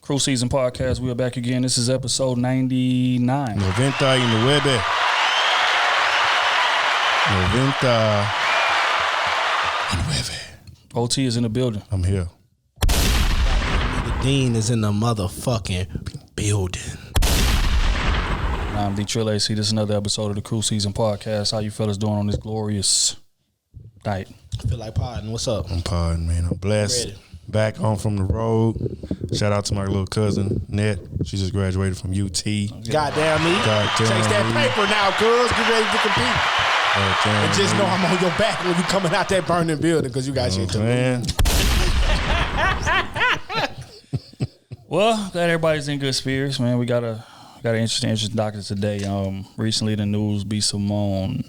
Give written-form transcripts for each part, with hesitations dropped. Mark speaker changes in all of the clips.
Speaker 1: Krew Season Podcast. We are back again. This is episode 99.
Speaker 2: 99.
Speaker 1: OT is in the building.
Speaker 2: I'm here.
Speaker 3: The Dean is in the motherfucking building.
Speaker 1: I'm D Trill AC. This is another episode of the Krew Season Podcast. How you fellas doing on this glorious night?
Speaker 3: I feel like podding. What's up?
Speaker 2: I'm podding, man. I'm blessed.
Speaker 3: Ready.
Speaker 2: Back home from the road. Shout out to my little cousin, Net. She just graduated from UT.
Speaker 3: Goddamn me. Chase that paper now, cuz. Get ready to compete. And just know I'm on your back when you coming out that burning building because you got shit to
Speaker 2: man.
Speaker 1: Well, glad everybody's in good spirits, man. We got an interesting docket today. Recently the news be Simone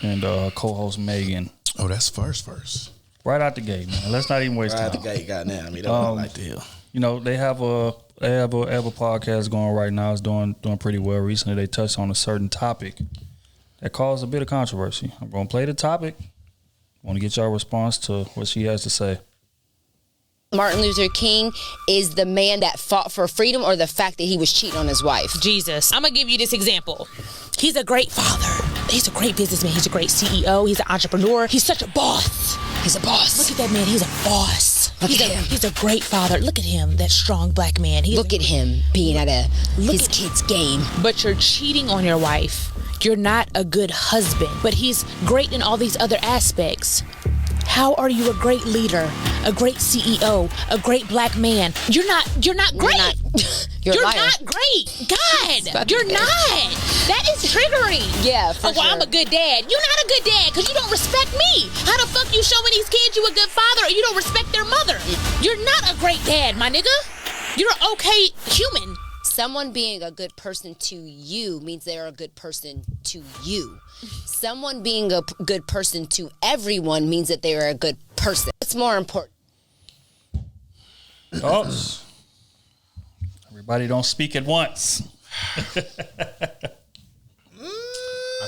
Speaker 1: and co-host Megan.
Speaker 2: Oh, that's first.
Speaker 1: Right out the gate, man. Let's not even waste time.
Speaker 3: Right out the gate, goddamn. I mean, that's what I like to hear.
Speaker 1: You know, they have a podcast going right now. It's doing pretty well. Recently, they touched on a certain topic that caused a bit of controversy. I'm going to play the topic. I want to get y'all response to what she has to say.
Speaker 4: Martin Luther King is the man that fought for freedom, or the fact that he was cheating on his wife?
Speaker 5: Jesus. I'm going to give you this example. He's a great father. He's a great businessman. He's a great CEO. He's an entrepreneur. He's such a boss.
Speaker 4: He's a boss.
Speaker 5: Look at that man. He's a boss. He's a great father. Look at him, that strong black man.
Speaker 4: Look at him being at his kid's game.
Speaker 5: But you're cheating on your wife. You're not a good husband. But he's great in all these other aspects. How are you a great leader, a great CEO, a great black man? You're not great. You're not great. God, you're not. That is triggering.
Speaker 4: Yeah, for sure.
Speaker 5: I'm a good dad. You're not a good dad because you don't respect me. How the fuck you showing these kids you a good father or you don't respect their mother? You're not a great dad, my nigga. You're an okay human.
Speaker 4: Someone being a good person to you means they're a good person to you. Someone being a good person to everyone means that they're a good person. What's more important?
Speaker 1: Oh, everybody don't speak at once.
Speaker 3: I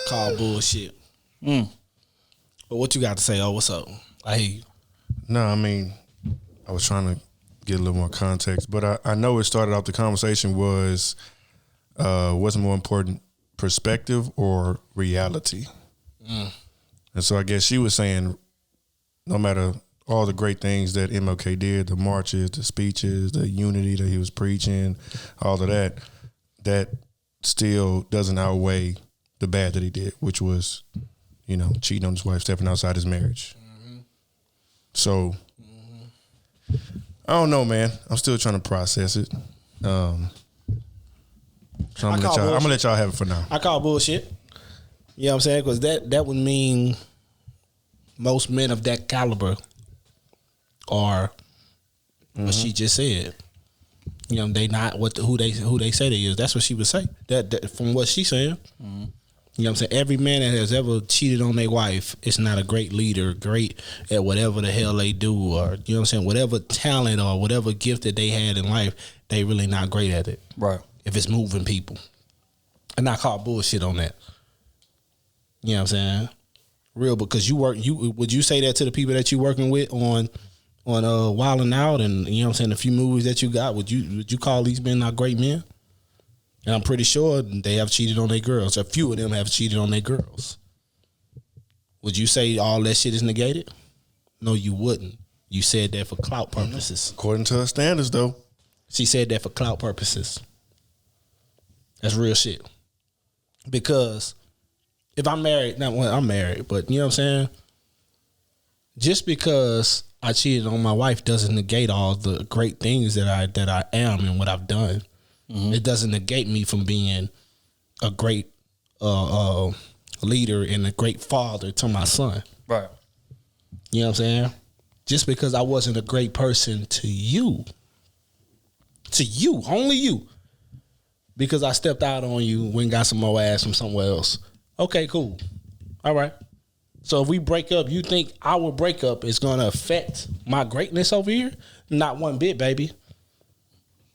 Speaker 3: call bullshit. But what you got to say? Oh, what's up? I hear you.
Speaker 2: No, I mean, I was trying to get a little more context, but I know it started out the conversation was what's more important, perspective or reality? And so I guess she was saying no matter all the great things that MLK did, the marches, the speeches, the unity that he was preaching, all of that still doesn't outweigh the bad that he did, which was, cheating on his wife, stepping outside his marriage. So I don't know, man. I'm still trying to process it. So I'm gonna let y'all have it for now.
Speaker 3: I call bullshit. You know what I'm saying? Because that would mean most men of that caliber are what she just said. They not who they say they is. That's what she would say. That from what she's saying. You know what I'm saying? Every man that has ever cheated on their wife is not a great leader, great at whatever the hell they do, or, you know what I'm saying, whatever talent or whatever gift that they had in life, they really not great at it.
Speaker 1: Right.
Speaker 3: If it's moving people. And I call bullshit on that. You know what I'm saying? Real, because would you say that to the people that you working with on Wildin' Out and, you know what I'm saying, the few movies that you got, would you call these men not great men? And I'm pretty sure they have cheated on their girls. A few of them have cheated on their girls. Would you say all that shit is negated? No, you wouldn't. You said that for clout purposes.
Speaker 2: According to her standards, though.
Speaker 3: She said that for clout purposes. That's real shit. Because if I'm married, I'm married, but you know what I'm saying? Just because I cheated on my wife doesn't negate all the great things that I am and what I've done. It doesn't negate me from being a great leader and a great father to my son.
Speaker 1: Right.
Speaker 3: You know what I'm saying? Just because I wasn't a great person to you, only you, because I stepped out on you, went and got some more ass from somewhere else. Okay, cool. All right. So if we break up, you think our breakup is going to affect my greatness over here? Not one bit, baby.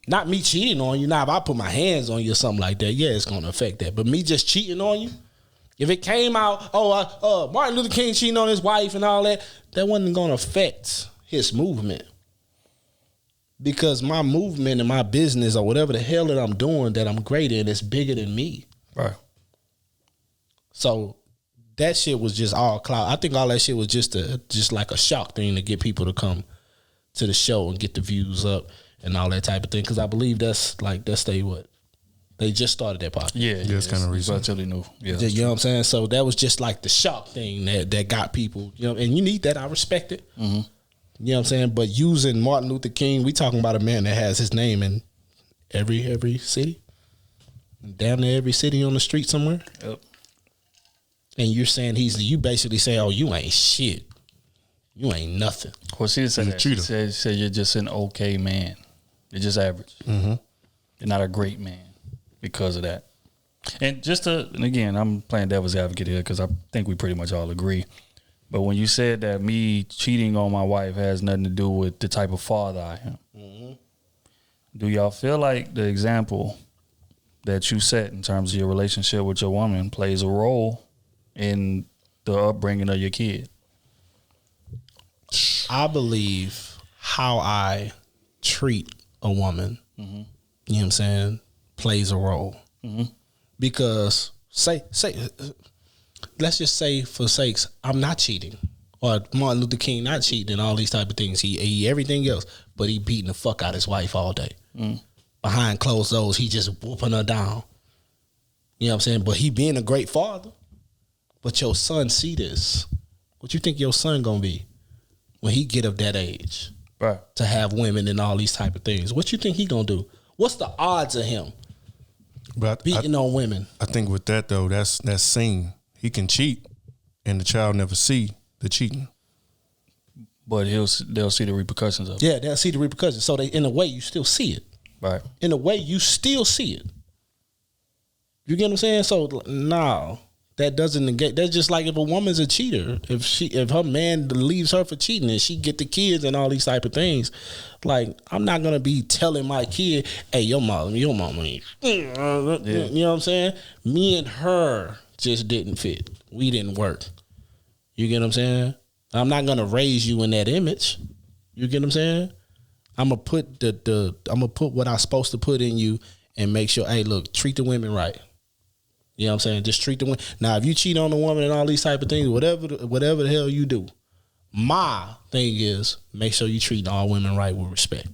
Speaker 3: Not me cheating on you. Now, if I put my hands on you or something like that, yeah, it's going to affect that. But me just cheating on you, if it came out, Martin Luther King cheating on his wife and all that, that wasn't going to affect his movement. because my movement and my business or whatever the hell that I'm doing that I'm great in is bigger than me.
Speaker 1: Right.
Speaker 3: So that shit was just all clout. I think all that shit was just like a shock thing to get people to come to the show and get the views up and all that type of thing. Because I believe that's they just started that podcast.
Speaker 1: Yeah,
Speaker 2: it's kind of recent.
Speaker 1: Relatively new. Yeah,
Speaker 3: You know what I'm saying? So that was just like the shock thing that got people, you know, and you need that. I respect it. Mm-hmm. You know what I'm saying? But using Martin Luther King, we talking about a man that has his name in every city, damn near every city on the street somewhere.
Speaker 1: Yep.
Speaker 3: And you're saying you basically say, oh, you ain't shit. You ain't nothing.
Speaker 1: Well, she didn't say that. She said you're just an okay man. You're just average. Mm-hmm. You're not a great man because of that. And again, I'm playing devil's advocate here because I think we pretty much all agree. But when you said that me cheating on my wife has nothing to do with the type of father I am, mm-hmm. do y'all feel like the example that you set in terms of your relationship with your woman plays a role in the upbringing of your kid?
Speaker 3: I believe how I treat a woman, mm-hmm. you know what I'm saying, plays a role. Mm-hmm. Because let's just say for sakes, I'm not cheating, or Martin Luther King not cheating and all these type of things. He everything else, but he beating the fuck out his wife all day. Mm. Behind closed doors, he just whooping her down. You know what I'm saying? But he being a great father. But your son see this. What you think your son gonna be when he get of that age?
Speaker 1: Right.
Speaker 3: To have women and all these type of things. What you think he gonna do? What's the odds of him beating on women?
Speaker 2: I think with that though, that's seen. He can cheat, and the child never see the cheating.
Speaker 1: But they'll see the repercussions of it.
Speaker 3: Yeah, they'll see the repercussions. So in a way, you still see it.
Speaker 1: Right.
Speaker 3: In a way, you still see it. You get what I'm saying? So no, that doesn't negate. That's just like if a woman's a cheater, if her man leaves her for cheating and she get the kids and all these type of things, like I'm not gonna be telling my kid, "Hey, your mama, you know what I'm saying?" Me and her just didn't fit. We didn't work. You get what I'm saying? I'm not gonna raise you in that image. You get what I'm saying? I'm gonna put I'm gonna put what I'm supposed to put in you and make sure, hey, look, treat the women right. You know what I'm saying? Just treat the women. Now, if you cheat on the woman and all these type of things, whatever the hell you do, my thing is make sure you treat all women right with respect.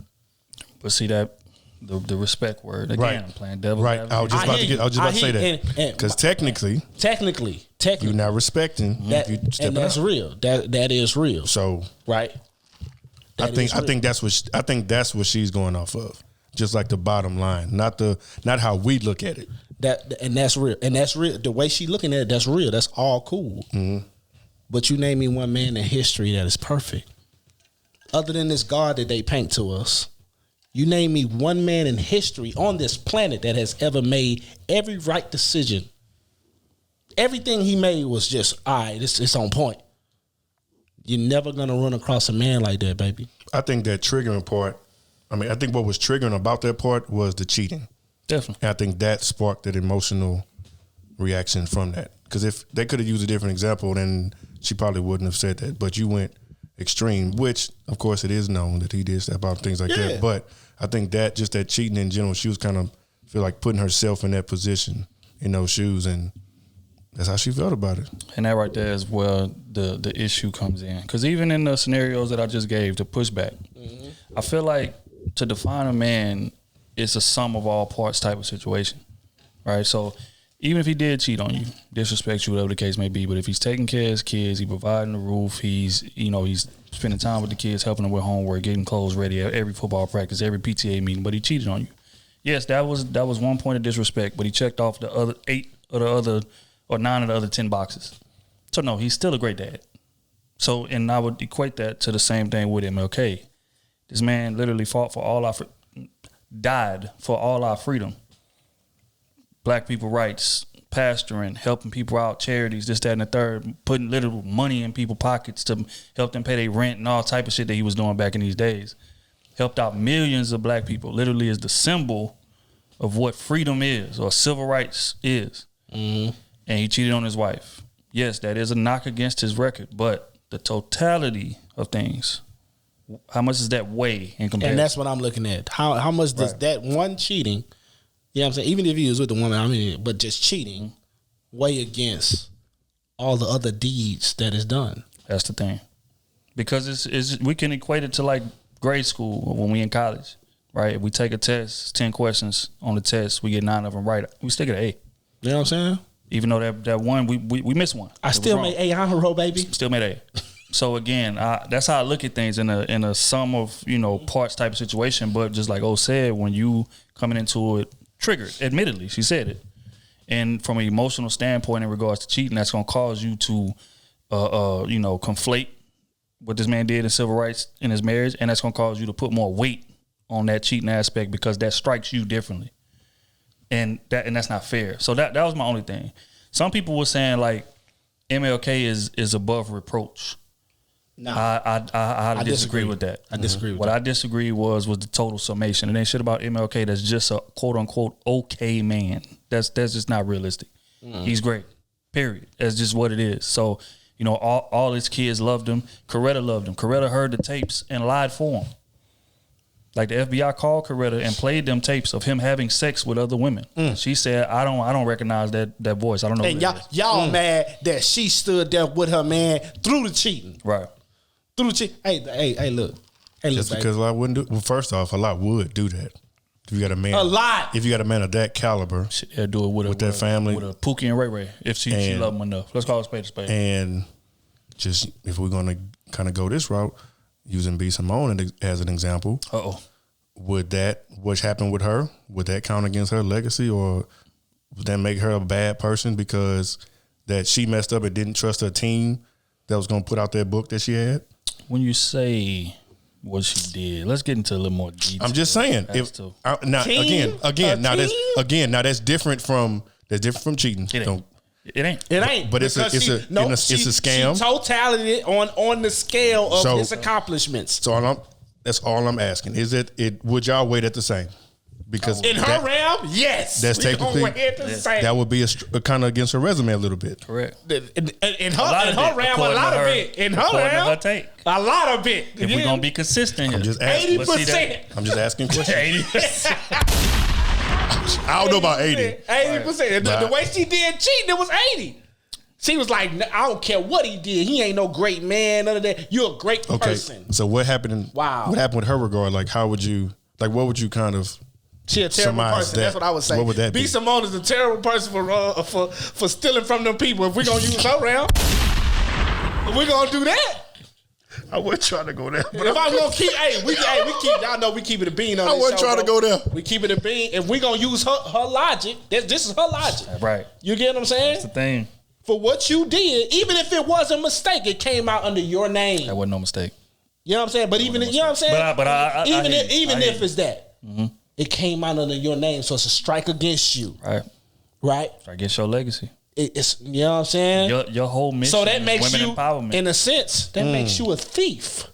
Speaker 1: But see that the respect word again.
Speaker 2: Right.
Speaker 1: I'm playing devil.
Speaker 2: Right. I was just about to say that because technically, you're not respecting
Speaker 3: that,
Speaker 2: you
Speaker 3: and that's real. That is real.
Speaker 2: So
Speaker 3: right.
Speaker 2: I think that's what she's going off of. Just like the bottom line, not how we look at it.
Speaker 3: That's real. And that's real. The way she looking at it, that's real. That's all cool. Mm-hmm. But you name me one man in history that is perfect. Other than this God that they paint to us, you name me one man in history on this planet that has ever made every right decision. Everything he made was just, all right, it's on point. You're never going to run across a man like that, baby.
Speaker 2: I think that triggering part, I think what was triggering about that part was the cheating.
Speaker 1: Definitely.
Speaker 2: And I think that sparked that emotional reaction from that. Because if they could have used a different example, then she probably wouldn't have said that. But you went extreme, which, of course, it is known that he did stuff about things like that. But I think that just that cheating in general, she was kind of feel like putting herself in that position, in those shoes, and that's how she felt about it.
Speaker 1: And that right there is where the issue comes in. Because even in the scenarios that I just gave, the pushback, mm-hmm. I feel like to define a man, it's a sum of all parts type of situation, right? So even if he did cheat on you, disrespect you, whatever the case may be, but if he's taking care of his kids, he's providing the roof, he's spending time with the kids, helping them with homework, getting clothes ready at every football practice, every PTA meeting, but he cheated on you. Yes, that was one point of disrespect, but he checked off the other 9 of the other 10 boxes. So no, he's still a great dad. So, and I would equate that to the same thing with MLK. This man literally died for all our freedom. Black people rights, pastoring, helping people out, charities, this, that, and the third, putting literal money in people's pockets to help them pay their rent and all type of shit that he was doing back in these days. Helped out millions of black people. Literally is the symbol of what freedom is or civil rights is. Mm-hmm. And he cheated on his wife. Yes, that is a knock against his record, but the totality of things How much does that weigh in comparison?
Speaker 3: And that's what I'm looking at. How much does that one cheating, you know what I'm saying? Even if he was with the woman, but just cheating, weigh against all the other deeds that is done?
Speaker 1: That's the thing. Because it's we can equate it to like grade school when we in college, right? If we take a test, 10 questions on the test, we get 9 of them right. We still get an A.
Speaker 3: You know what I'm saying?
Speaker 1: Even though that one, we missed one.
Speaker 3: I still made A honor roll, baby.
Speaker 1: Still made A. So again, that's how I look at things in a sum of parts type of situation. But just like O said, when you coming into it triggered, admittedly, she said it, and from an emotional standpoint in regards to cheating, that's gonna cause you to conflate what this man did in civil rights in his marriage, and that's gonna cause you to put more weight on that cheating aspect because that strikes you differently, and that's not fair. So that was my only thing. Some people were saying like MLK is above reproach. No, I disagree with that.
Speaker 3: I disagree with
Speaker 1: what
Speaker 3: that.
Speaker 1: I disagree was the total summation. It ain't shit about MLK that's just a quote unquote okay man. That's just not realistic. He's great. Period. That's just what it is. So, all his kids loved him. Coretta loved him. Coretta heard the tapes and lied for him. Like the FBI called Coretta and played them tapes of him having sex with other women. She said, I don't recognize that voice. I don't know.
Speaker 3: And y'all mad that she stood there with her man through the cheating.
Speaker 1: Right.
Speaker 3: Through the cheating. Hey, look.
Speaker 2: Just because a lot wouldn't do. Well, first off, a lot would do that. If you got a man,
Speaker 3: a lot.
Speaker 2: If you got a man of that caliber,
Speaker 1: yeah, do it with
Speaker 2: that family,
Speaker 1: with a Pookie and Ray Ray. If she love him enough, let's call it spade a spade.
Speaker 2: And just if we're gonna kind of go this route, using B. Simone as an example, would that what happened with her? Would that count against her legacy, or would that make her a bad person because that she messed up and didn't trust her team that was gonna put out that book that she had?
Speaker 1: When you say what she did, let's get into a little more detail.
Speaker 2: I'm just saying. That's different from cheating.
Speaker 1: It ain't.
Speaker 2: But it's a scam.
Speaker 3: She totality on the scale of his accomplishments.
Speaker 2: So that's all I'm asking. Is it would y'all weight at the same? Because
Speaker 3: in her realm, yes,
Speaker 2: that's technically that would be a kind of against her resume a little bit.
Speaker 1: Correct.
Speaker 3: In her realm, a lot of it. In her realm, a lot of it.
Speaker 1: If we're gonna be consistent,
Speaker 2: I'm just asking.
Speaker 3: 80%.
Speaker 2: I'm just asking questions.
Speaker 1: 80%.
Speaker 2: I don't know about 80.
Speaker 3: 80%. The way she did cheating, it was 80. She was like, I don't care what he did. He ain't no great man. None of that. You're a great person.
Speaker 2: So what happened? What happened with her regard? Like, how would you? Like, what would you kind of?
Speaker 3: She a terrible person. That's what I would say.
Speaker 2: What would that be?
Speaker 3: B. Simone is a terrible person for stealing from them people. If we're gonna use her round, we're gonna do that.
Speaker 2: I wasn't trying to go there.
Speaker 3: But if I'm gonna keep, we keep. Y'all know we keep it a bean on.
Speaker 2: I wasn't trying to go there.
Speaker 3: We keep it a bean. If we gonna use her logic, this is her logic.
Speaker 1: Right.
Speaker 3: You get what I'm saying?
Speaker 1: That's the thing.
Speaker 3: For what you did, even if it was a mistake, it came out under your name.
Speaker 1: That wasn't no mistake.
Speaker 3: You know what I'm saying? But even you know what I'm saying?
Speaker 1: But I
Speaker 3: even if it's that, it came out under your name, so it's a strike against you. Right.
Speaker 1: Against your legacy.
Speaker 3: It's you know what I'm saying?
Speaker 1: Your whole mission.
Speaker 3: So that makes
Speaker 1: women
Speaker 3: you,
Speaker 1: empowerment.
Speaker 3: in a sense, that makes you a thief.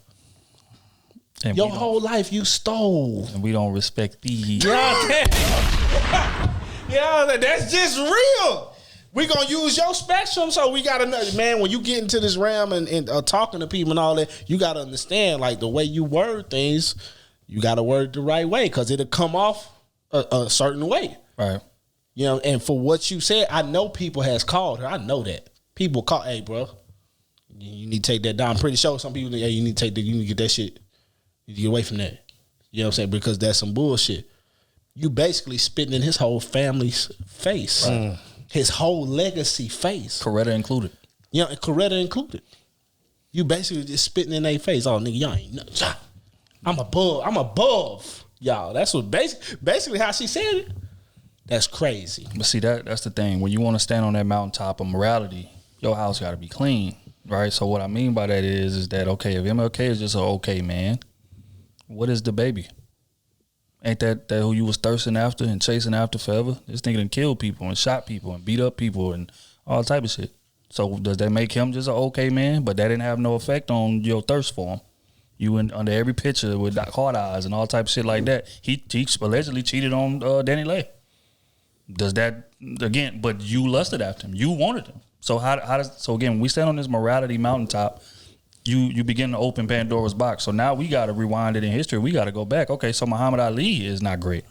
Speaker 3: And your whole life you stole,
Speaker 1: and we don't respect thieves.
Speaker 3: Yeah, that's just real. We gonna use your spectrum, so we gotta know, man. When you get into this realm and talking to people and all that, you gotta understand like the way you word things. You gotta word the right way because it'll come off a certain way,
Speaker 1: right?
Speaker 3: You know, and for what you said, I know people has called her. I know that people call, hey, bro, you need to take that down. I'm pretty sure some people, hey, you need to take that. You need to get that shit. You need to get away from that. You know what I'm saying? Because that's some bullshit. You basically spitting in his whole family's face, his whole legacy face,
Speaker 1: Coretta included.
Speaker 3: You know, Coretta included. You basically just spitting in their face. Oh, nigga, y'all ain't nothing. I'm above y'all. That's what basically how she said it. That's crazy.
Speaker 1: But see, that's the thing. When you want to stand on that mountaintop of morality, your house got to be clean, right? So what I mean by that is that, okay, if MLK is just an okay man, what is the baby? Ain't that who you was thirsting after and chasing after forever? This nigga done killed people and shot people and beat up people and all type of shit. So does that make him just an okay man? But that didn't have no effect on your thirst for him. You went under every picture with hard eyes and all type of shit like that. He allegedly cheated on Danny Lay. Does that again? But you lusted after him. You wanted him. So so again, we stand on this morality mountaintop. you begin to open Pandora's box. So now we got to rewind it in history. We got to go back. Okay, so Muhammad Ali is not great.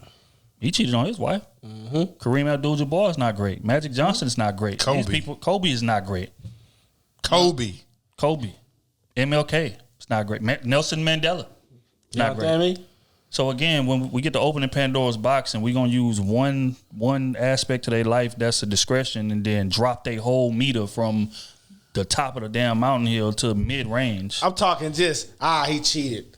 Speaker 1: He cheated on his wife. Kareem Abdul-Jabbar is not great. Magic Johnson is not great. Kobe is not great.
Speaker 2: Kobe.
Speaker 1: MLK is not great. Nelson Mandela is not great.
Speaker 3: What I mean?
Speaker 1: So again, when we get to opening Pandora's box and we're gonna use one aspect of their life that's a discretion and then drop their whole meter from the top of the damn mountain hill to mid range.
Speaker 3: I'm talking just he cheated.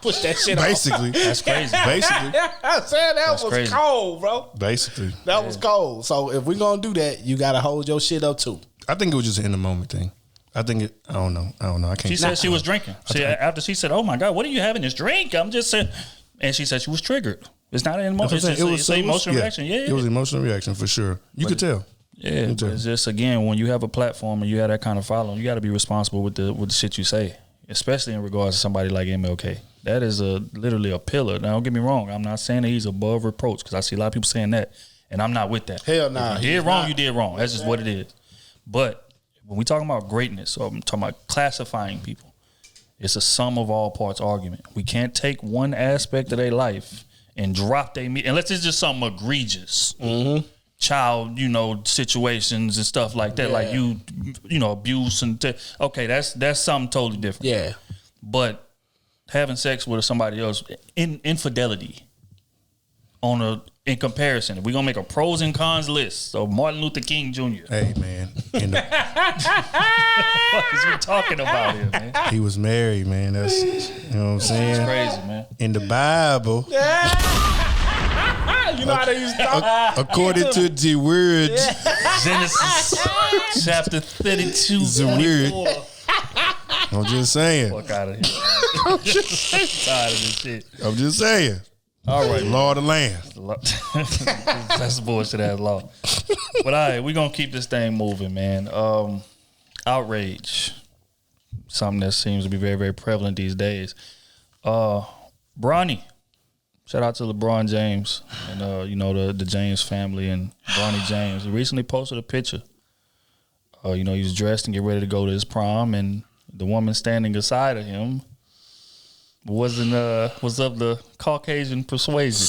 Speaker 3: Push that shit
Speaker 2: Basically.
Speaker 1: That's crazy.
Speaker 2: Basically.
Speaker 3: I'm saying that was
Speaker 1: crazy.
Speaker 3: cold, bro.
Speaker 2: Basically.
Speaker 3: That was cold. So if we're gonna do that, you gotta hold your shit up too.
Speaker 2: I think it was just an in the moment thing. I don't know. I can't.
Speaker 1: She said she was drinking. After she said, "Oh my God, what are you having this drink?" I'm just saying, and she said she was triggered. It's not an emotion. It's an emotional reaction. Yeah,
Speaker 2: it was an emotional reaction for sure. You could tell.
Speaker 1: Yeah, but it's just again when you have a platform and you have that kind of following, you got to be responsible with the shit you say, especially in regards to somebody like MLK. That is literally a pillar. Now, don't get me wrong. I'm not saying that he's above reproach because I see a lot of people saying that, and I'm not with that.
Speaker 3: Hell nah.
Speaker 1: If you did wrong, you did wrong. That's just what it is. But when we talking about greatness, or I'm talking about classifying people, it's a sum of all parts argument. We can't take one aspect of their life and drop their meat unless it's just something egregious. Child, situations and stuff like that, like abuse and okay, that's something totally different.
Speaker 3: Yeah,
Speaker 1: but having sex with somebody else, infidelity, in comparison, if we're gonna make a pros and cons list, so Martin Luther King Jr.
Speaker 2: Hey man,
Speaker 1: what is we talking about here, man?
Speaker 2: He was married, man. That's what I'm saying.
Speaker 1: It's crazy, man.
Speaker 2: In the Bible.
Speaker 3: You know how they used to talk?
Speaker 2: According to the word.
Speaker 1: Genesis chapter 32.
Speaker 2: The word. I'm just saying.
Speaker 1: Fuck out of here. I'm tired of this shit.
Speaker 2: I'm just saying.
Speaker 1: All right.
Speaker 2: Law of the land.
Speaker 1: That's bullshit ass law. But all right, we're going to keep this thing moving, man. Outrage. Something that seems to be very, very prevalent these days. Bronny. Shout out to LeBron James and the James family and Bronny James. He recently posted a picture. He was dressed and get ready to go to his prom, and the woman standing beside of him was of the Caucasian persuasion.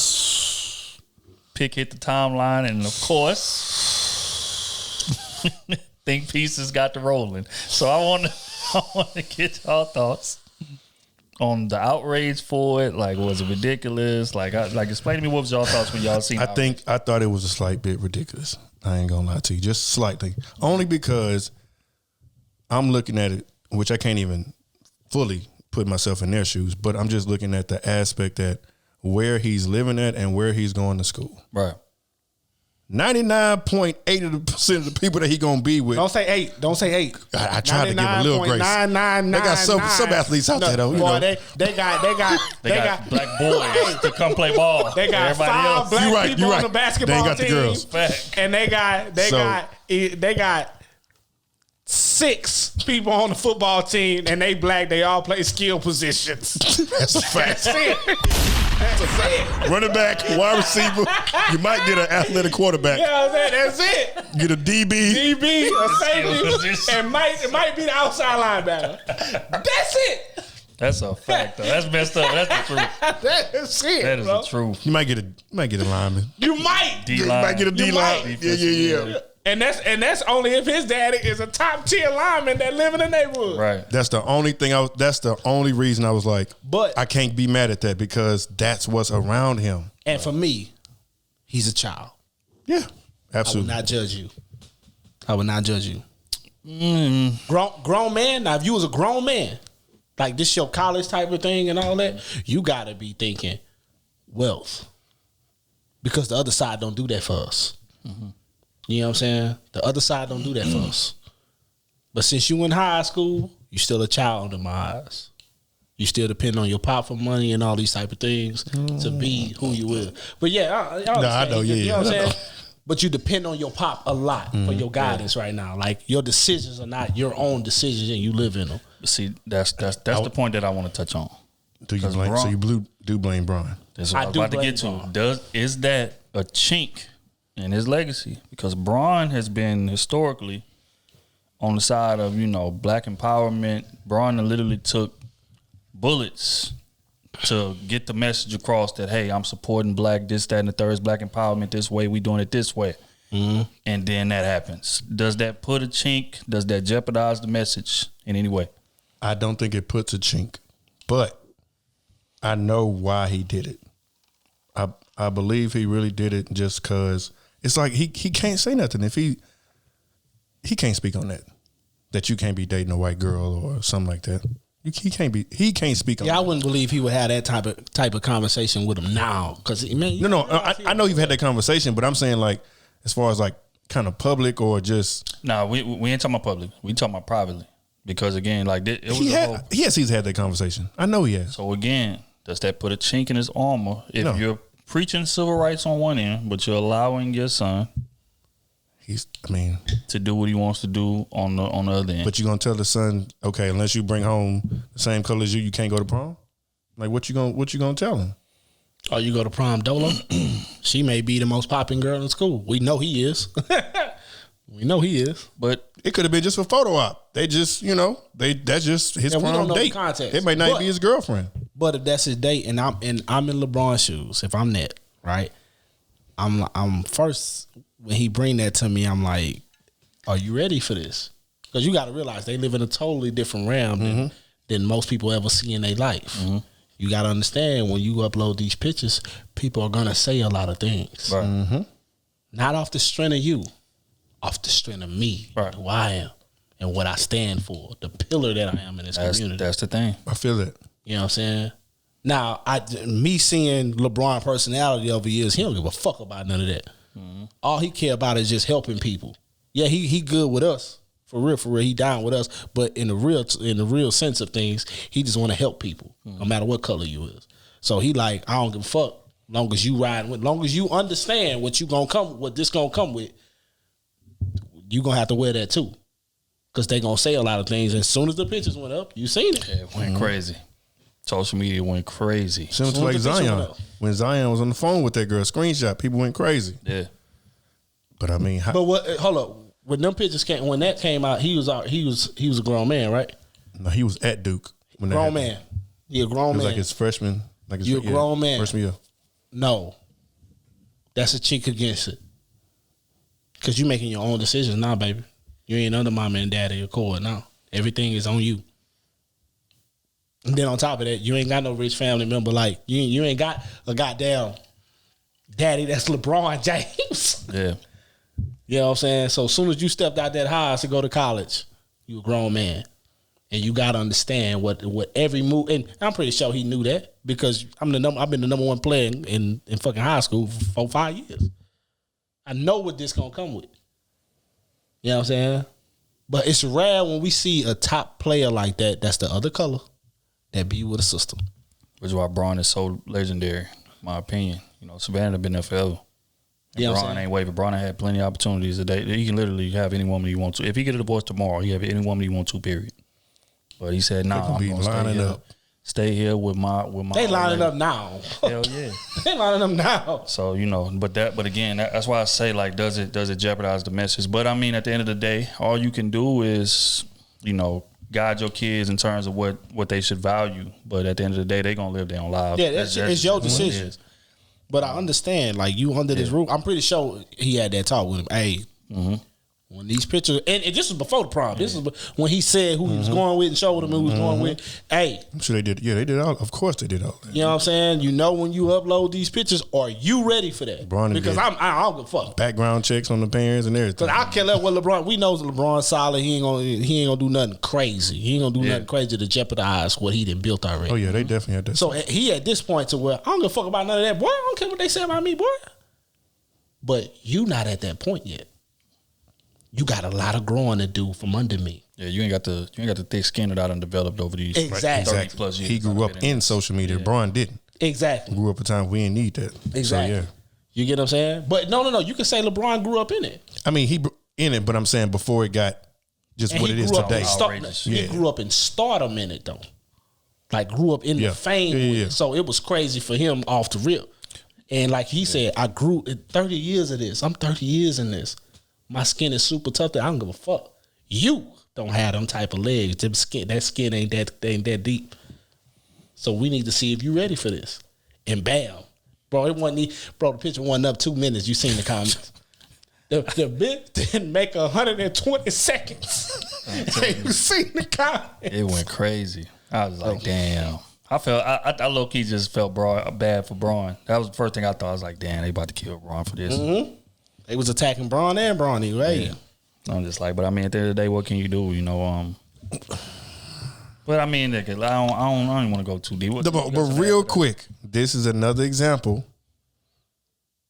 Speaker 1: Pic hit the timeline, and of course, think pieces got to rolling. So I want to get y'all thoughts on the outrage for it. Like, was it ridiculous? Explain to me what was y'all thoughts when y'all seen it.
Speaker 2: I thought it was a slight bit ridiculous. I ain't gonna lie to you, just slightly. Only because I'm looking at it, which I can't even fully put myself in their shoes, but I'm just looking at the aspect that where he's living at and where he's going to school.
Speaker 1: Right.
Speaker 2: 99.8% of the people that he gonna be with.
Speaker 3: Don't say 8.
Speaker 2: I tried to give a little grace. They got some athletes out there though.
Speaker 3: Boy, they got
Speaker 1: black boys to come play ball.
Speaker 3: They got
Speaker 1: everybody
Speaker 3: 5
Speaker 1: else.
Speaker 3: black people on the basketball
Speaker 2: they ain't got
Speaker 3: team.
Speaker 2: The girls.
Speaker 3: And they got 6 people on the football team, and they black. They all play skill positions.
Speaker 2: That's a fact.
Speaker 3: That's it.
Speaker 2: Running back, wide receiver. You might get an athletic quarterback.
Speaker 3: Yeah, that's it.
Speaker 2: Get a DB,
Speaker 3: a safety, and it might be the outside linebacker. That's it.
Speaker 1: That's a fact, though. That's messed up. That's the truth.
Speaker 3: That's it.
Speaker 1: That is the truth.
Speaker 2: You might get a lineman.
Speaker 3: You might.
Speaker 2: You might get a D-line. Yeah.
Speaker 3: And that's only if his daddy is a top tier lineman that live in the neighborhood.
Speaker 1: Right.
Speaker 2: That's the only thing. That's the only reason I was like,
Speaker 3: but
Speaker 2: I can't be mad at that because that's what's around him.
Speaker 3: And for me, he's a child.
Speaker 2: Yeah, absolutely.
Speaker 3: I will not judge you. Grown man. Now, if you was a grown man, like this your college type of thing and all that, you gotta be thinking wealth, because the other side don't do that for us. Mm-hmm. You know what I'm saying? The other side don't do that for us. But since you in high school, you still a child in my eyes. You still depend on your pop for money and all these type of things to be who you is. But yeah, I
Speaker 2: know,
Speaker 3: you know what I'm saying?
Speaker 2: know.
Speaker 3: But you depend on your pop a lot for your guidance right now. Like, your decisions are not your own decisions, and you live in them.
Speaker 1: See, that's the point that I want to touch on.
Speaker 2: Do you blame? So you do blame Bron?
Speaker 1: That's what I was about to get to. Is that a chink in his legacy? Because Bron has been historically on the side of, black empowerment. Bronny literally took bullets to get the message across that, hey, I'm supporting black, this, that, and the third, black empowerment this way, we doing it this way. Mm-hmm. And then that happens. Does that put a chink? Does that jeopardize the message in any way?
Speaker 2: I don't think it puts a chink, but I know why he did it. I believe he really did it just because it's like he can't say nothing if he can't speak on that you can't be dating a white girl or something like that. He can't speak on that.
Speaker 3: I wouldn't believe he would have that type of conversation with him now, because
Speaker 2: I know you've had that conversation, but I'm saying like as far as like kind of public or just
Speaker 1: we ain't talking about public, we talking about privately, because again, like it was
Speaker 2: he's had that conversation. I know he has.
Speaker 1: So again, does that put a chink in his armor if you're preaching civil rights on one end, but you're allowing your son to do what he wants to do on the other end?
Speaker 2: But you gonna tell the son, okay, unless you bring home the same color as you can't go to prom? Like what you gonna tell him?
Speaker 3: Oh, you go to prom, Dolo? She may be the most popping girl in school. We know he is. We know he is.
Speaker 2: But it could have been just a photo op. They just, that's just his prom date. It may not be his girlfriend.
Speaker 3: But if that's his date and I'm in LeBron's shoes, if I'm that, right? I'm first, when he bring that to me, I'm like, are you ready for this? Because you got to realize they live in a totally different realm than most people ever see in their life. Mm-hmm. You got to understand, when you upload these pictures, people are going to say a lot of things.
Speaker 1: Right. Mm-hmm.
Speaker 3: Not off the strength of you, off the strength of me,
Speaker 1: right,
Speaker 3: who I am and what I stand for, the pillar that I am in this community.
Speaker 1: That's the thing.
Speaker 2: I feel that.
Speaker 3: You know what I'm saying? Now, me seeing LeBron personality over years, he don't give a fuck about none of that. Mm-hmm. All he care about is just helping people. Yeah, he good with us. For real, he down with us. But in the real sense of things, he just want to help people, no matter what color you is. So he like, I don't give a fuck. Long as you riding with, long as you understand what this gonna come with, you gonna have to wear that too. Because they gonna say a lot of things. And as soon as the pictures went up, you seen it.
Speaker 1: Yeah, it went crazy. Social media went crazy.
Speaker 2: Similar to like Zion. When Zion was on the phone with that girl, screenshot, people went crazy.
Speaker 1: Yeah.
Speaker 2: But I mean,
Speaker 3: but what? Hold up. When them pictures when that came out, he was a grown man, right?
Speaker 2: No, he was at Duke. When
Speaker 3: grown man. Yeah, grown man. It was
Speaker 2: like his freshman. Like
Speaker 3: you a grown man.
Speaker 2: Freshman year.
Speaker 3: No. That's a chink against it. Because you making your own decisions now, baby. You ain't under mama and daddy accord now. Everything is on you. And then on top of that, you ain't got no rich family member. Like, you ain't got a goddamn daddy that's LeBron James.
Speaker 1: Yeah.
Speaker 3: You know what I'm saying? So as soon as you stepped out that house to go to college, you a grown man. And you got to understand what every move, and I'm pretty sure he knew that, because I've been the number one player in fucking high school for 5 years. I know what this gonna come with. You know what I'm saying? But it's rare when we see a top player like that, that's the other color, that be with a sister.
Speaker 1: Which is why Bron is so legendary, in my opinion. Savannah been there forever.
Speaker 3: Yeah,
Speaker 1: Bron ain't wavered. Bron had plenty of opportunities today. He can literally have any woman he wants to. If he get a divorce tomorrow, he have any woman he wants to, period. But he said, nah, I'm gonna stay here with my
Speaker 3: They lining up now.
Speaker 1: Hell yeah.
Speaker 3: They lining up now.
Speaker 1: So, but again, that's why I say, like, does it jeopardize the message? But I mean, at the end of the day, all you can do is, guide your kids in terms of what they should value. But at the end of the day, they gonna live their own lives.
Speaker 3: Yeah, it's your decision. But I understand, like, you under this roof. I'm pretty sure he had that talk with him. Hey, when these pictures, and this was before the prom. This is when he said who he was going with and showed him who he was going with. Hey,
Speaker 2: I'm sure they did. Yeah, they did all. Of course, they did all that.
Speaker 3: You know what I'm saying? When you upload these pictures, are you ready for that? Because I don't give a fuck.
Speaker 2: Background checks on the parents and everything.
Speaker 3: Because I can't let LeBron. We know LeBron's solid. He ain't gonna do nothing crazy. He ain't gonna do nothing crazy to jeopardize what he done built already.
Speaker 2: Oh yeah, they definitely had that.
Speaker 3: So he at this point to where I don't give a fuck about none of that, boy. I don't care what they say about me, boy. But you not at that point yet. You got a lot of growing to do from under me.
Speaker 1: Yeah, you ain't got the thick skin that I done developed over these
Speaker 3: 30
Speaker 1: plus years.
Speaker 2: He grew up in social media. Yeah. Bron didn't.
Speaker 3: Exactly.
Speaker 2: Grew up a time we didn't need that.
Speaker 3: Exactly. So, yeah. You get what I'm saying? But no. You can say LeBron grew up in it.
Speaker 2: I mean, he in it, but I'm saying before it got just what it is today.
Speaker 3: He grew up in stardom in it, though. Like, grew up in the fame. Yeah. So it was crazy for him off the rip. And like he said, I grew 30 years of this. I'm 30 years in this. My skin is super tough. I don't give a fuck. You don't have them type of legs. That skin ain't that deep. So we need to see if you ready for this. And bam. Bro, the picture wasn't up 2 minutes. You seen the comments. The bit didn't make 120 seconds. You seen the comments.
Speaker 1: It went crazy. I was like, damn. I low-key just felt bad for Braun. That was the first thing I thought. I was like, damn, they about to kill Braun for this.
Speaker 3: Mm-hmm. They was attacking Braun and Bronny, right?
Speaker 1: Yeah. I'm just like, but I mean, at the end of the day, what can you do? You know, but I mean, I don't even want to go too deep.
Speaker 2: But real quick, this is another example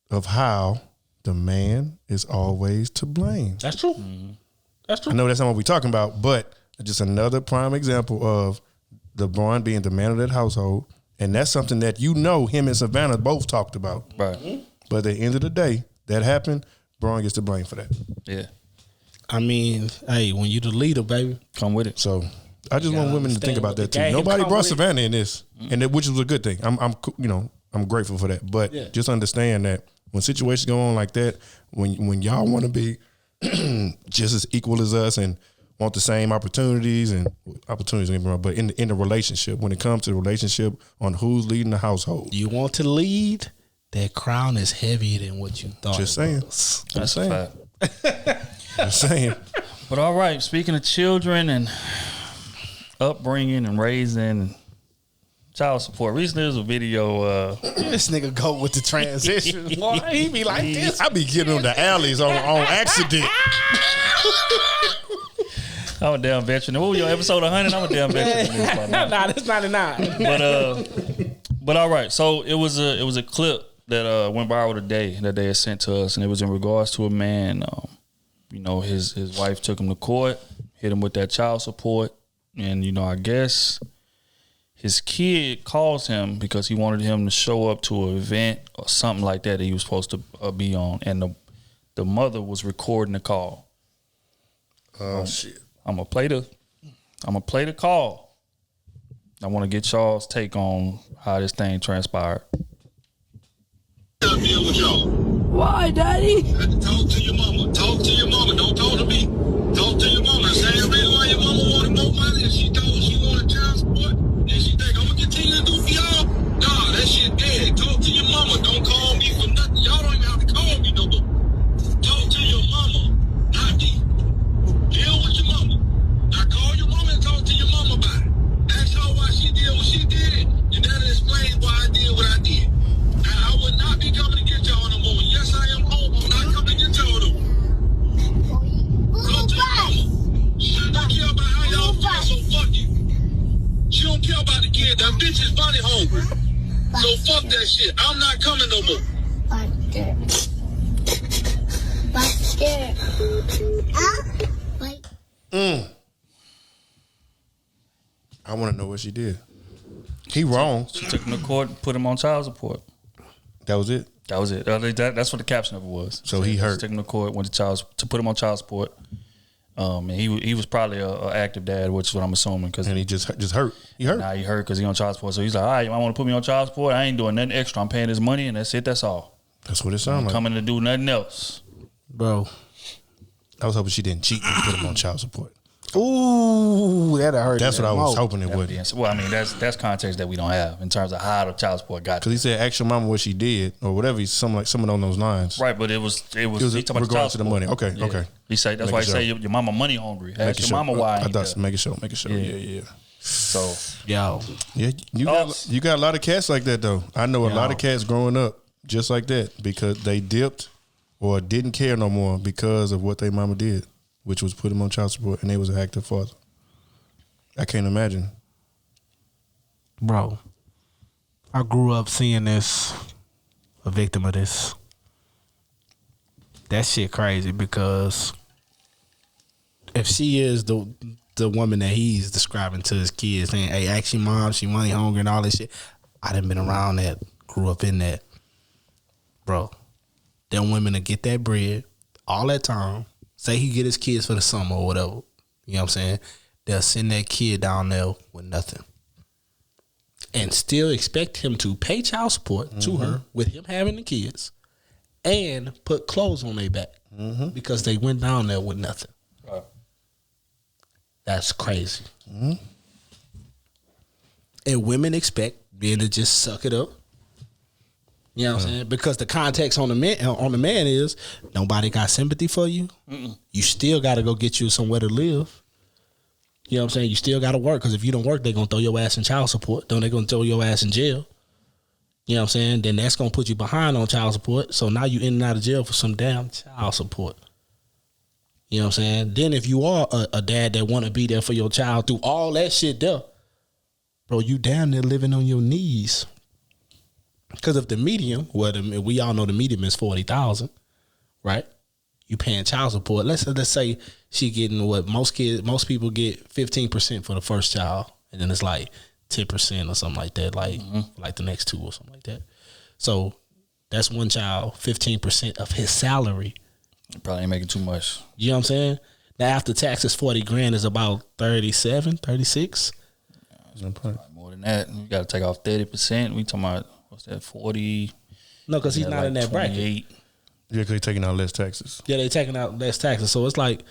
Speaker 2: of how the man is always to blame.
Speaker 3: That's true. Mm-hmm. That's true.
Speaker 2: I know that's not what we're talking about, but just another prime example of LeBron being the man of that household. And that's something that him and Savannah both talked about.
Speaker 1: Right.
Speaker 3: Mm-hmm.
Speaker 2: But at the end of the day, that happened, Braun gets to blame for that.
Speaker 1: Yeah.
Speaker 3: I mean, hey, when you the leader, baby.
Speaker 1: Come with it.
Speaker 2: So I just want women to think about that too. Nobody brought Savannah in this, and which was a good thing. I'm grateful for that. But just understand that when situations go on like that, when y'all want to be just as equal as us and want the same opportunities, but in the relationship, when it comes to the relationship on who's leading the household,
Speaker 3: you want to lead. That crown is heavier than what you thought.
Speaker 2: Just saying.
Speaker 1: That's a fact.
Speaker 2: Just saying.
Speaker 1: But all right, speaking of children and upbringing and raising, child support. Recently, there was a video.
Speaker 3: This nigga go with the transition. Boy, he be like this.
Speaker 2: I be getting on the alleys on accident.
Speaker 1: I'm a damn veteran. What was your episode 100? I'm a damn veteran.
Speaker 3: Nah, that's 99.
Speaker 1: But all right. So it was a clip that went viral today that they had sent to us, and it was in regards to a man. His wife took him to court, hit him with that child support, and I guess his kid calls him because he wanted him to show up to an event or something like that he was supposed to be on, and the mother was recording the call.
Speaker 2: Oh shit!
Speaker 1: I'm gonna play the call. I want to get y'all's take on how this thing transpired.
Speaker 6: Why, Daddy?
Speaker 7: Talk to your mama. Talk to your mama. Don't talk to me. Talk to your mama. Same reason why your mama wanted more money and she told she wanted child support and she think I'm gonna continue to do for y'all. Nah, that shit dead. Talk to your mama. Don't call me for nothing. Y'all don't even have to call me no more. Talk to your mama, not me. Deal with your mama. Now call your mama and talk to your mama about it. Ask her why she did what she did, and that'll explain why I did what I did. I would not be coming to get y'all no more. Yes, I am home. I'm not coming to get y'all no more. Go to your mama. She don't care about how y'all feel, so fuck you. She don't care about the kid. That bitch is money hungry. So fuck that shit. I'm not coming no more.
Speaker 2: I want to know what she did. He wrong.
Speaker 1: She took him to court and put him on child support.
Speaker 2: That was it.
Speaker 1: That was it. That's what the caption of it was.
Speaker 2: So he hurt.
Speaker 1: She took him to court, went to put him on child support. And he was probably an active dad, which is what I'm assuming.
Speaker 2: And he just hurt. He hurt.
Speaker 1: Nah, he hurt because he on child support. So he's like, all right, you might want to put me on child support. I ain't doing nothing extra. I'm paying this money, and that's it. That's all.
Speaker 2: That's what it sounds like.
Speaker 1: Coming to do nothing else.
Speaker 3: Bro.
Speaker 2: I was hoping she didn't cheat and put him on child support.
Speaker 3: Ooh, that'd hurt.
Speaker 2: That's what I was hoping it would.
Speaker 1: Well, I mean, that's context that we don't have in terms of how the child support got.
Speaker 2: Because he said, "Ask your mama what she did," or whatever. Something on those lines.
Speaker 1: Right, but it was he talking about
Speaker 2: regardless to the money. Okay,
Speaker 1: yeah.
Speaker 2: okay.
Speaker 1: He said that's why he say your mama money hungry. Ask your mama why.
Speaker 2: I thought making sure. Yeah.
Speaker 1: So
Speaker 3: yo,
Speaker 2: yeah, you got a lot of cats like that though. I know a lot of cats growing up just like that because they dipped or didn't care no more because of what their mama did, which was put them on child support, and they was an active father. I can't imagine.
Speaker 3: Bro, I grew up seeing this, a victim of this. That shit crazy because if she is the woman that he's describing to his kids, saying, hey, ask your mom, she money hungry and all this shit. I done been around that, grew up in that. Bro, them women to get that bread all that time, say he get his kids for the summer or whatever, you know what I'm saying? They'll send that kid down there with nothing. And still expect him to pay child support to her with him having the kids and put clothes on their back because they went down there with nothing.
Speaker 1: Right.
Speaker 3: That's crazy. Mm-hmm. And women expect men to just suck it up. You know what I'm saying? Because the context on the man is nobody got sympathy for you. Mm-mm. You still got to go get you somewhere to live. You know what I'm saying? You still got to work, because if you don't work, they're going to throw your ass in child support. Then they're going to throw your ass in jail. You know what I'm saying? Then that's going to put you behind on child support. So now you in and out of jail for some damn child support. You know what I'm saying? Then if you are a dad that want to be there for your child through all that shit there, bro, you down there living on your knees. Because if the medium, we all know the medium is $40,000, right? You paying child support. Let's say she getting what most people get 15% for the first child, and then it's like 10% or something like that, like the next two or something like that. So that's one child, 15% of his salary.
Speaker 1: Probably ain't making too much.
Speaker 3: You know what I'm saying? Now after taxes, $40,000 is about 37, 36.
Speaker 1: More than that. You got to take off 30%. We talking about, what's that, 40?
Speaker 3: No, because he's not in that bracket.
Speaker 2: Yeah, because they're taking out less taxes.
Speaker 3: Yeah, they taking out less taxes. So it's like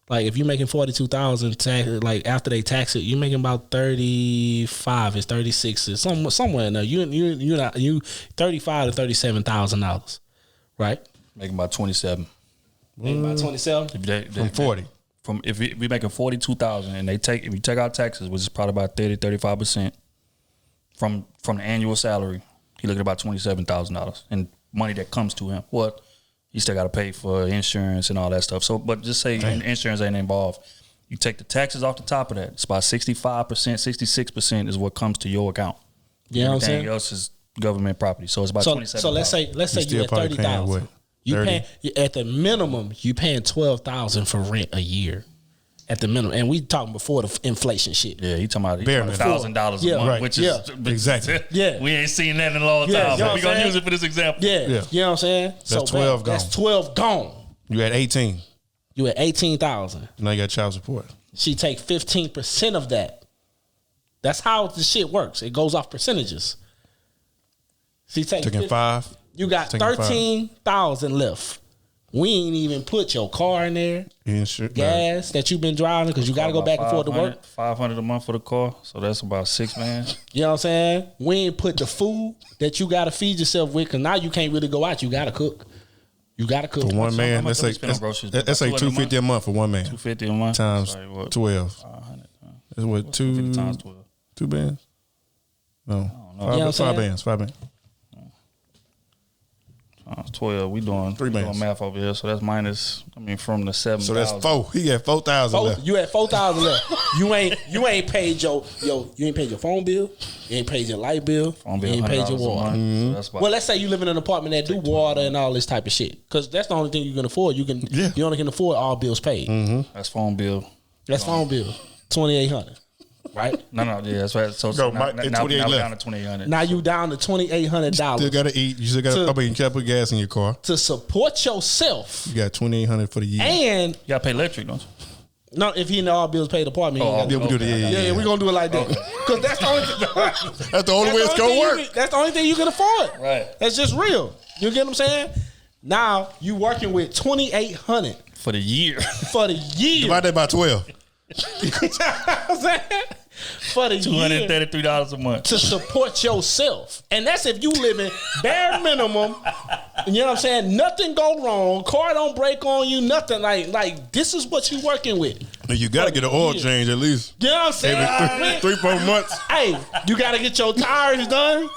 Speaker 3: if you're making $42,000 like after they tax it, you're making about 35, it's 36, it's somewhere in there. You $35,000 to $37,000, right?
Speaker 1: Making about 27.
Speaker 3: Making about 27
Speaker 2: from 40.
Speaker 1: If we making 42,000 and if you take out taxes, which is probably about 30-35% from the annual salary, he looking at about $27,000 and money that comes to him. What? You still got to pay for insurance and all that stuff. So, but just say insurance ain't involved. You take the taxes off the top of that. It's about 65%, 66% is what comes to your account.
Speaker 3: You know what I'm saying?
Speaker 1: Everything else is government property. So it's about 27.
Speaker 3: So let's say you at 30,000. You at the minimum, you paying $12,000 for rent a year. At the minimum, and we talking before the inflation shit.
Speaker 1: Yeah, he talking about $1,000 a month, which is
Speaker 2: exactly.
Speaker 1: Yeah, we ain't seen that in a long time. But we gonna use it for this example.
Speaker 3: Yeah, you know what I'm saying.
Speaker 2: That's 12 gone.
Speaker 3: That's 12 gone.
Speaker 2: You at 18.
Speaker 3: You at 18,000.
Speaker 2: Now you got child support.
Speaker 3: She take 15% of that. That's how the shit works. It goes off percentages. She taking
Speaker 2: 5.
Speaker 3: You got 13,000 left. We ain't even put your car in there. Gas that you've been driving, because you got to go back and forth to work.
Speaker 1: $500 a month for the car, so that's about $6, man.
Speaker 3: You know what I'm saying? We ain't put the food that you got to feed yourself with, because now you can't really go out. You got to cook. You got to cook.
Speaker 2: For one man, let's say $250 a month for one man.
Speaker 1: $250 a month
Speaker 2: times 12.
Speaker 1: 500.
Speaker 2: That's what, 2
Speaker 1: times 12.
Speaker 2: 2 bands? No, five bands. 5 bands.
Speaker 1: 12. We doing math over here, so that's minus. From the 7,000.
Speaker 2: So that's 4. He got 4,000 left.
Speaker 3: You had 4,000 left. You ain't paid your you ain't paid your phone bill. You ain't paid your light bill. You ain't paid your water.
Speaker 1: Mm-hmm.
Speaker 3: Well, let's say you live in an apartment that do water and all this type of shit, because that's the only thing you can afford. You only can afford all bills paid.
Speaker 2: Mm-hmm.
Speaker 1: That's phone bill.
Speaker 3: That's phone bill. $2,800. Right?
Speaker 1: No, yeah, that's right. So now we're down to $2,800.
Speaker 3: Now you down to $2,800.
Speaker 2: Still gotta eat. You still gotta. You gotta put gas in your car
Speaker 3: to support yourself.
Speaker 2: You got $2,800 for the year,
Speaker 3: and
Speaker 1: you gotta pay electric, don't you?
Speaker 3: No, if he know all bills paid apartment,
Speaker 2: we do that.
Speaker 3: We're gonna do it like that, because that's the only.
Speaker 2: That's the only way it's gonna work.
Speaker 3: That's the only thing you can afford.
Speaker 1: Right.
Speaker 3: That's just real. You get what I'm saying? Now you working with $2,800
Speaker 1: for the year.
Speaker 3: For the year.
Speaker 2: Divide that by 12.
Speaker 3: For the
Speaker 1: $233 a month
Speaker 3: to support yourself, and that's if you living bare minimum. You know what I'm saying? Nothing go wrong. Car don't break on you. Nothing like this is what you working with.
Speaker 2: You gotta get an oil change at least.
Speaker 3: You know what I'm saying?
Speaker 2: Every 3-4 months.
Speaker 3: Hey, you gotta get your tires done.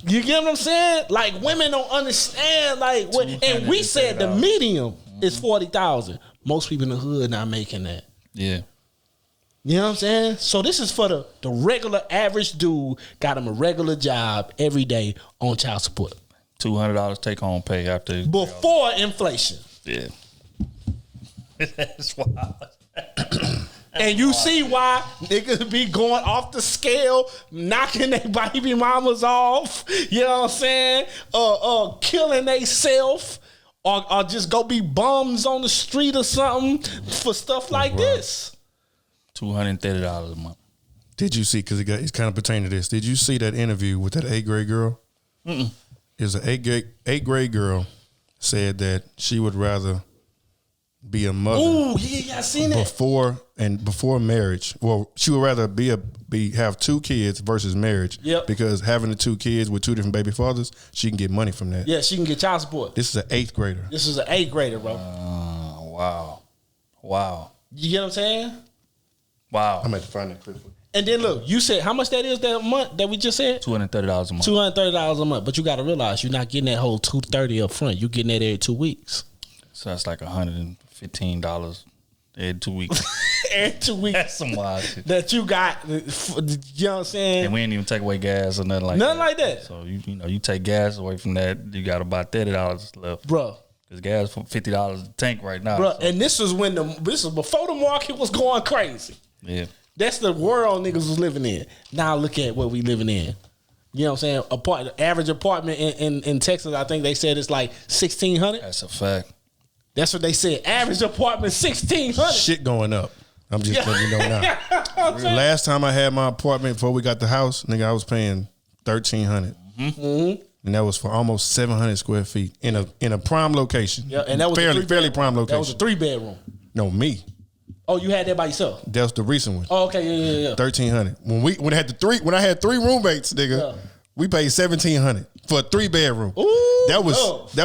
Speaker 3: You get what I'm saying? Like, women don't understand. Like, what? And we said the medium is 40,000. Most people in the hood not making that.
Speaker 1: Yeah.
Speaker 3: You know what I'm saying? So this is for the regular average dude, got him a regular job every day on child support.
Speaker 1: $200 take home pay after
Speaker 3: before inflation.
Speaker 1: Yeah. That's wild.
Speaker 3: And you see why niggas be going off the scale, knocking their baby mamas off. You know what I'm saying? Killing they self. Or just go be bums on the street or something for stuff like this.
Speaker 1: $230 a month.
Speaker 2: Did you see, because it's kind of pertaining to this, did you see that interview with that 8th grade girl?
Speaker 1: Mm-mm.
Speaker 2: It was an 8th grade girl said that she would rather be a mother.
Speaker 3: Ooh, yeah, I seen that.
Speaker 2: Before marriage. Well, she would rather have 2 kids versus marriage.
Speaker 3: Yep.
Speaker 2: Because having the 2 kids with 2 different baby fathers, she can get money from that.
Speaker 3: Yeah, she can get child support.
Speaker 2: This is an 8th grader.
Speaker 3: This is an 8th grader, bro.
Speaker 1: Wow.
Speaker 3: You get what I'm saying?
Speaker 1: Wow.
Speaker 2: I'm at to find that clip.
Speaker 3: And then look, you said how much that is that month that we just said?
Speaker 1: $230 a month.
Speaker 3: $230 a month. But you got to realize you're not getting that whole $230 up front. You're getting that every 2 weeks.
Speaker 1: So that's like $115 every 2 weeks.
Speaker 3: Every 2 weeks.
Speaker 1: That's some wild shit.
Speaker 3: That you got, you know what I'm saying?
Speaker 1: And we ain't even take away gas or nothing like
Speaker 3: Nothing
Speaker 1: that.
Speaker 3: like that.
Speaker 1: So you take gas away from that, you got about $30 left.
Speaker 3: Bro.
Speaker 1: Because gas for $50 a tank right now.
Speaker 3: Bro,
Speaker 1: So.
Speaker 3: and this was before the market was going crazy.
Speaker 1: Yeah.
Speaker 3: That's the world niggas was living in. Now look at what we living in. You know what I'm saying? Average apartment in Texas, I think they said it's like $1,600.
Speaker 1: That's a fact.
Speaker 3: That's what they said. Average apartment $1,600.
Speaker 2: Shit going up. I'm just letting you know now. Last time I had my apartment before we got the house, nigga, I was paying $1,300. Mm-hmm. And that was for almost 700 square feet in a prime location.
Speaker 3: Yeah, and that was
Speaker 2: fairly prime location.
Speaker 3: That was a 3-bedroom.
Speaker 2: No, me.
Speaker 3: Oh, you had that by yourself?
Speaker 2: That was the recent one.
Speaker 3: Oh, okay, yeah.
Speaker 2: 1,300. When I had 3 roommates, nigga, we paid 1,700 for a 3-bedroom.
Speaker 3: Ooh,
Speaker 2: that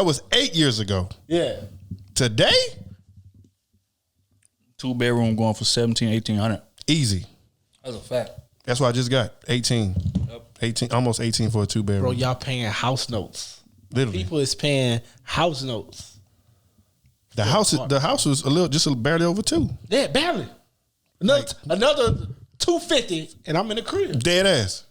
Speaker 2: was 8 years ago.
Speaker 3: Yeah.
Speaker 2: Today,
Speaker 1: 2-bedroom going for $1,700-1,800.
Speaker 2: easy.
Speaker 1: That's a fact.
Speaker 2: That's what I just got. 18. Yep. 18, almost 18 for a 2-bedroom.
Speaker 3: Bro, y'all paying house notes.
Speaker 2: Literally.
Speaker 3: People is paying house notes.
Speaker 2: The house was just barely over 2.
Speaker 3: Yeah, barely. Another $250 and I'm in the crib.
Speaker 2: Dead ass.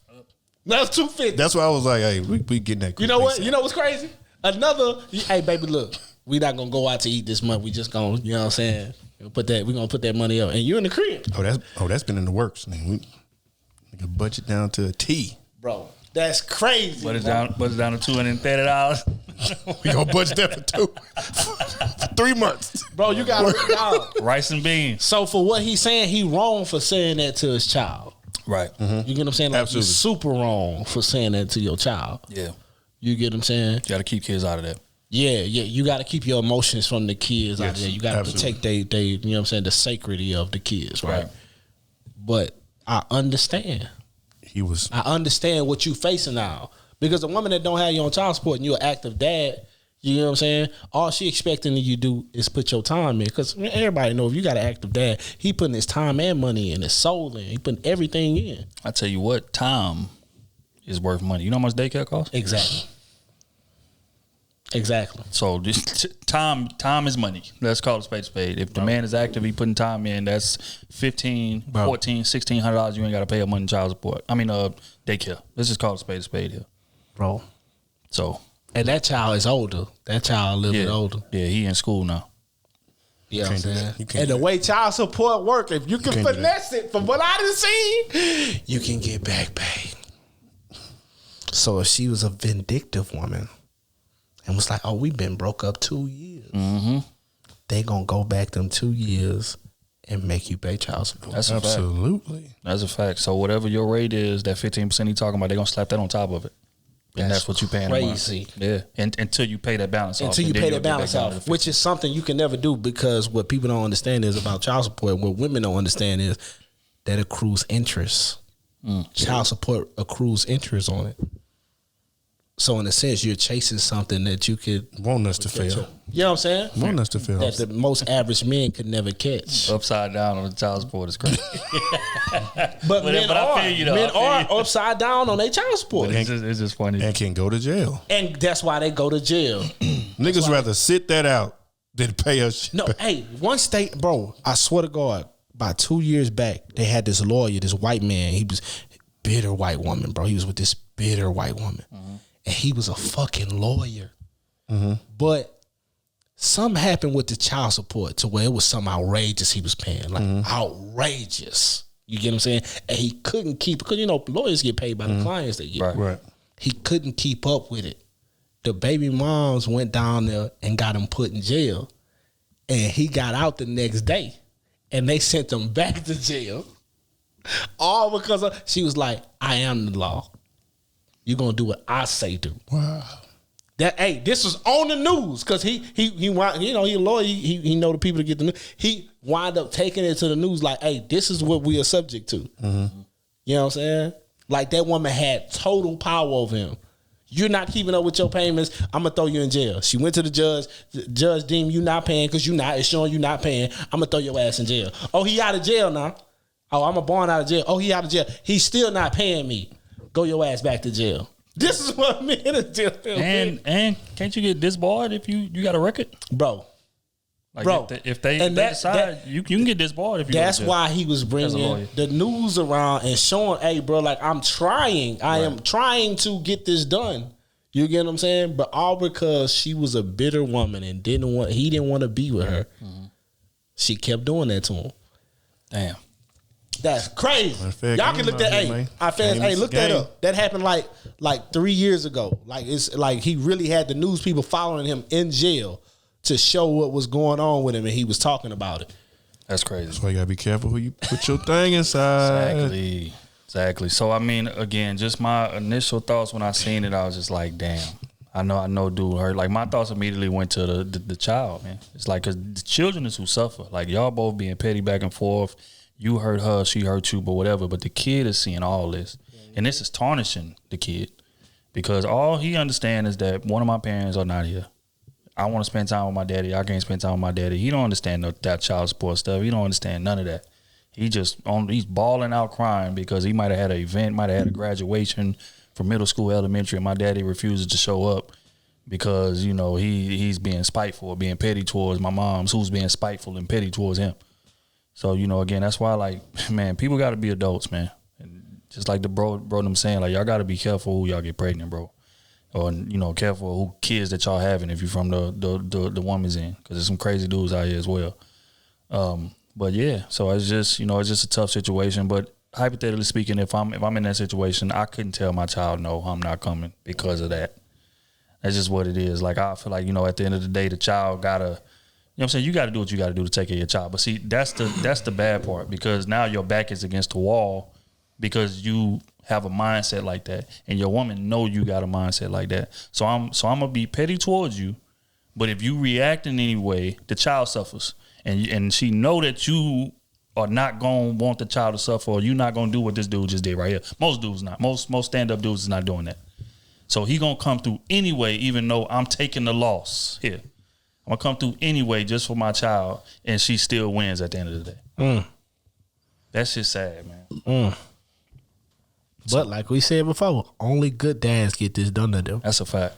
Speaker 3: That's $250.
Speaker 2: That's why I was like, hey, we getting that.
Speaker 3: You know what? You know what's crazy? Hey, baby, look, we not gonna go out to eat this month. We just gonna, you know what I'm saying? We're gonna put that money up, and you in the crib.
Speaker 2: That's been in the works. We can budget down to a T,
Speaker 3: bro. That's crazy.
Speaker 1: But it's down to $230.
Speaker 2: We gonna budget that for 3 months,
Speaker 3: bro. You got
Speaker 1: rice and beans.
Speaker 3: So for what he's saying, he wrong for saying that to his child.
Speaker 1: Right.
Speaker 3: Mm-hmm. You get what I'm saying? Like,
Speaker 2: absolutely.
Speaker 3: He's super wrong for saying that to your child.
Speaker 1: Yeah.
Speaker 3: You get what I'm saying?
Speaker 1: You got to keep kids out of that.
Speaker 3: Yeah. You got to keep your emotions from the kids out of there. You got to protect they, you know what I'm saying, the sacredity of the kids, right? But I understand. I understand what you facing now. Because a woman that don't have you on child support and you're an active dad, you know what I'm saying? All she expecting you to do is put your time in. Because everybody know if you got an active dad, he putting his time and money in, his soul in. He putting everything in.
Speaker 1: I tell you what, time is worth money. You know how much daycare costs?
Speaker 3: Exactly.
Speaker 1: So just time is money. Let's call it a spade. If the man is active, he putting time in, that's $1,500, $1,400, $1,600 you ain't got to pay a month in child support. Daycare. Let's just call it a spade here.
Speaker 3: Bro.
Speaker 1: So.
Speaker 3: And that child is older. That child a little bit older.
Speaker 1: Yeah, he in school now.
Speaker 3: You know what I'm saying? And the way child support work, if you can finesse it, from what I done seen, you can get back pay. So if she was a vindictive woman and was like, oh, we've been broke up 2 years, they gonna go back them 2 years and make you pay child support.
Speaker 1: That's absolutely. Fact. That's a fact. So whatever your rate is, that 15% he talking about, they gonna slap that on top of it. And that's what you paying
Speaker 3: crazy.
Speaker 1: Yeah. And until you pay that balance off.
Speaker 3: Until you pay that balance off, which is something you can never do, because what people don't understand is about child support, what women don't understand is that accrues interest. Child support accrues interest on it. So in a sense, you're chasing something that you could
Speaker 2: want us to fail.
Speaker 3: You know what I'm saying?
Speaker 2: Want us to fail.
Speaker 3: That the most average men could never catch.
Speaker 1: Upside down on the child support is crazy.
Speaker 3: but men are upside down on their child support.
Speaker 1: It's just funny.
Speaker 2: And can go to jail.
Speaker 3: And that's why they go to jail.
Speaker 2: Niggas rather sit that out than pay us.
Speaker 3: No, hey, one state, bro, I swear to God, about 2 years back, they had this lawyer, this white man. He was bitter white woman, bro. He was with this bitter white woman. And he was a fucking lawyer. But something happened with the child support to where it was something outrageous he was paying. Like outrageous. You get what I'm saying? And he couldn't keep, because, you know, lawyers get paid by the clients they get.
Speaker 2: Right.
Speaker 3: He couldn't keep up with it. The baby moms went down there and got him put in jail. And he got out the next day. And they sent him back to jail. All because she was like, I am the law. You're going to do what I say do.
Speaker 2: Wow.
Speaker 3: This was on the news because he he a lawyer. He know the people to get the news. He wind up taking it to the news like, hey, this is what we are subject to. Mm-hmm. You know what I'm saying? Like that woman had total power over him. You're not keeping up with your payments, I'm gonna throw you in jail. She went to the judge. The judge deemed you not paying because it's showing you not paying. I'm gonna throw your ass in jail. Oh, he out of jail now. Oh, I'm a born out of jail. Oh, he out of jail. He's still not paying me. Go your ass back to jail. This is what men in jail feel.
Speaker 1: And can't you get disbarred if you got a record,
Speaker 3: bro?
Speaker 1: Like if they decide you can get disbarred if you.
Speaker 3: That's why he was bringing the news around and showing, hey, bro, like I'm trying. I am trying to get this done. You get what I'm saying? But all because she was a bitter woman and he didn't want to be with her. Mm-hmm. She kept doing that to him.
Speaker 1: Damn.
Speaker 3: That's crazy. Y'all can look that. Look that up. That happened like 3 years ago. Like it's like he really had the news people following him in jail to show what was going on with him, and he was talking about it.
Speaker 1: That's crazy.
Speaker 2: That's why you gotta be careful who you put your thing inside.
Speaker 1: Exactly. So I mean, again, just my initial thoughts when I seen it, I was just like, damn. I know, dude hurt. Like my thoughts immediately went to the child, man. It's like, cause the children is who suffer. Like y'all both being petty back and forth. You hurt her, she hurt you, but whatever. But the kid is seeing all this. And this is tarnishing the kid. Because all he understands is that one of my parents are not here. I want to spend time with my daddy. I can't spend time with my daddy. He don't understand that child support stuff. He don't understand none of that. He's balling out crying because he might have had an event, might have had a graduation from middle school, elementary, and my daddy refuses to show up because, he's being spiteful or being petty towards my mom's, who's being spiteful and petty towards him. So, again, that's why, like, man, people got to be adults, man. And just like the bro them saying, like, y'all got to be careful who y'all get pregnant, bro. Or, careful who kids that y'all having if you're from the woman's end. Because there's some crazy dudes out here as well. But, yeah, so it's just, it's just a tough situation. But hypothetically speaking, if I'm in that situation, I couldn't tell my child, no, I'm not coming because of that. That's just what it is. Like, I feel like, at the end of the day, the child got to, you know what I'm saying? You got to do what you got to do to take care of your child. But see, that's the bad part because now your back is against the wall because you have a mindset like that, and your woman know you got a mindset like that. So I'm gonna be petty towards you, but if you react in any way, the child suffers, and she know that you are not gonna want the child to suffer, or you not gonna do what this dude just did right here. Most dudes not. Most stand up dudes is not doing that. So he gonna come through anyway, even though I'm taking the loss here. I'm gonna come through anyway just for my child, and she still wins at the end of the day. That's just sad, man.
Speaker 3: But like we said before, only good dads get this done to them.
Speaker 1: That's a fact.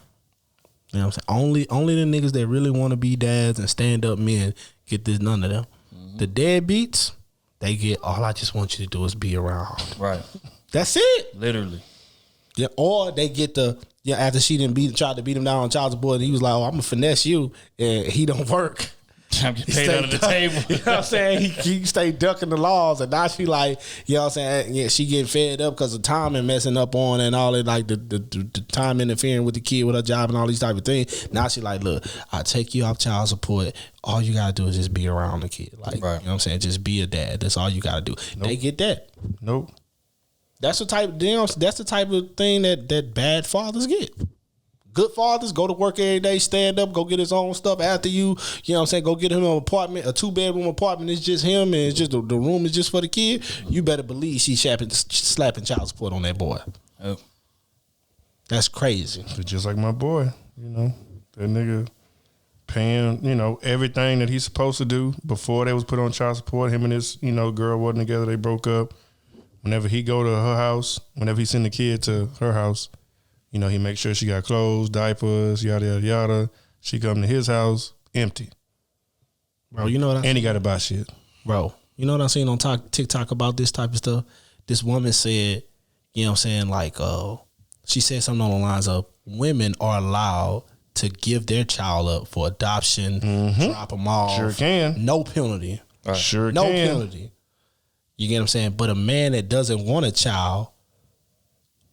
Speaker 3: You know what I'm saying? Only the niggas that really want to be dads and stand up men get this done to them. Mm-hmm. The deadbeats, they get, all I just want you to do is be around.
Speaker 1: Right.
Speaker 3: That's it.
Speaker 1: Literally.
Speaker 3: Yeah, or they get after she tried to beat him down on child support, and he was like, oh, I'm gonna finesse you, and he don't work.
Speaker 1: I'm getting paid under the table.
Speaker 3: You know what I'm saying? He stay ducking the laws, and now she like, you know what I'm saying? Yeah, she getting fed up because of timing messing up on and all that, like the time interfering with the kid with her job and all these type of things. Now she like, look, I'll take you off child support. All you gotta do is just be around the kid. Like, right. You know what I'm saying? Just be a dad. That's all you gotta do. Nope. They get that.
Speaker 2: Nope.
Speaker 3: That's the type of thing that bad fathers get. Good fathers go to work every day, stand up, go get his own stuff after you. You know what I'm saying? Go get him an apartment, a 2-bedroom apartment. It's just him, and it's just the room is just for the kid. You better believe she's slapping child support on that boy. Oh. That's crazy.
Speaker 2: But just like my boy, that nigga paying, everything that he's supposed to do before they was put on child support. Him and his, girl wasn't together. They broke up. Whenever he go to her house, whenever he send the kid to her house, he make sure she got clothes, diapers, yada, yada, yada. She come to his house, empty.
Speaker 3: Bro, you know what
Speaker 2: And he got to buy shit.
Speaker 3: Bro, you know what I seen on TikTok about this type of stuff? This woman said, you know what I'm saying, like, she said something on the lines of, women are allowed to give their child up for adoption, drop them off.
Speaker 2: Sure can.
Speaker 3: No penalty.
Speaker 2: Right. Sure
Speaker 3: no
Speaker 2: can.
Speaker 3: No penalty. You get what I'm saying? But a man that doesn't want a child,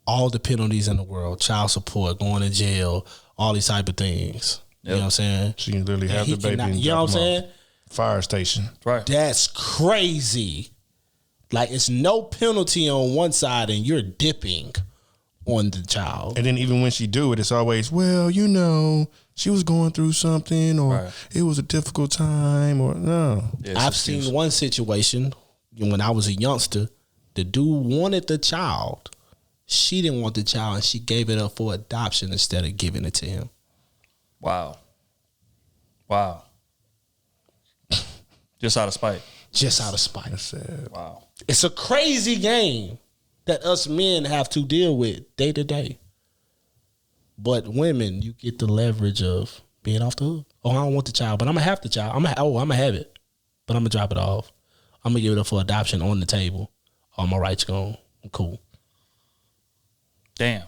Speaker 3: all the penalties in the world, child support, going to jail, all these type of things. Yep. You know what I'm saying?
Speaker 2: She can literally have the baby and
Speaker 3: you know what I'm saying?
Speaker 2: Fire station.
Speaker 1: Right.
Speaker 3: That's crazy. Like, it's no penalty on one side and you're dipping on the child.
Speaker 2: And then even when she do it, it's always, well, she was going through something, or it was a difficult time, or no.
Speaker 3: Yeah, I've seen one situation when I was a youngster. The dude wanted the child. She didn't want the child, and she gave it up for adoption instead of giving it to him.
Speaker 1: Wow. Just out of spite.
Speaker 3: Just out of spite.
Speaker 2: That's sad.
Speaker 1: Wow.
Speaker 3: It's a crazy game that us men have to deal with day to day. But women, you get the leverage of being off the hook. Oh, I don't want the child, but I'm going to have the child. I'm going to have it, but I'm going to drop it off. I'm going to give it up for adoption on the table. All my rights gone. I'm cool.
Speaker 1: Damn.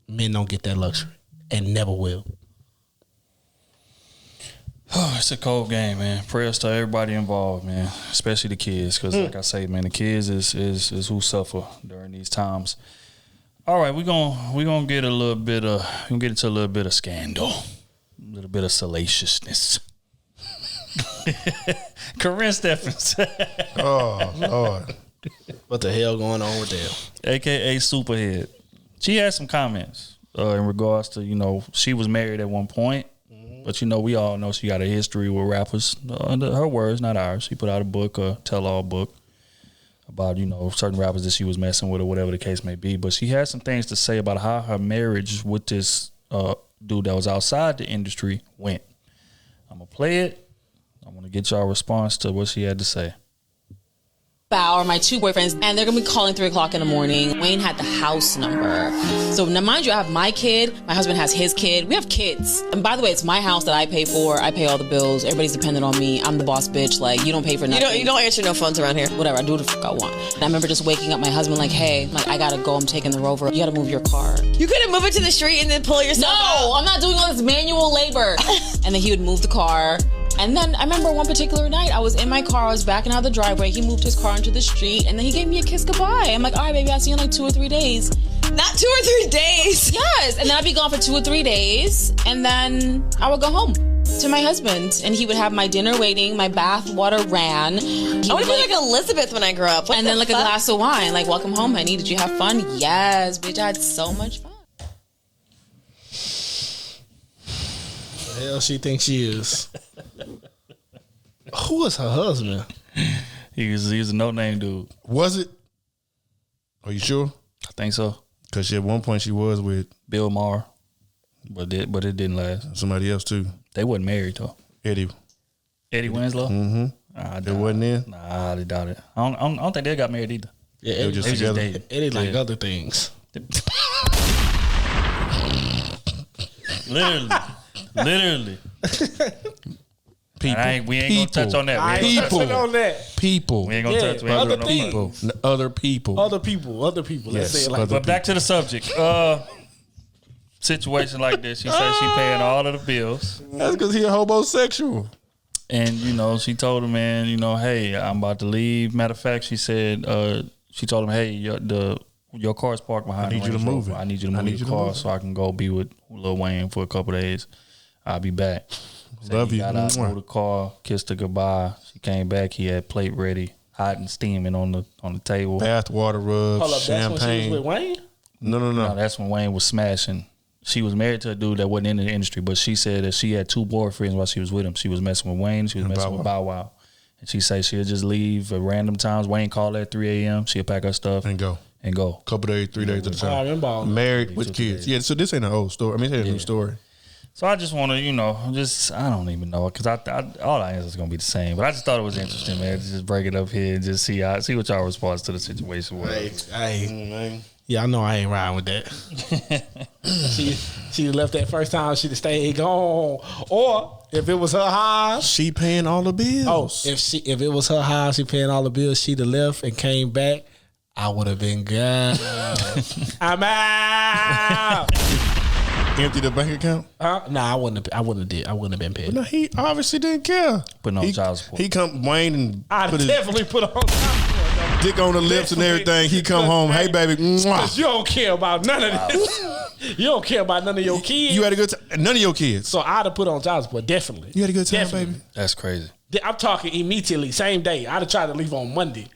Speaker 3: Men don't get that luxury and never will.
Speaker 1: Oh, it's a cold game, man. Prayers to everybody involved, man, especially the kids, because like I say, man, the kids is who suffer during these times. All right, we're gonna get into a little bit of scandal, a little bit of salaciousness. Karrine Steffens.
Speaker 2: Oh Lord,
Speaker 3: what the hell going on with them?
Speaker 1: AKA Superhead. She had some comments in regards to she was married at one point. But we all know she got a history with rappers. Under her words, not ours. She put out a book, a tell-all book about, certain rappers that she was messing with or whatever the case may be. But she had some things to say about how her marriage with this dude that was outside the industry went. I'm going to play it. I want to get y'all response to what she had to say.
Speaker 8: Or my two boyfriends, and they're gonna be calling 3 o'clock in the morning. Wayne had the house number. So now, mind you, I have my kid, my husband has his kid. We have kids. And by the way, it's my house that I pay for. I pay all the bills. Everybody's dependent on me. I'm the boss bitch. Like, you don't pay for nothing.
Speaker 9: You don't answer no phones around here.
Speaker 8: Whatever, I do what the fuck I want. And I remember just waking up my husband like, hey, I gotta go, I'm taking the Rover. You gotta move your car.
Speaker 9: You couldn't move it to the street and then pull yourself out?
Speaker 8: No, I'm not doing all this manual labor. And then he would move the car. And then I remember one particular night, I was in my car, I was backing out of the driveway. He moved his car into the street, and then he gave me a kiss goodbye. I'm like, all right, baby, I'll see you in like 2 or 3 days.
Speaker 9: Not 2 or 3 days.
Speaker 8: Yes. And then I'd be gone for 2 or 3 days, and then I would go home to my husband, and he would have my dinner waiting, my bath water ran.
Speaker 9: I would be like Elizabeth when I grew up.
Speaker 8: And then like a glass of wine, like, welcome home, honey. Did you have fun? Yes, bitch, I had so much fun.
Speaker 3: The hell she thinks she is? Who was her husband?
Speaker 1: He was a no-name dude.
Speaker 2: Was it? Are you sure?
Speaker 1: I think so.
Speaker 2: Because at one point she was with
Speaker 1: Bill Maher, but it didn't last.
Speaker 2: Somebody else too.
Speaker 1: They wasn't married though.
Speaker 2: Eddie
Speaker 1: Winslow.
Speaker 2: Mm-hmm. It wasn't in.
Speaker 1: Nah, I doubt it. I don't think they got married either.
Speaker 3: Yeah,
Speaker 2: they were just together.
Speaker 3: Eddie like other things.
Speaker 1: Literally.
Speaker 2: People.
Speaker 1: We ain't gonna touch on that.
Speaker 2: People.
Speaker 1: We ain't gonna touch on
Speaker 3: Other
Speaker 2: people.
Speaker 3: Other people. Let's say it like that.
Speaker 1: But back to the subject. Situation like this. She said she paying all of the bills.
Speaker 2: That's because he a homosexual.
Speaker 1: And, she told him, man, hey, I'm about to leave. Matter of fact, she said, she told him, hey, your car's parked behind me. I need you to move it. I need you to move your car so I can go be with Lil Wayne for a couple of days. I'll be back.
Speaker 2: Love you.
Speaker 1: Got out, moved the car, kissed her goodbye. She came back. He had plate ready, hot and steaming on the table.
Speaker 2: Bath water rubs, champagne.
Speaker 3: That's when she was with Wayne?
Speaker 2: No.
Speaker 1: That's when Wayne was smashing. She was married to a dude that wasn't in the industry, but she said that she had 2 boyfriends while she was with him. She was messing with Wayne. She was messing with Bow Wow. And she said she'll just leave at random times. Wayne called her at 3 a.m. She'll pack her stuff
Speaker 2: and go.
Speaker 1: Couple
Speaker 2: days, 3 days at a time.
Speaker 3: I remember
Speaker 2: married with kids. Yeah, so this ain't an old story. I mean, it's a new story.
Speaker 1: So I just want to, I don't even know, because all I answer is going to be the same. But I just thought it was interesting, man, to just break it up here and just see what y'all response to the situation was.
Speaker 3: Yeah, I know I ain't riding with that. She left that first time. She'd have stayed gone. Or if it was her house,
Speaker 2: she paying all the bills.
Speaker 3: Oh, if it was her house, she paying all the bills. She'd have left and came back. I would have been gone. I'm out.
Speaker 2: Empty the bank account?
Speaker 3: Nah, I wouldn't have been paid.
Speaker 2: But no, he obviously didn't care.
Speaker 1: Putting on child support.
Speaker 2: He come Wayne and
Speaker 3: I definitely put on child support.
Speaker 2: Dick on the lips and everything. He come home, hey baby,
Speaker 3: because you don't care about none of this. You don't care about none of your kids.
Speaker 2: You had a good time. None of your kids.
Speaker 3: So I'd have put on child support, definitely.
Speaker 2: You had a good time, baby.
Speaker 1: That's crazy.
Speaker 3: I'm talking immediately, same day. I'd have tried to leave on Monday.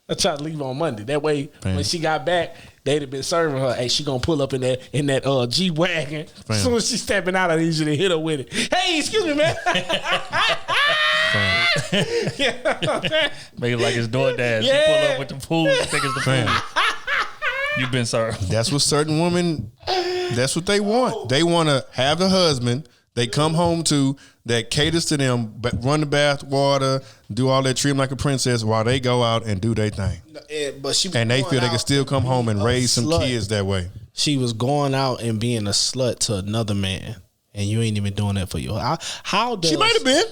Speaker 3: I tried to leave on Monday. That way, when she got back, they'd have been serving her. Hey, she gonna pull up in that G wagon. As soon as she's stepping out, I need you to hit her with it. Hey, excuse me, man.
Speaker 1: Make it like it's DoorDash. Yeah. She pull up with the food. Think it's the food. You've been served.
Speaker 2: That's what certain women. That's what they want. They want to have the husband they come home to that caters to them, but run the bath water, do all that, treat them like a princess while they go out and do their thing. And they feel they can still come home and raise some kids that way.
Speaker 3: She was going out and being a slut to another man, and you ain't even doing that for you. How does
Speaker 2: she might have been?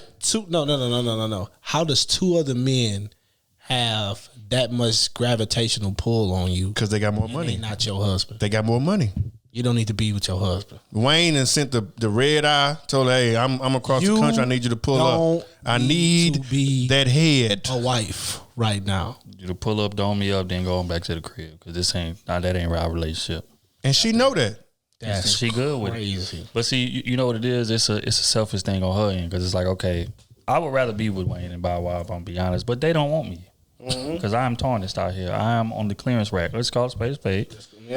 Speaker 3: No. How does two other men have that much gravitational pull on you?
Speaker 2: Because they got more money.
Speaker 3: They not your husband.
Speaker 2: They got more money.
Speaker 3: You don't need to be with your husband.
Speaker 2: Wayne and sent the red eye. Told her, hey, I'm across the country. I need you to pull up. I need that head.
Speaker 3: A wife right now.
Speaker 1: You to pull up, dome me up, then go on back to the crib because that ain't our relationship.
Speaker 2: And she know that.
Speaker 3: That's
Speaker 1: she good with it. But see, you know what it is? It's a selfish thing on her end because it's like, okay, I would rather be with Wayne and Bow Wow if I'm be honest, but they don't want me because I'm tarnished out here. I am on the clearance rack. Let's call it spade a spade. We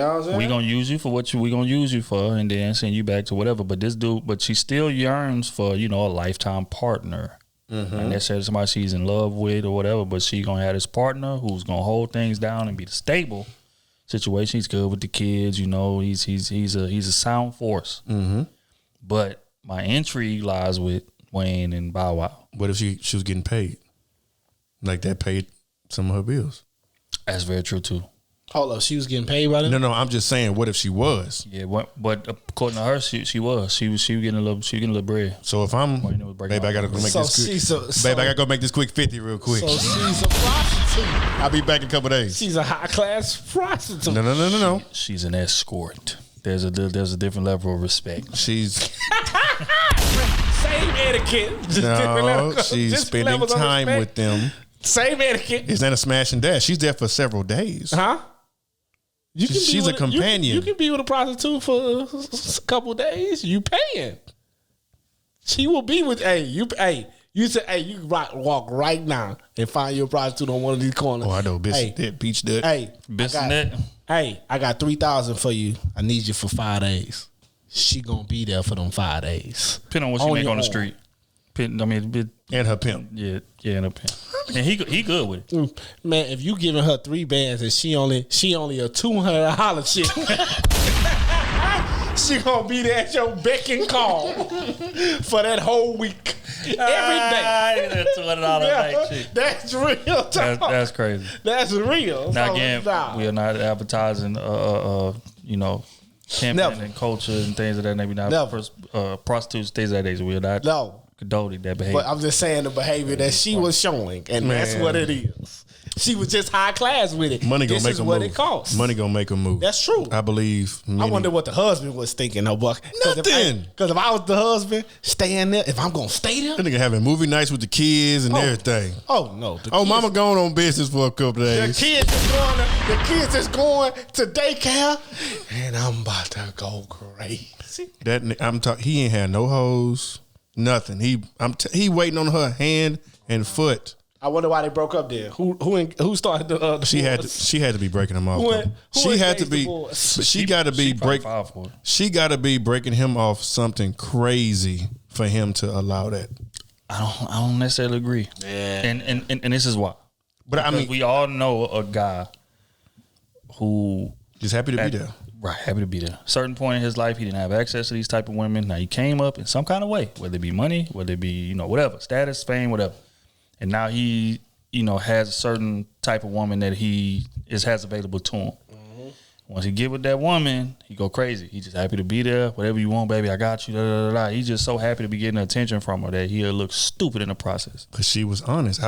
Speaker 1: gonna use you for what we gonna use you for, and then send you back to whatever. But she still yearns for a lifetime partner. And that's somebody she's in love with or whatever. But she gonna have this partner who's gonna hold things down and be the stable situation. He's good with the kids. He's a sound force. But my intrigue lies with Wayne and Bow Wow.
Speaker 2: What if she was getting paid? Like that paid some of her bills.
Speaker 1: That's very true too.
Speaker 3: Hold up, she was getting paid by them?
Speaker 2: No, I'm just saying, what if she was?
Speaker 1: Yeah, but according to her, she was. She was getting a little bread.
Speaker 2: So if I'm, babe, I gotta go make this quick. Babe, I gotta go make this quick 50 real quick.
Speaker 3: So she's a prostitute.
Speaker 2: I'll be back in a couple days.
Speaker 3: She's a high class prostitute.
Speaker 2: No.
Speaker 1: She's an escort. There's a different level of respect.
Speaker 2: She's
Speaker 3: same etiquette.
Speaker 2: No, she's spending time with them.
Speaker 3: Same etiquette.
Speaker 2: Is that a smash and dash? She's there for several days.
Speaker 3: Huh?
Speaker 2: She's a companion.
Speaker 3: You can be with a prostitute for a couple of days. You paying. She will be with you can walk right now and find your prostitute on one of these corners.
Speaker 2: Oh, I know, bitch. Peach Dut.
Speaker 3: I got 3,000 for you. I need you for 5 days. She gonna be there for them 5 days.
Speaker 1: Depending on what she make on the street. And
Speaker 2: her pimp.
Speaker 1: Yeah, and her pimp. And he good with it.
Speaker 3: Man, if you giving her 3 bands and she only a $200 chick, she gonna be there at your beck and call for that whole week. Every day.
Speaker 1: That $200 chick.
Speaker 3: That's real talk.
Speaker 1: That's crazy.
Speaker 3: That's real.
Speaker 1: Now again, we are not advertising campaigning and culture and things of that nature. Prostitutes, things of that nature. We are not condoning that behavior.
Speaker 3: But I'm just saying the behavior that she was showing, and that's what it is. She was just high class with it.
Speaker 2: Money gonna make a move.
Speaker 3: What it costs.
Speaker 2: Money gonna make a move.
Speaker 3: That's true.
Speaker 2: I believe.
Speaker 3: I wonder what the husband was thinking. Nothing. Because if I was the husband, staying there, if I'm gonna stay there,
Speaker 2: that nigga having movie nights with the kids and everything.
Speaker 3: Oh no.
Speaker 2: Mama going on business for a couple days.
Speaker 3: The kids is going to daycare, and I'm about to go crazy.
Speaker 2: He ain't had no hoes. Nothing. He waiting on her hand and foot.
Speaker 3: I wonder why they broke up there. Who started the
Speaker 2: she had to be breaking him off. She had to be, but she got to be She got to be breaking him off something crazy for him to allow that.
Speaker 1: I don't necessarily agree. Yeah. And this is why.
Speaker 2: But because
Speaker 1: we all know a guy who
Speaker 2: just happy to be there.
Speaker 1: Right, happy to be there. Certain point in his life, he didn't have access to these type of women. Now he came up in some kind of way, whether it be money, whether it be whatever, status, fame, whatever. And now he, has a certain type of woman that has available to him. Mm-hmm. Once he get with that woman, he go crazy. He just happy to be there. Whatever you want, baby, I got you. Da, da, da, da. He's just so happy to be getting attention from her that he'll look stupid in the process.
Speaker 2: Because she was honest.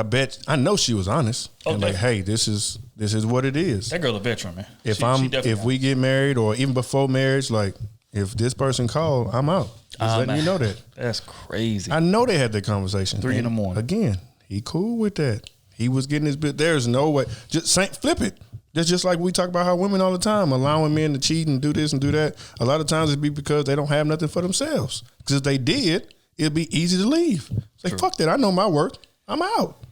Speaker 2: I know she was honest. Okay. And hey, this is what it is.
Speaker 1: That girl a veteran, man.
Speaker 2: If we get married or even before marriage, like if this person called, I'm out. Just letting you know that.
Speaker 1: That's crazy.
Speaker 2: I know they had that conversation.
Speaker 1: 3 in the morning.
Speaker 2: Again, he cool with that. He was getting his bit. There's no way. Just flip it. That's just like we talk about how women all the time allowing men to cheat and do this and do that. A lot of times it'd be because they don't have nothing for themselves. Because if they did, it'd be easy to leave. It's like, fuck that. I know my work. I'm out.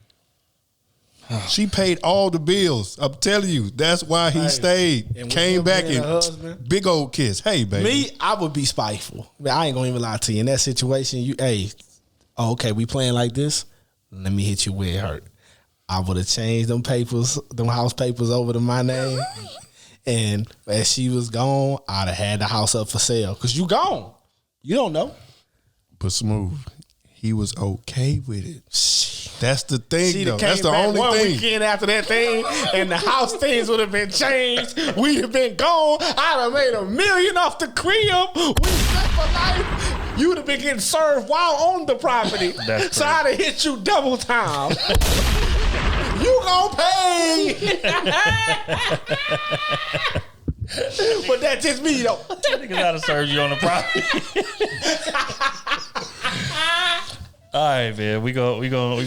Speaker 2: She paid all the bills. I'm telling you, that's why he stayed. Came back and big old kiss. Hey, baby.
Speaker 3: Me, I would be spiteful. I ain't gonna even lie to you. In that situation, okay, we playing like this. Let me hit you where it hurt. I would have changed them house papers over to my name. And as she was gone, I'd have had the house up for sale. Cause you gone. You don't know.
Speaker 2: But Smooth, he was okay with it. That's the thing, though. That's the only
Speaker 3: one
Speaker 2: thing.
Speaker 3: Weekend after that thing, and the house things would have been changed. We'd have been gone. I'd have made $1 million off the crib. We set for life. You'd have been getting served while on the property. So I'd have hit you double time. You gonna pay. But that's just me, though.
Speaker 1: Niggas gotta serve you on the property. All right, man. We gonna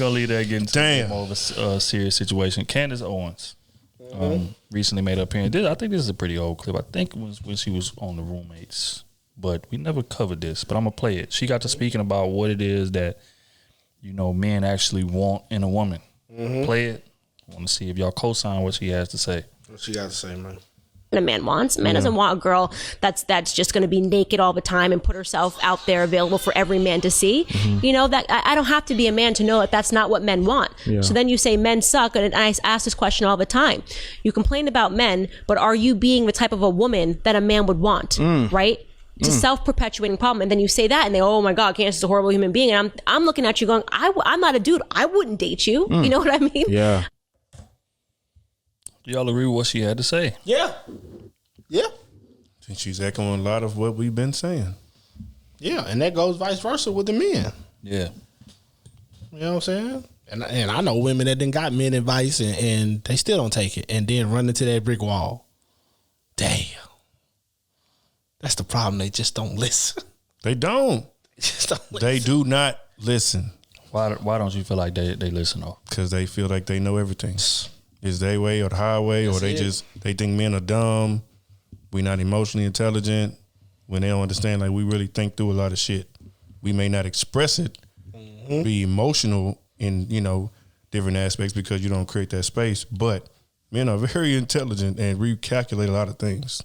Speaker 1: leave that getting to more of a serious situation. Candace Owens recently made an appearance. I think this is a pretty old clip. I think it was when she was on the Roommates, but we never covered this. But I'm gonna play it. She got to speaking about what it is that men actually want in a woman. Play it. I want to see if y'all co-sign what she has to say.
Speaker 3: What she got to say, man?
Speaker 10: A man wants. A man doesn't want a girl that's just going to be naked all the time and put herself out there available for every man to see. That I don't have to be a man to know that that's not what men want. Yeah. So then you say men suck, and I ask this question all the time. You complain about men, but are you being the type of a woman that a man would want? Right? It's a self-perpetuating problem. And then you say that and they, oh my God, Candace is a horrible human being. And I'm looking at you going, I'm not a dude. I wouldn't date you. You know what I mean?
Speaker 1: Yeah. Y'all agree with what she had to say?
Speaker 3: Yeah. Yeah.
Speaker 2: I think she's echoing a lot of what we've been saying.
Speaker 3: Yeah, and that goes vice versa with the men.
Speaker 1: Yeah.
Speaker 3: You know what I'm saying? And I know women that done got men advice and they still don't take it and then run into that brick wall. Damn. That's the problem. They just don't listen.
Speaker 2: They don't.
Speaker 3: Just don't listen.
Speaker 2: They do not listen.
Speaker 1: Why don't you feel like they listen though?
Speaker 2: Because they feel like they know everything. It's their way or the highway, or they think men are dumb. We not emotionally intelligent. When they don't understand, like, we really think through a lot of shit. We may not express it, be emotional in, different aspects because you don't create that space. But men are very intelligent and recalculate a lot of things.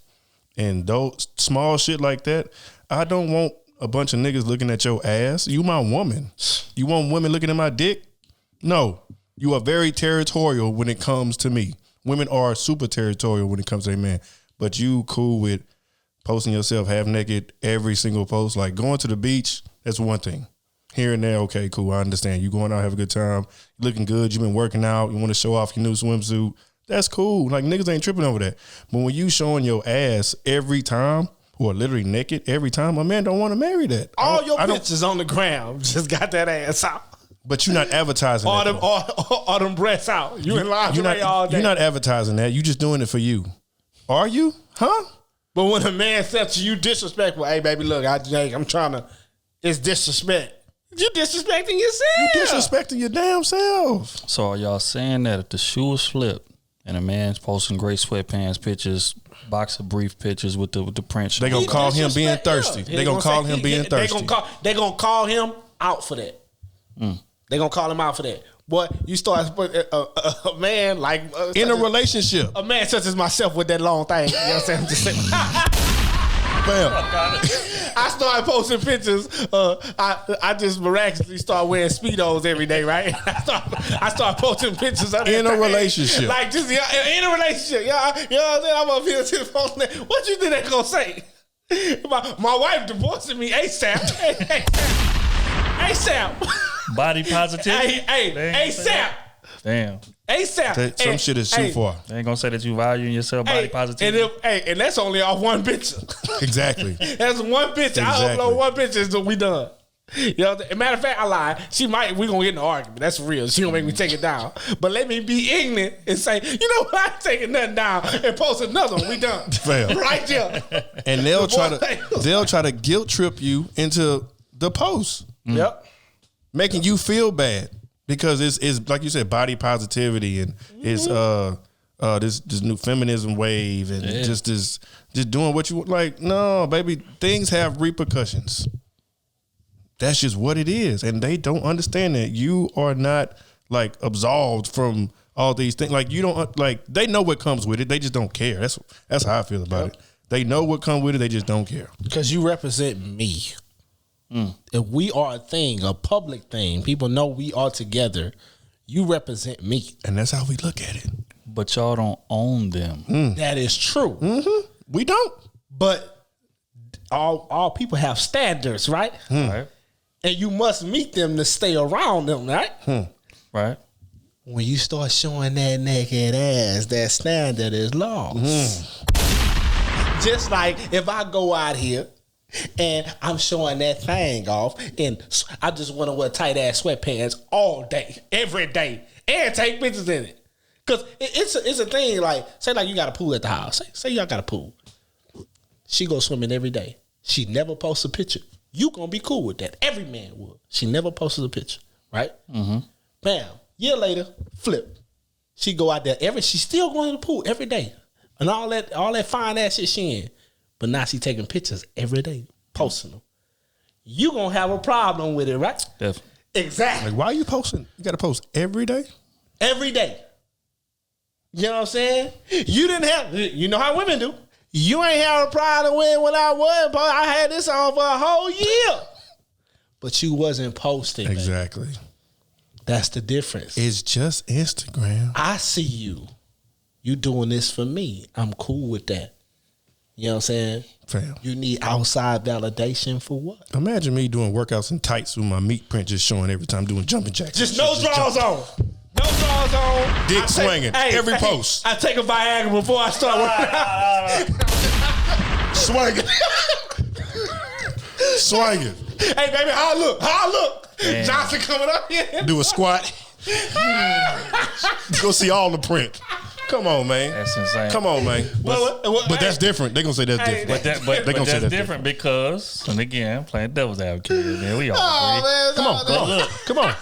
Speaker 2: And those small shit like that, I don't want a bunch of niggas looking at your ass. You my woman. You want women looking at my dick? No. You are very territorial when it comes to me. Women are super territorial when it comes to a man. But you cool with posting yourself half naked every single post. Like going to the beach, that's one thing. Here and there, okay, cool, I understand. You going out, have a good time. You looking good, you been working out, you want to show off your new swimsuit. That's cool. Like, niggas ain't tripping over that. But when you showing your ass every time, or literally naked every time, a man don't want to marry that.
Speaker 3: All your pictures on the ground just got that ass out.
Speaker 2: But you're not advertising
Speaker 3: all
Speaker 2: that.
Speaker 3: All them breasts out. You in lingerie all day.
Speaker 2: You're not advertising that. You just doing it for you. Are you? Huh?
Speaker 3: But when a man says to you disrespectful, hey, baby, look, I'm trying to, it's disrespect. You disrespecting yourself.
Speaker 2: You disrespecting your damn self.
Speaker 1: So are y'all saying that if the shoe was flipped and a man's posting gray sweatpants pictures, boxer brief pictures with the print,
Speaker 2: they gonna call him being thirsty. They gonna call him being thirsty.
Speaker 3: They gonna call him out for that. They gonna call him out for that. Boy, you start a man like
Speaker 2: in a relationship.
Speaker 3: A man such as myself with that long thing. You know what I'm saying? I'm just saying. I started posting pictures. I just miraculously start wearing Speedos every day, right? I start posting pictures of
Speaker 2: in a relationship.
Speaker 3: Like just in a relationship. You know what I'm saying? I'm up here to the phone. What you think they gonna say? My wife divorcing me ASAP. ASAP.
Speaker 1: Body positivity.
Speaker 3: Hey, ASAP.
Speaker 1: Damn.
Speaker 3: ASAP.
Speaker 2: Some shit is too far.
Speaker 1: They ain't gonna say that you value yourself, body positivity.
Speaker 3: And that's only off one picture.
Speaker 2: Exactly.
Speaker 3: That's one picture. I upload one picture, so we done. You know, matter of fact, I lied. We gonna get in an argument. That's real. She gonna make me take it down. But let me be ignorant and say, you know what? I ain't taking nothing down and post another one. We done.
Speaker 2: Fair.
Speaker 3: Right there.
Speaker 2: And they'll try to guilt trip you into the post.
Speaker 3: Yep.
Speaker 2: Making you feel bad because it's like you said, body positivity and it's this new feminism wave and just doing what you like. No, baby, things have repercussions. That's just what it is, and they don't understand that you are not like absolved from all these things. Like you don't like. They know what comes with it. They just don't care. That's how I feel about it. They know what comes with it. They just don't care.
Speaker 3: Because you represent me. If we are a thing, a public thing, people know we are together. You represent me,
Speaker 2: and that's how we look at it.
Speaker 1: But y'all don't own them.
Speaker 3: That is true.
Speaker 2: We don't.
Speaker 3: But all people have standards, right?
Speaker 1: Right.
Speaker 3: And you must meet them to stay around them, right?
Speaker 1: Right.
Speaker 3: When you start showing that naked ass, that standard is lost. Just like if I go out here and I'm showing that thing off and I just want to wear tight ass sweatpants all day, every day, and take pictures in it. Because it's a thing, like, say like you got a pool at the house. Say y'all got a pool. She go swimming every day. She never posts a picture. You gonna be cool with that. Every man would. She never posted a picture, right? Bam. Year later, flip. She go out there she still going to the pool every day. And all that fine ass shit she in. But now she taking pictures every day, posting them. You gonna have a problem with it, right?
Speaker 1: Definitely.
Speaker 3: Exactly.
Speaker 2: Like, why are you posting? You got to post every day?
Speaker 3: Every day. You know what I'm saying? You know how women do. You ain't have a problem with when I was. I had this on for a whole year. But you wasn't posting.
Speaker 2: Exactly.
Speaker 3: Baby. That's the difference.
Speaker 2: It's just Instagram.
Speaker 3: I see you. You doing this for me. I'm cool with that. You know what I'm saying?
Speaker 2: Fam.
Speaker 3: You need outside validation for what?
Speaker 2: Imagine me doing workouts in tights with my meat print just showing every time doing jumping jacks.
Speaker 3: Just no drawers on. No drawers on.
Speaker 2: Dick swinging. Every post.
Speaker 3: I take a Viagra before I start working out.
Speaker 2: Swinging. Swinging.
Speaker 3: Hey, baby, how I look? How I look? Man. Johnson coming up here.
Speaker 2: Do a squat. Go see all the print. Come on, man.
Speaker 1: That's insane.
Speaker 2: Come on, man. But that's different. They're going to say that's different.
Speaker 1: But that's different because, and again, playing devil's advocate, man, we all agree.
Speaker 3: Man,
Speaker 2: Come on.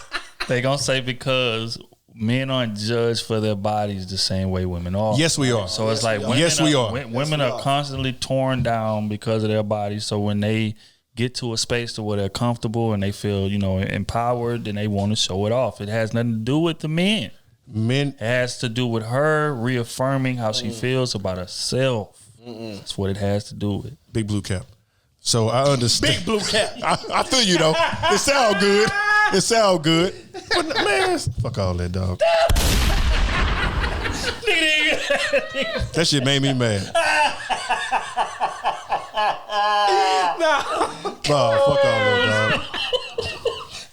Speaker 1: They going to say because men aren't judged for their bodies the same way women are.
Speaker 2: Yes, we are.
Speaker 1: So it's like women are constantly torn down because of their bodies. So when they get to a space to where they're comfortable and they feel, empowered, and they want to show it off. It has nothing to do with the men. It has to do with her reaffirming how she feels about herself. That's what it has to do with.
Speaker 2: Big blue cap. So I understand.
Speaker 3: Big blue cap.
Speaker 2: I feel you though. It sound good. It sound good. But man, fuck all that, dog. That shit made me mad.
Speaker 3: No,
Speaker 2: fuck all that, dog.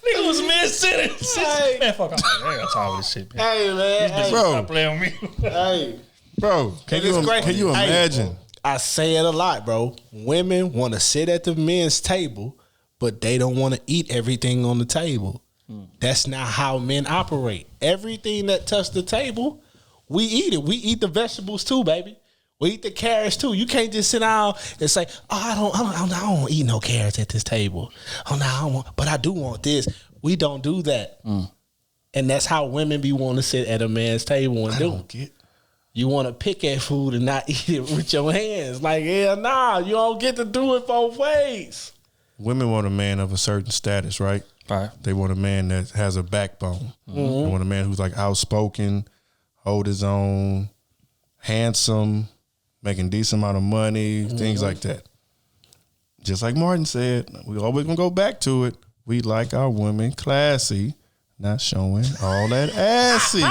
Speaker 1: Nigga was mid-sentence.
Speaker 3: Hey.
Speaker 1: Man, fuck off. I ain't got time for this shit, man.
Speaker 3: Hey, man.
Speaker 2: Bro.
Speaker 1: Stop playing with me.
Speaker 3: Hey.
Speaker 2: Bro, can you imagine?
Speaker 3: Hey, I say it a lot, bro. Women want to sit at the men's table, but they don't want to eat everything on the table. That's not how men operate. Everything that touch the table, we eat it. We eat the vegetables too, baby. We eat the carrots too. You can't just sit down and say, "Oh, I don't eat no carrots at this table." Oh no, I don't want, but I do want this. We don't do that, and that's how women be wanting to sit at a man's table and do. You want to pick at food and not eat it with your hands. Like, you don't get to do it both ways.
Speaker 2: Women want a man of a certain status, right?
Speaker 1: Right.
Speaker 2: They want a man that has a backbone. They want a man who's like outspoken, hold his own, handsome, making decent amount of money, things like that. Just like Martin said, we always gonna go back to it. We like our women classy, not showing all that assy.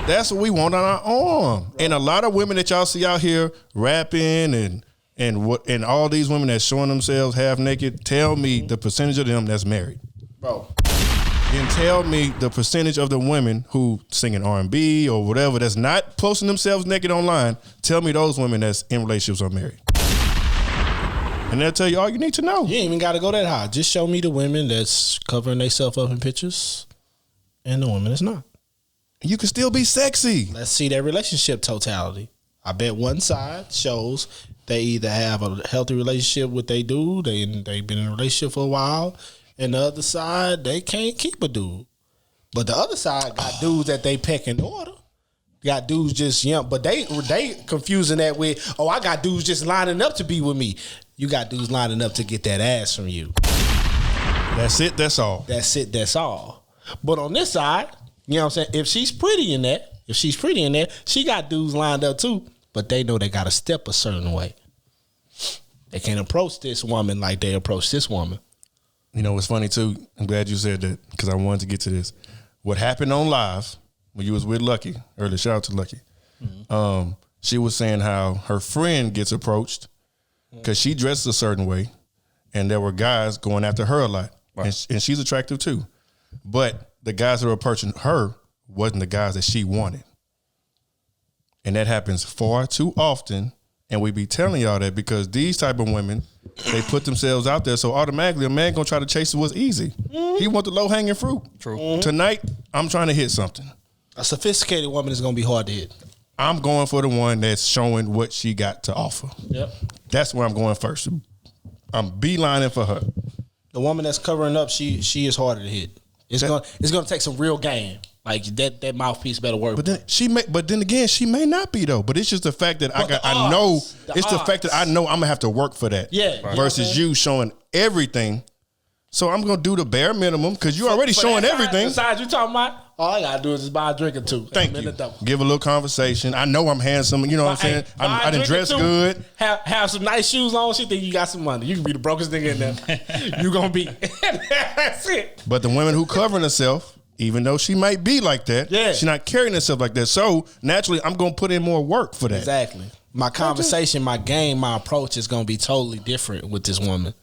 Speaker 2: That's what we want on our arm. And a lot of women that y'all see out here rapping and all these women that's showing themselves half naked, tell me the percentage of them that's married.
Speaker 3: Bro.
Speaker 2: Then tell me the percentage of the women who singing R&B or whatever that's not posting themselves naked online. Tell me those women that's in relationships are married. And they'll tell you all you need to know.
Speaker 3: You ain't even got to go that high. Just show me the women that's covering themselves up in pictures and the women that's not.
Speaker 2: You can still be sexy.
Speaker 3: Let's see their relationship totality. I bet one side shows they either have a healthy relationship with their dude, they've been in a relationship for a while, and the other side, they can't keep a dude. But the other side got dudes that they peck in order. Got dudes just young, but they confusing that with, I got dudes just lining up to be with me. You got dudes lining up to get that ass from you.
Speaker 2: That's it, that's all.
Speaker 3: That's it, that's all. But on this side, You know what I'm saying? If she's pretty in that, she got dudes lined up too, but they know they got to step a certain way. They can't approach this woman like they approach this woman.
Speaker 2: You know, it's funny too. I'm glad you said that because I wanted to get to this. What happened on live when you was with Lucky earlier? Shout out to Lucky. Mm-hmm. She was saying how her friend gets approached because she dresses a certain way, and there were guys going after her a lot, right. and she's attractive too. But the guys that were approaching her wasn't the guys that she wanted, and that happens far too often. And we be telling y'all that because these type of women, they put themselves out there, so automatically a man gonna try to chase what's easy. Mm-hmm. He want the low hanging fruit. True. Mm-hmm. Tonight, I'm trying to hit something.
Speaker 3: A sophisticated woman is gonna be hard to hit.
Speaker 2: I'm going for the one that's showing what she got to offer. Yep. That's where I'm going first. I'm beelining for her.
Speaker 3: The woman that's covering up, she is harder to hit. It's gonna take some real game. Like that mouthpiece better work.
Speaker 2: But then again, she may not be though. But it's just the fact that the fact that I know I'm gonna have to work for that.
Speaker 3: Yeah.
Speaker 2: Right. Versus you showing everything. So I'm gonna do the bare minimum because you're already showing everything.
Speaker 3: Besides, you talking about all I gotta do is just buy a drink or two.
Speaker 2: Thank you. Give a little conversation. I know I'm handsome. You know what I'm saying? I done dress good.
Speaker 3: Have some nice shoes on. She think you got some money. You can be the brokest nigga in there. You gonna be. That's it.
Speaker 2: But the women who covering herself, even though she might be like that, she's not carrying herself like that. So naturally, I'm gonna put in more work for that.
Speaker 3: Exactly. My conversation, my game, my approach is gonna be totally different with this woman.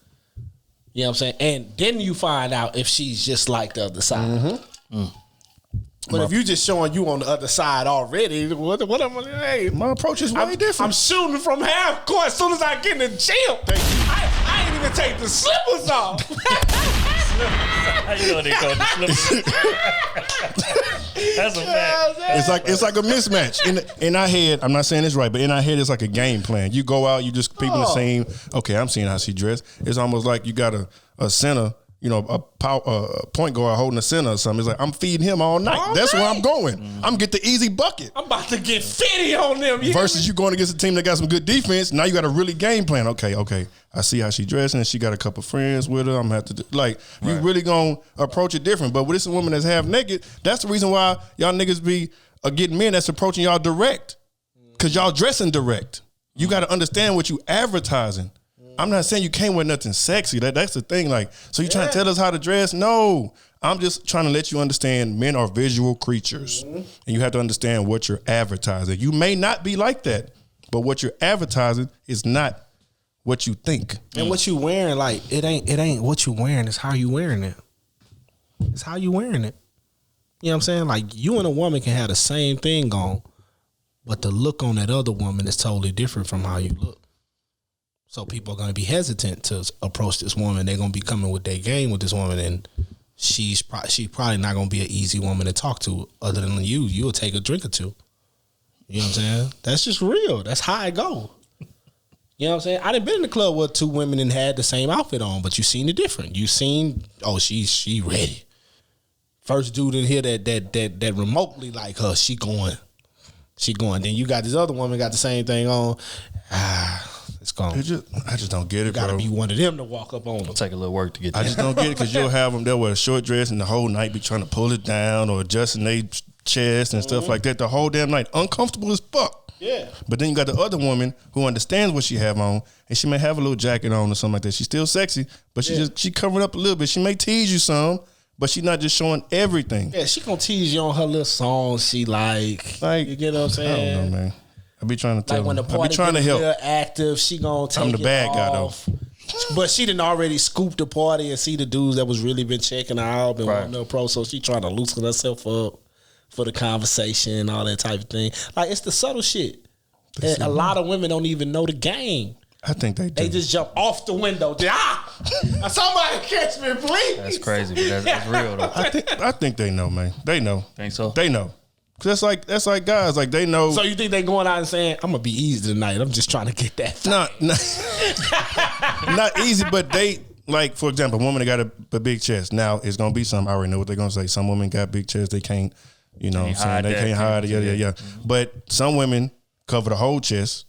Speaker 3: You know what I'm saying? And then you find out if she's just like the other side. Mm-hmm. Mm. But if you just showing you on the other side already, what am I? Hey,
Speaker 2: my approach is way different.
Speaker 3: I'm shooting from half court as soon as I get in the gym. I ain't even take the slippers off.
Speaker 1: How you know they call the slippers? That's a fact.
Speaker 2: It's like a mismatch in our head. I'm not saying this right, but in our head, it's like a game plan. You go out, you just people the same. Okay, I'm seeing how she dressed. It's almost like you got a center. You know, a point guard holding a center or something. It's like, I'm feeding him all night. That's where I'm going. Mm-hmm. I'm get the easy bucket.
Speaker 3: I'm about to get 50 on them.
Speaker 2: Versus you going against a team that got some good defense. Now you got a really game plan. Okay. I see how she dressing. She got a couple friends with her. I'm going to have to, you really going to approach it different. But with this woman that's half naked, that's the reason why y'all niggas be getting men that's approaching y'all direct. Because y'all dressing direct. You got to understand what you advertising. I'm not saying you can't wear nothing sexy. That's the thing. So you trying to tell us how to dress? No. I'm just trying to let you understand men are visual creatures. Mm-hmm. And you have to understand what you're advertising. You may not be like that, but what you're advertising is not what you think.
Speaker 3: And what you wearing, it ain't what you wearing, it's how you wearing it. It's how you wearing it. You know what I'm saying? You and a woman can have the same thing on, but the look on that other woman is totally different from how you look. So people are going to be hesitant to approach this woman. They're going to be coming with their game with this woman, and she's probably not going to be an easy woman to talk to. Other than you, you'll take a drink or two. You know what I'm saying? That's just real. That's how it go. You know what I'm saying? I done been in the club where two women and had the same outfit on, but you seen it different. You seen, she ready. First dude in here that remotely like her, she going. Then you got this other woman got the same thing on. It's gone.
Speaker 2: I just don't get it,
Speaker 3: bro. You gotta be one of them to walk up on them.
Speaker 1: It'll take a little work to get there.
Speaker 2: I just don't get it because you'll have them there with a short dress and the whole night be trying to pull it down or adjusting their chest and stuff like that the whole damn night. Uncomfortable as fuck.
Speaker 3: Yeah.
Speaker 2: But then you got the other woman who understands what she have on, and she may have a little jacket on or something like that. She's still sexy, but she covered up a little bit. She may tease you some, but she's not just showing everything.
Speaker 3: Yeah, she gonna tease you on her little songs she like you get what I'm saying?
Speaker 2: I don't know, man. I be trying to tell
Speaker 3: when the
Speaker 2: her. I
Speaker 3: party
Speaker 2: be trying to help.
Speaker 3: Real active, she gonna take
Speaker 2: I'm the bad
Speaker 3: off.
Speaker 2: guy though.
Speaker 3: But she didn't already scoop the party and see the dudes that was really been checking her out and wanting to approach. So she trying to loosen herself up for the conversation and all that type of thing. It's the subtle shit. And a lot of women don't even know the game.
Speaker 2: I think they do.
Speaker 3: They just jump off the window. Somebody catch me, please.
Speaker 1: That's crazy, but that's real though.
Speaker 2: I think they know, man. They know.
Speaker 1: Think so?
Speaker 2: They know. That's like guys, they know.
Speaker 3: So you think they going out and saying, I'm gonna be easy tonight. I'm just trying to get that.
Speaker 2: Not easy, but they for example, a woman that got a big chest. Now it's gonna be something. I already know what they're gonna say. Some women got big chests. They can't, you know what I'm saying? They can't hide it. Yeah. Mm-hmm. But some women cover the whole chest.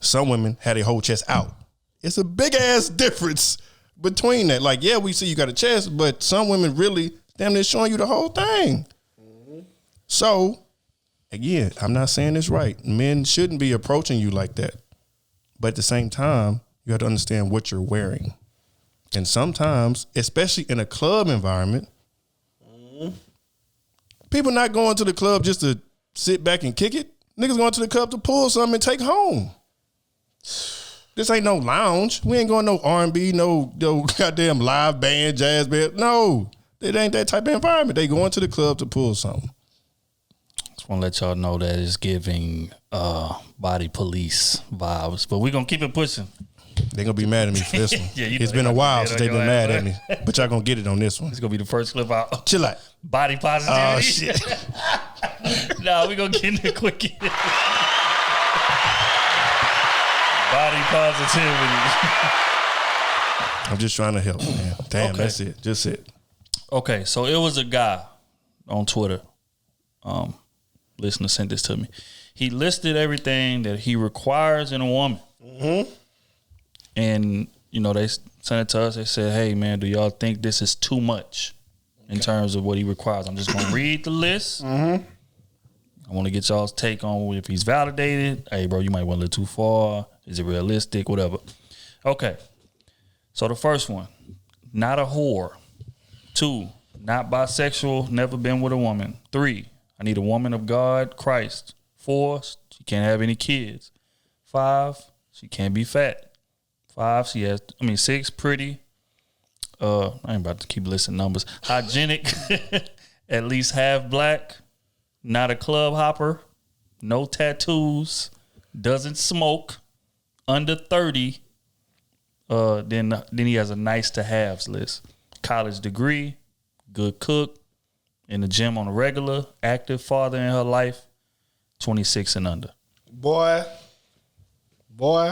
Speaker 2: Some women had a whole chest out. It's a big ass difference between that. We see you got a chest, but some women really damn near showing you the whole thing. Mm-hmm. So, again, I'm not saying this right. Men shouldn't be approaching you like that. But at the same time, you have to understand what you're wearing. And sometimes, especially in a club environment, people not going to the club just to sit back and kick it. Niggas going to the club to pull something and take home. This ain't no lounge. We ain't going no R&B, no goddamn live band, jazz band. No, it ain't that type of environment. They going to the club to pull something.
Speaker 1: Just want to let y'all know that it's giving body police vibes, but we gonna keep it pushing.
Speaker 2: They gonna be mad at me for this one.
Speaker 1: Yeah,
Speaker 2: it's been a while since they've been mad at me, but y'all gonna get it on this one.
Speaker 1: It's gonna be the first clip out.
Speaker 2: Chill out.
Speaker 1: Body positivity.
Speaker 2: Oh shit.
Speaker 1: Nah, we gonna get in the quick. Body positivity.
Speaker 2: I'm just trying to help, man. Damn, okay. That's it. Just it.
Speaker 1: Okay, so it was a guy on Twitter. Listener sent this to me. He listed everything that he requires in a woman. Mm-hmm. And, you know, they sent it to us. They said, hey, man, do y'all think this is too much in terms of what he requires? I'm just going to read the list. Mm-hmm. I want to get y'all's take on if he's validated. Hey, bro, you might went a little too far. Is it realistic? Whatever. Okay. So the first one, not a whore. 2, not bisexual, never been with a woman. 3, I need a woman of God, Christ. 4, she can't have any kids. 5, she can't be fat. 6, pretty. I ain't about to keep listing numbers. Hygienic, at least half black, not a club hopper, no tattoos, doesn't smoke, under 30. Then he has a nice to haves list. College degree, good cook, in the gym on a regular, active father in her life, 26 and under.
Speaker 3: Boy.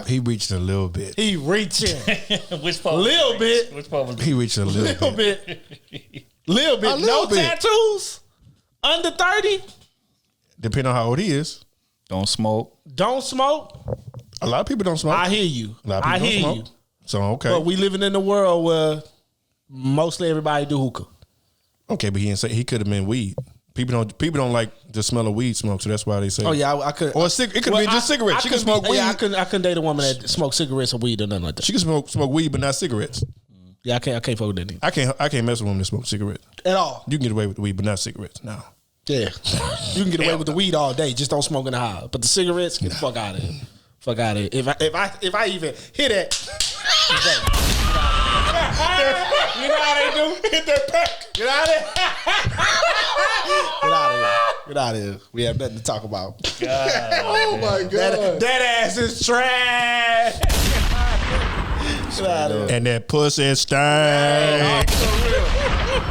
Speaker 2: He reached a little bit.
Speaker 3: He reaching.
Speaker 1: Which part?
Speaker 3: Little bit.
Speaker 1: Which part was
Speaker 2: he reached a little
Speaker 3: bit. Little bit. No tattoos. Under 30.
Speaker 2: Depending on how old he is.
Speaker 1: Don't smoke.
Speaker 2: A lot of people don't smoke.
Speaker 3: I hear you.
Speaker 2: A lot of people don't smoke. You. So, okay.
Speaker 3: But we living in a world where mostly everybody do hookah.
Speaker 2: Okay, but he didn't say he could have been weed. People don't like the smell of weed smoke, so that's why they say.
Speaker 3: Oh yeah, I could.
Speaker 2: Or it could be just cigarettes. She can smoke weed.
Speaker 3: Yeah, I couldn't date a woman that smokes cigarettes or weed or nothing like that.
Speaker 2: She can smoke weed, but not cigarettes.
Speaker 3: Yeah, I can't fuck with that nigga.
Speaker 2: I can't mess with women that smoke cigarettes
Speaker 3: at all.
Speaker 2: You can get away with the weed, but not cigarettes. No.
Speaker 3: Yeah, you can get away with the weed all day. Just don't smoke in the house. But the cigarettes, get the fuck out of here. Fuck out of here. If I even hit it, you know how they do? Hit that pack. Get out of here. Get out of here. We have nothing to talk about.
Speaker 1: God,
Speaker 2: oh my God.
Speaker 3: That ass is trash. Get out of here.
Speaker 2: And that pussy stank.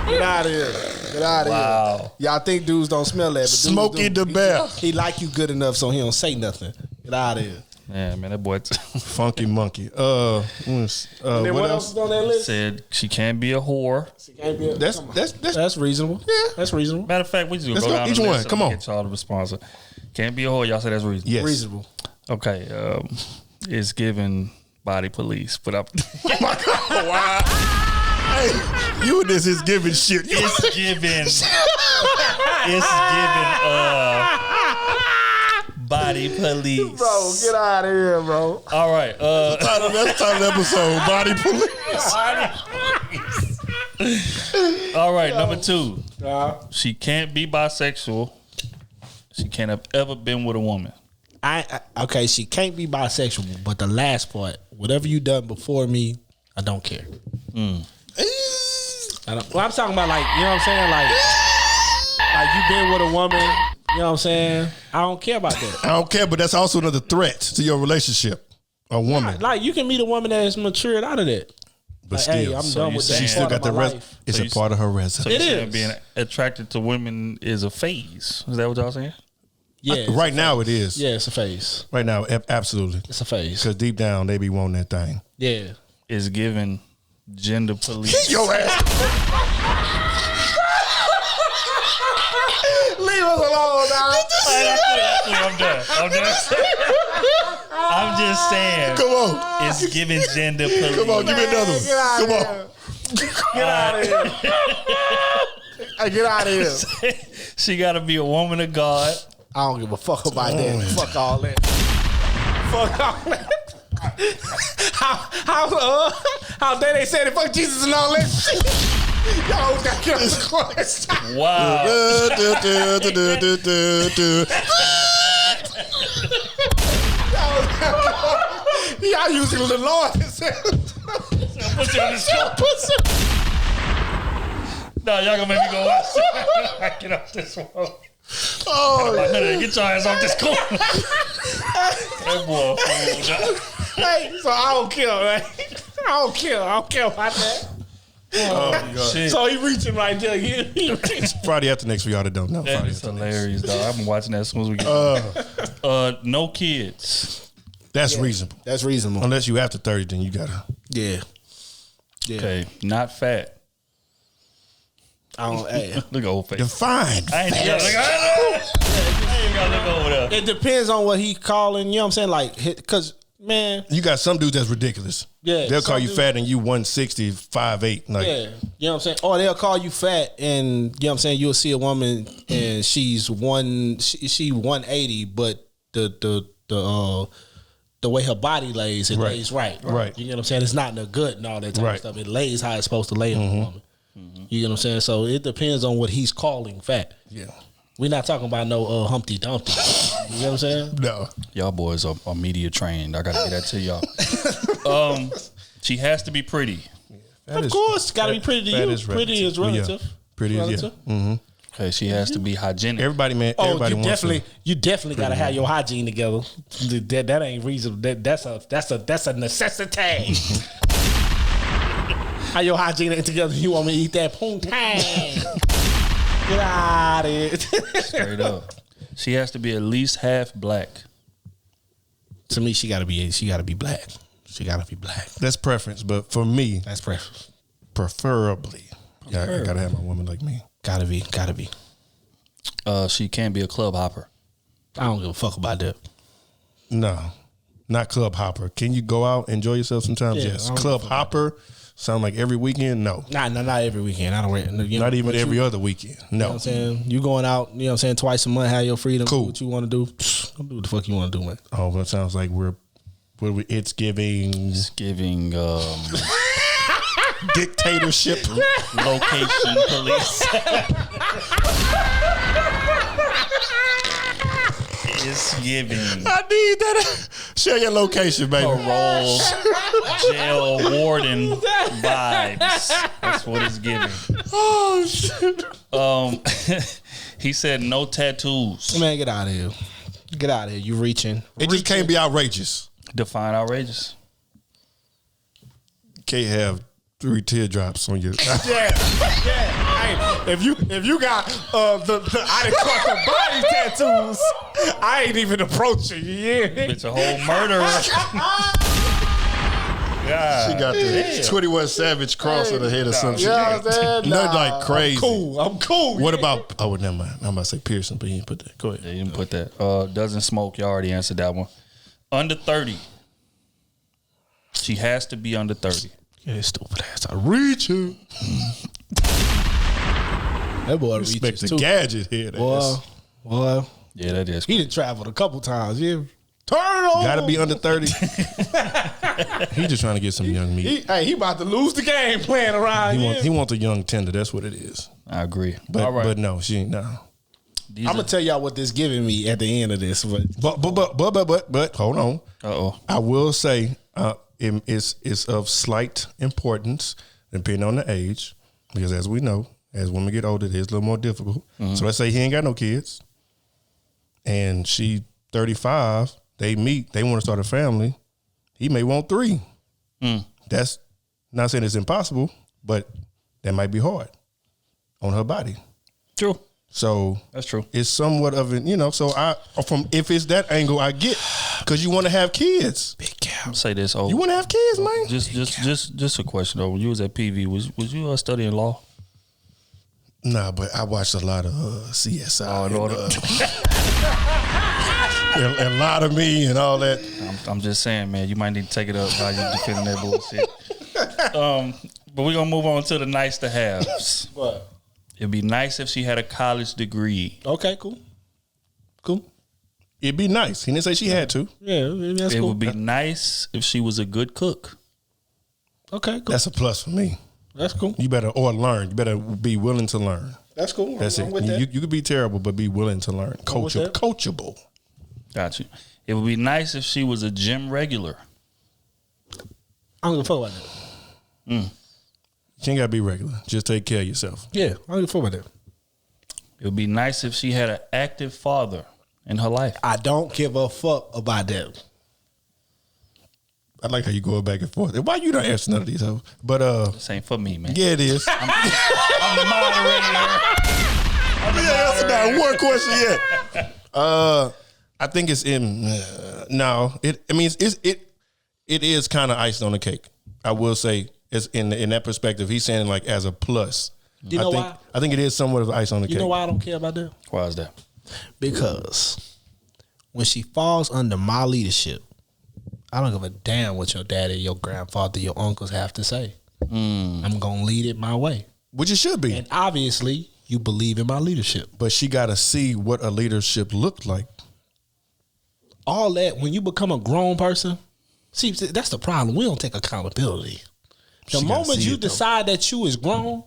Speaker 3: Get out of here. Get out of here. Y'all think dudes don't smell that, but
Speaker 2: Smokey the Bear.
Speaker 3: He like you good enough so he don't say nothing. Get out of here.
Speaker 1: Yeah, man, that boy
Speaker 2: funky monkey.
Speaker 3: And then what else is on that list?
Speaker 1: Said she can't be a whore.
Speaker 3: She can't be a That's reasonable. Yeah, that's reasonable.
Speaker 1: Matter of fact, we just go down
Speaker 2: each
Speaker 1: the
Speaker 2: one.
Speaker 1: list.
Speaker 2: Come on.
Speaker 1: Get y'all the response. Can't be a whore. Y'all say that's reasonable.
Speaker 2: Yes.
Speaker 3: Reasonable.
Speaker 1: Okay. It's giving body police, but I'm.
Speaker 2: Oh my God! Wow. Hey, you and this is giving shit.
Speaker 1: It's giving. Body police.
Speaker 3: Bro, get out of here, bro.
Speaker 1: All right.
Speaker 2: That's the title of the episode. Body police.
Speaker 1: All right, number 2. She can't be bisexual. She can't have ever been with a woman.
Speaker 3: Okay, she can't be bisexual, but the last part, whatever you done before me, I don't care. I'm talking about, like, you know what I'm saying? Like you been with a woman, you know what I'm saying? I don't care about that.
Speaker 2: I don't care, but that's also another threat to your relationship. A woman.
Speaker 3: Like, you can meet a woman that's matured out of that.
Speaker 2: But
Speaker 3: like,
Speaker 2: still,
Speaker 3: hey, I'm done with that.
Speaker 2: She still got the rest. It's a part of her resume.
Speaker 1: So it is. Being attracted to women is a phase. Is that what y'all saying?
Speaker 3: Yeah.
Speaker 2: Right now it is.
Speaker 3: Yeah, it's a phase.
Speaker 2: Right now, absolutely.
Speaker 3: It's a phase.
Speaker 2: Because deep down, they be wanting that thing.
Speaker 3: Yeah.
Speaker 1: It's giving gender police.
Speaker 2: Your ass.
Speaker 3: Leave us alone, dog.
Speaker 1: I'm done. I'm just saying.
Speaker 2: Come on.
Speaker 1: It's giving gender police.
Speaker 2: Come on, give me another one. Come on.
Speaker 3: Get out of here. Get out of here.
Speaker 1: She got to be a woman of God.
Speaker 3: I don't give a fuck about that. Fuck all that. Fuck all that. How dare they say that fuck Jesus and all that shit? Y'all got to get on the chorus.
Speaker 1: Wow.
Speaker 3: Y'all using the Lord.
Speaker 1: Put you on this show. No, y'all gonna make me go watch it. Get off this one. Oh, get your ass off this corner. That boy.
Speaker 3: Hey, so I don't care, right? I don't care about that.
Speaker 2: Oh,
Speaker 1: shit.
Speaker 3: So he reaching right there. He reaching.
Speaker 2: Friday after next for y'all that don't know.
Speaker 1: That is hilarious, dog. I've been watching that as soon as we get no kids.
Speaker 2: That's reasonable.
Speaker 3: That's reasonable.
Speaker 2: Unless you after 30, then you gotta.
Speaker 3: Yeah.
Speaker 1: Okay, not fat.
Speaker 3: I don't. Hey.
Speaker 1: Look at old face.
Speaker 2: Define.
Speaker 1: I ain't gotta look over there.
Speaker 3: It depends on what he calling. You know what I'm saying? Like, because man,
Speaker 2: You got some dudes that's ridiculous.
Speaker 3: Yeah,
Speaker 2: They'll call
Speaker 3: some
Speaker 2: you
Speaker 3: dudes-
Speaker 2: fat and you 160, 5'8". Like,
Speaker 3: yeah, you know what I'm saying? Or they'll call you fat, and you know what I'm saying. You'll see a woman and she's 180, but the way her body lays, it lays right.
Speaker 2: Right.
Speaker 3: You know what I'm saying? It's not in the gut and all that type of stuff. It lays how it's supposed to lay on a woman. You know what I'm saying? So it depends on what he's calling fat.
Speaker 2: Yeah.
Speaker 3: We're not talking about no Humpty Dumpty. You know what I'm saying?
Speaker 2: No.
Speaker 1: Y'all boys are media trained. I gotta get that to y'all. She has to be pretty.
Speaker 3: Of course, got to be pretty to you. Pretty is relative.
Speaker 2: Yeah. Pretty is, yeah. Mm-hmm.
Speaker 1: Okay, she has to be hygienic.
Speaker 2: Everybody, man.
Speaker 3: Oh,
Speaker 2: Everybody
Speaker 3: you definitely got to have your hygiene together. That ain't reasonable. That's a necessity. How your hygiene ain't together? You want me to eat that poontang? Get out of here.
Speaker 1: Straight up. She has to be at least half black.
Speaker 3: To me, she gotta be black. She gotta be black.
Speaker 2: That's preference, but for me,
Speaker 3: That's preference.
Speaker 2: preferably, yeah, I gotta have my woman like me.
Speaker 3: Gotta be.
Speaker 1: She can't be a club hopper.
Speaker 3: I don't give a fuck about that.
Speaker 2: No, not club hopper. Can you go out, enjoy yourself sometimes?
Speaker 3: Yeah,
Speaker 2: Yes.
Speaker 3: I don't
Speaker 2: Club
Speaker 3: give a fuck
Speaker 2: hopper sound like every weekend? No.
Speaker 3: Not every weekend. I don't.
Speaker 2: Not even every other weekend.
Speaker 3: You know
Speaker 2: No.
Speaker 3: what I'm saying? You going out, you know what I'm saying, twice a month, have your freedom.
Speaker 2: Cool.
Speaker 3: Do what you want to do. Do what the fuck you want to do, man.
Speaker 2: Oh, but it sounds like it's giving
Speaker 1: It's giving
Speaker 2: dictatorship.
Speaker 1: location police. It's giving
Speaker 2: I need that. Share your location, baby.
Speaker 1: parole, jail warden vibes. That's what it's giving.
Speaker 2: Oh shit.
Speaker 1: He said no tattoos.
Speaker 3: Man, get out of here. Get out of here. You reaching.
Speaker 2: It just can't be outrageous.
Speaker 1: Define outrageous.
Speaker 2: Can't have 3 teardrops on your.
Speaker 3: Yeah. Hey, if you got the I done caught the body tattoos, I ain't even approaching you. Yeah.
Speaker 1: It's a whole murderer. God.
Speaker 2: She got the 21 Savage cross on the head or something.
Speaker 3: Yeah, man,
Speaker 2: Nothing like crazy.
Speaker 3: I'm cool.
Speaker 2: What
Speaker 3: yeah.
Speaker 2: about? Oh, never mind. I'm about to say piercing, but he didn't put that. Go ahead.
Speaker 1: Yeah, you didn't put that. Doesn't smoke. You already answered that one. Under 30. She has to be under 30.
Speaker 3: Yeah, stupid ass. I reach you. That boy
Speaker 2: Respect
Speaker 3: reaches
Speaker 2: the
Speaker 3: too.
Speaker 2: gadget here.
Speaker 3: Boy,
Speaker 1: Yeah, that is.
Speaker 3: he done traveled a couple times. Yeah. Turn on.
Speaker 2: Gotta be under 30. He just trying to get some young meat.
Speaker 3: He about to lose the game playing around.
Speaker 2: He wants a young tender. That's what it is.
Speaker 1: I agree.
Speaker 2: But
Speaker 1: All right.
Speaker 2: but no, she ain't. No.
Speaker 1: These
Speaker 3: I'm
Speaker 1: are-
Speaker 3: gonna tell y'all what this giving me at the end of this.
Speaker 2: But hold on.
Speaker 1: Uh-oh.
Speaker 2: I will say it's of slight importance depending on the age, because as we know, as women get older, it is a little more difficult. So let's say he ain't got no kids, and she 35. They meet. They want to start a family. He may want 3. That's not saying it's impossible, but that might be hard on her body.
Speaker 1: True.
Speaker 2: So
Speaker 1: That's true.
Speaker 2: it's somewhat of an, so if it's that angle, I get, because you want to have kids.
Speaker 3: Big cow.
Speaker 1: I'll say this. Oh,
Speaker 2: You want to have kids, man.
Speaker 1: just a question though. When you was at PV, was you studying law?
Speaker 2: Nah, but I watched a lot of CSI.
Speaker 1: Oh, Lord.
Speaker 2: And a lot of me and all that.
Speaker 1: I'm just saying, man. You might need to take it up while you defending that bullshit. But we're gonna move on to the nice to haves.
Speaker 3: What?
Speaker 1: It'd be nice if she had a college degree.
Speaker 3: Okay, cool.
Speaker 2: It'd be nice. He didn't say she had to.
Speaker 3: Yeah, that's
Speaker 1: It
Speaker 3: cool.
Speaker 1: would be nice if she was a good cook.
Speaker 3: Okay, cool.
Speaker 2: That's a plus for me.
Speaker 3: That's cool.
Speaker 2: You better learn. You better be willing to learn.
Speaker 3: That's cool.
Speaker 2: That's
Speaker 3: I'm
Speaker 2: it.
Speaker 3: with that.
Speaker 2: You could be terrible, but be willing to learn.
Speaker 3: with that.
Speaker 2: Coachable.
Speaker 1: Got you. It would be nice if she was a gym regular.
Speaker 3: I don't give a fuck about that.
Speaker 2: You ain't gotta be regular. Just take care of yourself.
Speaker 3: Yeah, I don't give a fuck about that.
Speaker 1: It would be nice if she had an active father in her life.
Speaker 3: I don't give a fuck about that.
Speaker 2: I like how you go back and forth. Why you don't answer none of these hoes? But
Speaker 1: This ain't for me, man.
Speaker 2: yeah, it is.
Speaker 1: I'm the moderator.
Speaker 2: That's not one question yet. I think it's in. No, it is kind of icing on the cake. I will say it's in that perspective. He's saying like as a plus.
Speaker 3: You know why?
Speaker 2: I think it is somewhat of ice on the cake.
Speaker 3: You know why I don't care about that?
Speaker 1: Why is that?
Speaker 3: Because when she falls under my leadership, I don't give a damn what your daddy, your grandfather, your uncles have to say. I'm gonna lead it my way,
Speaker 2: Which it should be.
Speaker 3: and obviously you believe in my leadership.
Speaker 2: But she got to see what a leadership looked like.
Speaker 3: All that when you become a grown person, see that's the problem. We don't take accountability. The
Speaker 2: She gotta
Speaker 3: moment
Speaker 2: see
Speaker 3: you
Speaker 2: it, though.
Speaker 3: decide that you is grown,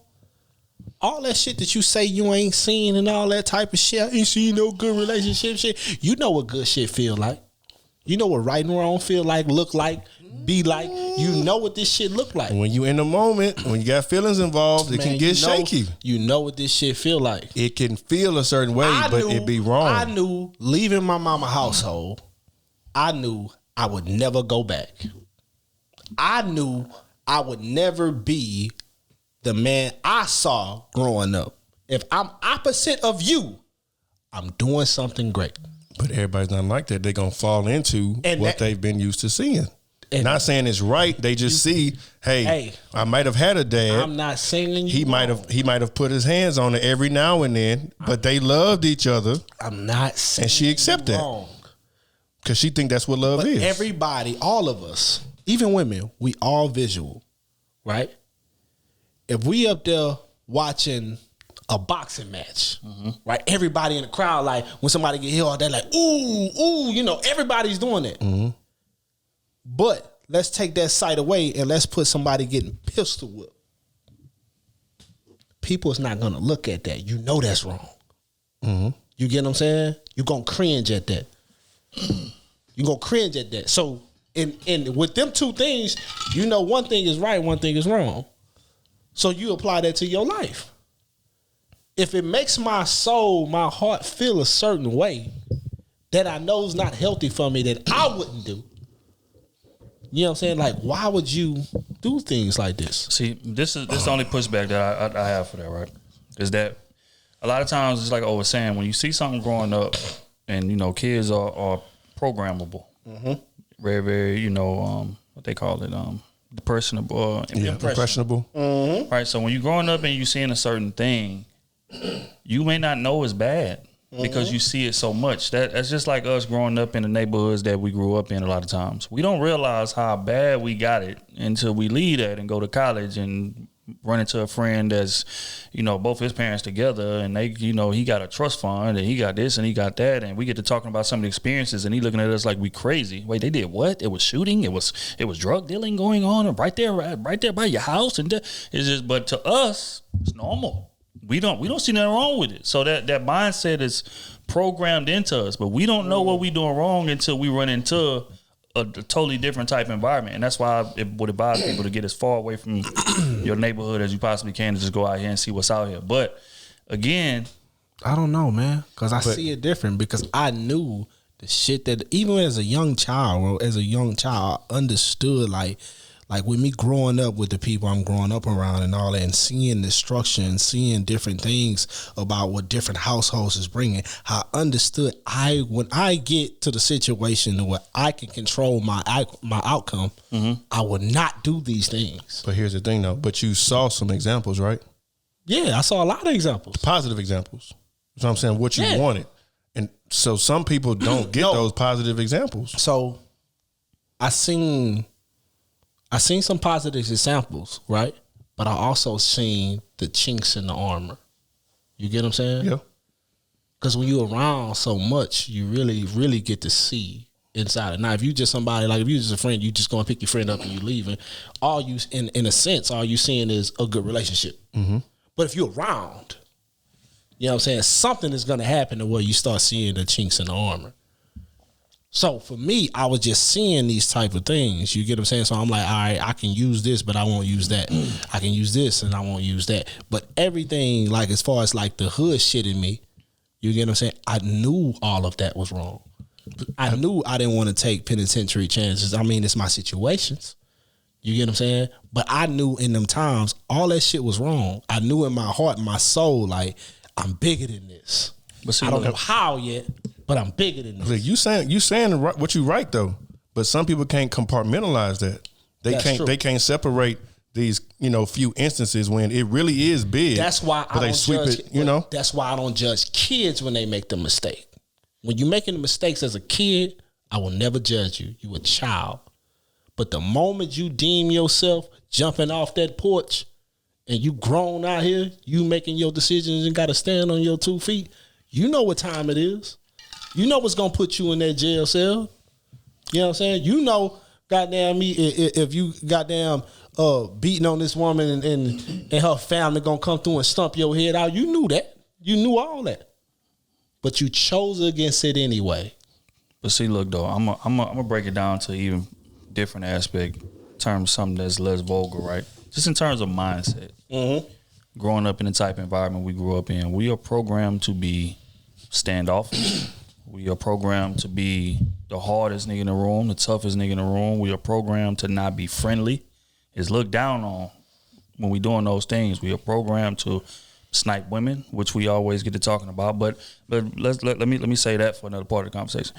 Speaker 3: all that shit that you say you ain't seen and all that type of shit, I ain't seen no good relationship shit. You know what good shit feel like. You know what right and wrong feel like, look like, be like. You know what this shit look like.
Speaker 2: When you in the moment, when you got feelings involved, it
Speaker 3: Man,
Speaker 2: can get
Speaker 3: you know-
Speaker 2: shaky.
Speaker 3: You know what this shit feel like.
Speaker 2: It can feel a certain way, but it be wrong.
Speaker 3: I knew leaving my mama household, I knew I would never go back. I knew I would never be the man I saw growing up. If I'm opposite of you, I'm doing something great.
Speaker 2: But everybody's not like that. They're going to fall into
Speaker 3: And
Speaker 2: what
Speaker 3: that-
Speaker 2: they've been used to seeing.
Speaker 3: And-
Speaker 2: not saying it's right. They just see, hey, I might have had a dad.
Speaker 3: I'm not saying you
Speaker 2: He might
Speaker 3: wrong.
Speaker 2: have put his hands on it every now and then, but they loved each other
Speaker 3: I'm not saying
Speaker 2: and she accept
Speaker 3: you
Speaker 2: that
Speaker 3: wrong.
Speaker 2: because she think that's what love
Speaker 3: But
Speaker 2: is.
Speaker 3: everybody, all of us, even women, we all visual, right? If we up there watching a boxing match, right? Everybody in the crowd, like when somebody get hit, all that, like ooh, you know, everybody's doing that. But let's take that sight away and let's put somebody getting pistol whipped. People's not gonna look at that. You know that's wrong. You get what I'm saying? You're gonna cringe at that. You're gonna cringe at that. So in with them two things, you know one thing is right, one thing is wrong. So you apply that to your life. If it makes my soul, my heart feel a certain way that I know is not healthy for me, that I wouldn't do. You know what I'm saying? Like, why would you do things like this?
Speaker 1: See, this is the only pushback that I have for that, right? Is that a lot of times it's like I was saying, when you see something growing up, and you know, kids are programmable, very, very, you know, what they call it, impressionable,
Speaker 2: Impressionable.
Speaker 1: right? So when you're growing up and you seeing a certain thing, you may not know it's bad because you see it so much. That's just like us growing up in the neighborhoods that we grew up in. A lot of times we don't realize how bad we got it until we leave that and go to college and run into a friend that's, you know, both his parents together, and they, you know, he got a trust fund and he got this and he got that, and we get to talking about some of the experiences, and he looking at us like we crazy. Wait, they did what? It was shooting. It was drug dealing going on right there by your house, and it's just. But to us, it's normal. We don't see nothing wrong with it. So that mindset is programmed into us, but we don't know what we doing wrong until we run into a totally different type of environment. And that's why it would advise people to get as far away from your neighborhood as you possibly can, to just go out here and see what's out here. But again,
Speaker 3: I don't know, man, because I see it different, because I knew the shit that even as a young child, I understood like with me growing up with the people I'm growing up around and all that, and seeing destruction and seeing different things about what different households is bringing, I understood when I get to the situation where I can control my outcome, I will not do these things.
Speaker 2: But here's the thing, though. But you saw some examples, right?
Speaker 3: Yeah, I saw a lot of examples.
Speaker 2: Positive examples. That's what I'm saying. What you wanted. And so some people don't get those positive examples.
Speaker 3: So I seen some positive examples, right? But I also seen the chinks in the armor. You get what I'm saying?
Speaker 2: Yeah.
Speaker 3: Because when you're around so much, you really, really get to see inside it. Now, if you just somebody, like if you just a friend, you just going to pick your friend up and you leaving. All you, in a sense, all you seeing is a good relationship. Mm-hmm. But if you're around, you know what I'm saying, something is going to happen to where you start seeing the chinks in the armor. So for me, I was just seeing these type of things. You get what I'm saying? So I'm like, all right, I can use this, but I won't use that. I can use this and I won't use that. But everything, like as far as like the hood shit in me, you get what I'm saying? I knew all of that was wrong. I knew I didn't want to take penitentiary chances. I mean, it's my situations. You get what I'm saying? But I knew in them times, all that shit was wrong. I knew in my heart, my soul, like, I'm bigger than this. But see, I don't know how yet, but I'm bigger than this.
Speaker 2: Look, you saying what you right though, but some people can't compartmentalize that. They can't separate these, few instances when it really is big.
Speaker 3: That's why I don't judge it. That's why I don't judge kids when they make the mistake. When you're making the mistakes as a kid, I will never judge you. You a child. But the moment you deem yourself jumping off that porch and you grown out here, you making your decisions and got to stand on your 2 feet, you know what time it is. You know what's going to put you in that jail cell. You know what I'm saying? You know, goddamn me, if you goddamn beating on this woman and her family going to come through and stump your head out, you knew that. You knew all that. But you chose against it anyway.
Speaker 1: But see, look though, I'm gonna break it down to even different aspect in terms of something that's less vulgar, right? Just in terms of mindset. Mm-hmm. Growing up in the type of environment we grew up in, we are programmed to be standoffish. We are programmed to be the hardest nigga in the room, the toughest nigga in the room. We are programmed to not be friendly. It's looked down on when we doing those things. We are programmed to snipe women, which we always get to talking about. But let me say that for another part of the conversation.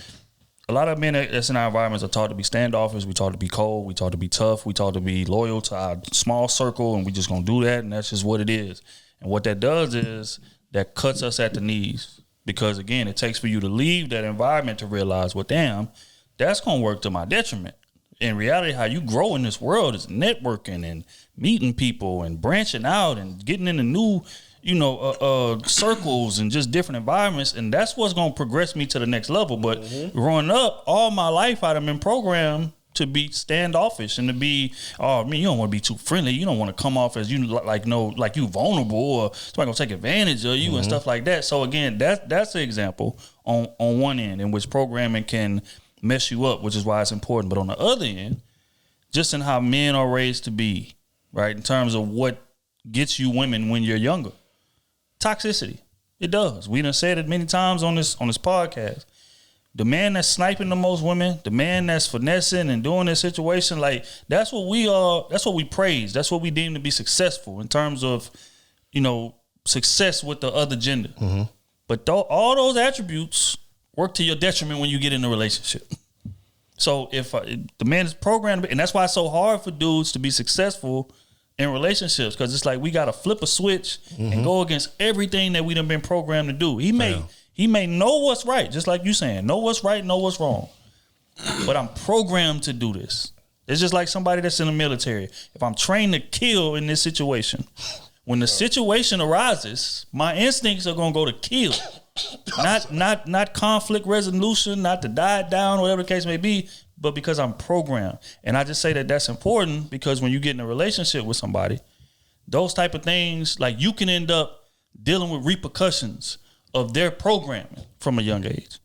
Speaker 1: A lot of men that's in our environments are taught to be standoffish. We taught to be cold. We taught to be tough. We taught to be loyal to our small circle, and we just gonna do that, and that's just what it is. And what that does is that cuts us at the knees, because again, it takes for you to leave that environment to realize, well, damn, that's gonna work to my detriment. In reality, how you grow in this world is networking and meeting people and branching out and getting into new circles and just different environments, and that's what's gonna progress me to the next level. But growing up, all my life I'd have been programmed to be standoffish and to be, you don't want to be too friendly. You don't want to come off as you like you vulnerable or somebody gonna take advantage of you and stuff like that. So again, that's an example on one end in which programming can mess you up, which is why it's important. But on the other end, just in how men are raised to be, right, in terms of what gets you women when you're younger. Toxicity. It does. We done said it many times on this podcast. The man that's sniping the most women, the man that's finessing and doing this situation, like that's what we praise. That's what we deem to be successful in terms of, success with the other gender. Mm-hmm. But all those attributes work to your detriment when you get in a relationship. So if the man is programmed, and that's why it's so hard for dudes to be successful in relationships, because it's like we got to flip a switch and go against everything that we done been programmed to do. He may know what's right, just like you saying, know what's right, know what's wrong. But I'm programmed to do this. It's just like somebody that's in the military. If I'm trained to kill in this situation, when the situation arises, my instincts are gonna go to kill. Not conflict resolution, not to die down, whatever the case may be, but because I'm programmed. And I just say that that's important because when you get in a relationship with somebody, those type of things, like you can end up dealing with repercussions of their programming from a young age.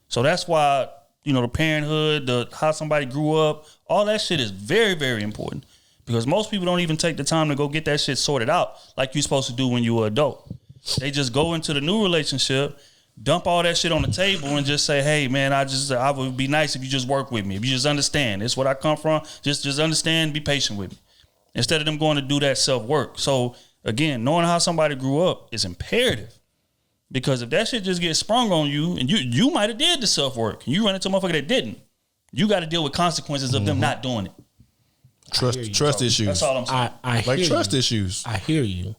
Speaker 1: So that's why, the parenthood, how somebody grew up, all that shit is very, very important, because most people don't even take the time to go get that shit sorted out like you're supposed to do when you're an adult. They just go into the new relationship, dump all that shit on the table and just say, hey man, I would be nice if you just work with me. If you just understand, it's what I come from. Just understand, be patient with me. Instead of them going to do that self-work. So again, knowing how somebody grew up is imperative, because if that shit just gets sprung on you and you might have did the self-work and you run into a motherfucker that didn't, you got to deal with consequences of them not doing it.
Speaker 2: Trust issues.
Speaker 3: That's all I'm saying. I hear
Speaker 2: trust
Speaker 3: you.
Speaker 2: issues.
Speaker 3: I hear you.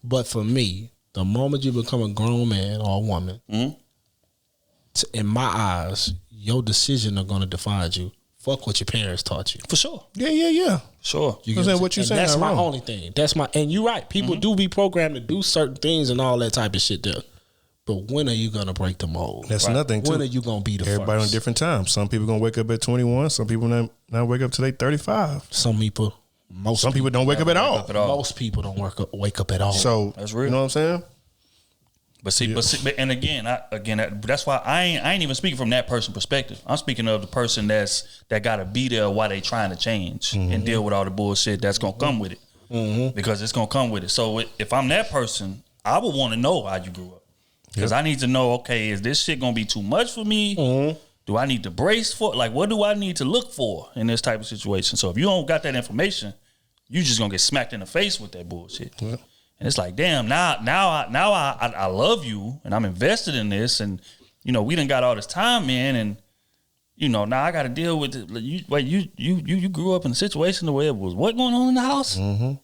Speaker 3: But for me, the moment you become a grown man or a woman, in my eyes, your decisions are going to define you fuck what your parents taught you.
Speaker 1: For sure.
Speaker 2: Yeah.
Speaker 1: Sure.
Speaker 2: You know what you're saying?
Speaker 3: That's my
Speaker 2: wrong.
Speaker 3: only thing. And you're right. People do be programmed to do certain things and all that type of shit there. But when are you gonna break the mold?
Speaker 2: That's another thing too.
Speaker 3: When are you gonna be the
Speaker 2: Everybody
Speaker 3: first?
Speaker 2: on different times. Some people gonna wake up at 21. Some people not wake up till they 35.
Speaker 3: Some people
Speaker 2: don't wake up at all.
Speaker 3: Most people don't wake up at all.
Speaker 2: So
Speaker 1: that's real.
Speaker 2: You know what I'm saying?
Speaker 1: But and again, that's why I ain't even speaking from that person's perspective. I'm speaking of the person that got to be there while they trying to change and deal with all the bullshit that's gonna come with it, because it's gonna come with it. So if I'm that person, I would want to know how you grew up, because I need to know. Okay, is this shit gonna be too much for me? Do I need to brace for? Like, what do I need to look for in this type of situation? So if you don't got that information, you just gonna get smacked in the face with that bullshit. Yeah. And it's like, damn, now I love you and I'm invested in this, and we done got all this time in, and now I got to deal with it. You grew up in a situation where it was what going on in the house, and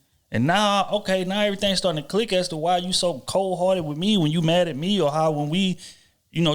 Speaker 1: now everything's starting to click as to why you so cold hearted with me when you mad at me, or how when we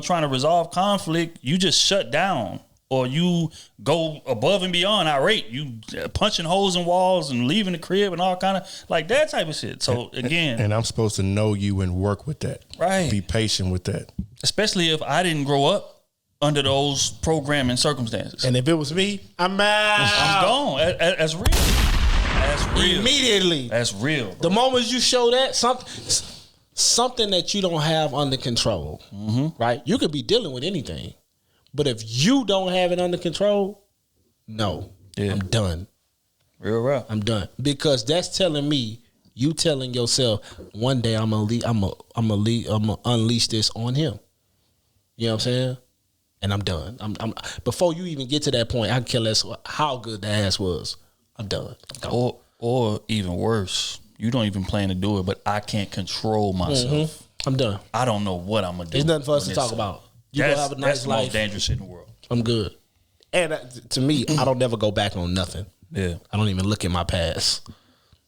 Speaker 1: trying to resolve conflict you just shut down. Or you go above and beyond irate. You punching holes in walls and leaving the crib and all kind of like that type of shit. So again,
Speaker 2: and I'm supposed to know you and work with that. Right. Be patient with that.
Speaker 1: Especially if I didn't grow up under those programming circumstances.
Speaker 3: And if it was me, I'm out.
Speaker 1: I'm gone. That's real. That's real.
Speaker 3: Immediately.
Speaker 1: That's real. Bro.
Speaker 3: The moment you show that something that you don't have under control, right? You could be dealing with anything. But if you don't have it under control, no, I'm done.
Speaker 1: Real rough.
Speaker 3: I'm done, because that's telling me, you telling yourself, one day I'm gonna unleash this on him. You know what I'm saying? And I'm done. I'm before you even get to that point, I can care less how good the ass was. I'm done.
Speaker 1: Or even worse, you don't even plan to do it, but I can't control myself.
Speaker 3: I'm done.
Speaker 1: I don't know what I'm gonna do.
Speaker 3: There's nothing for us to talk about. You gonna have a nice
Speaker 1: that's the
Speaker 3: life.
Speaker 1: most dangerous shit in the world.
Speaker 3: I'm good. And to me, I don't never go back on nothing.
Speaker 1: Yeah.
Speaker 3: I don't even look at my past.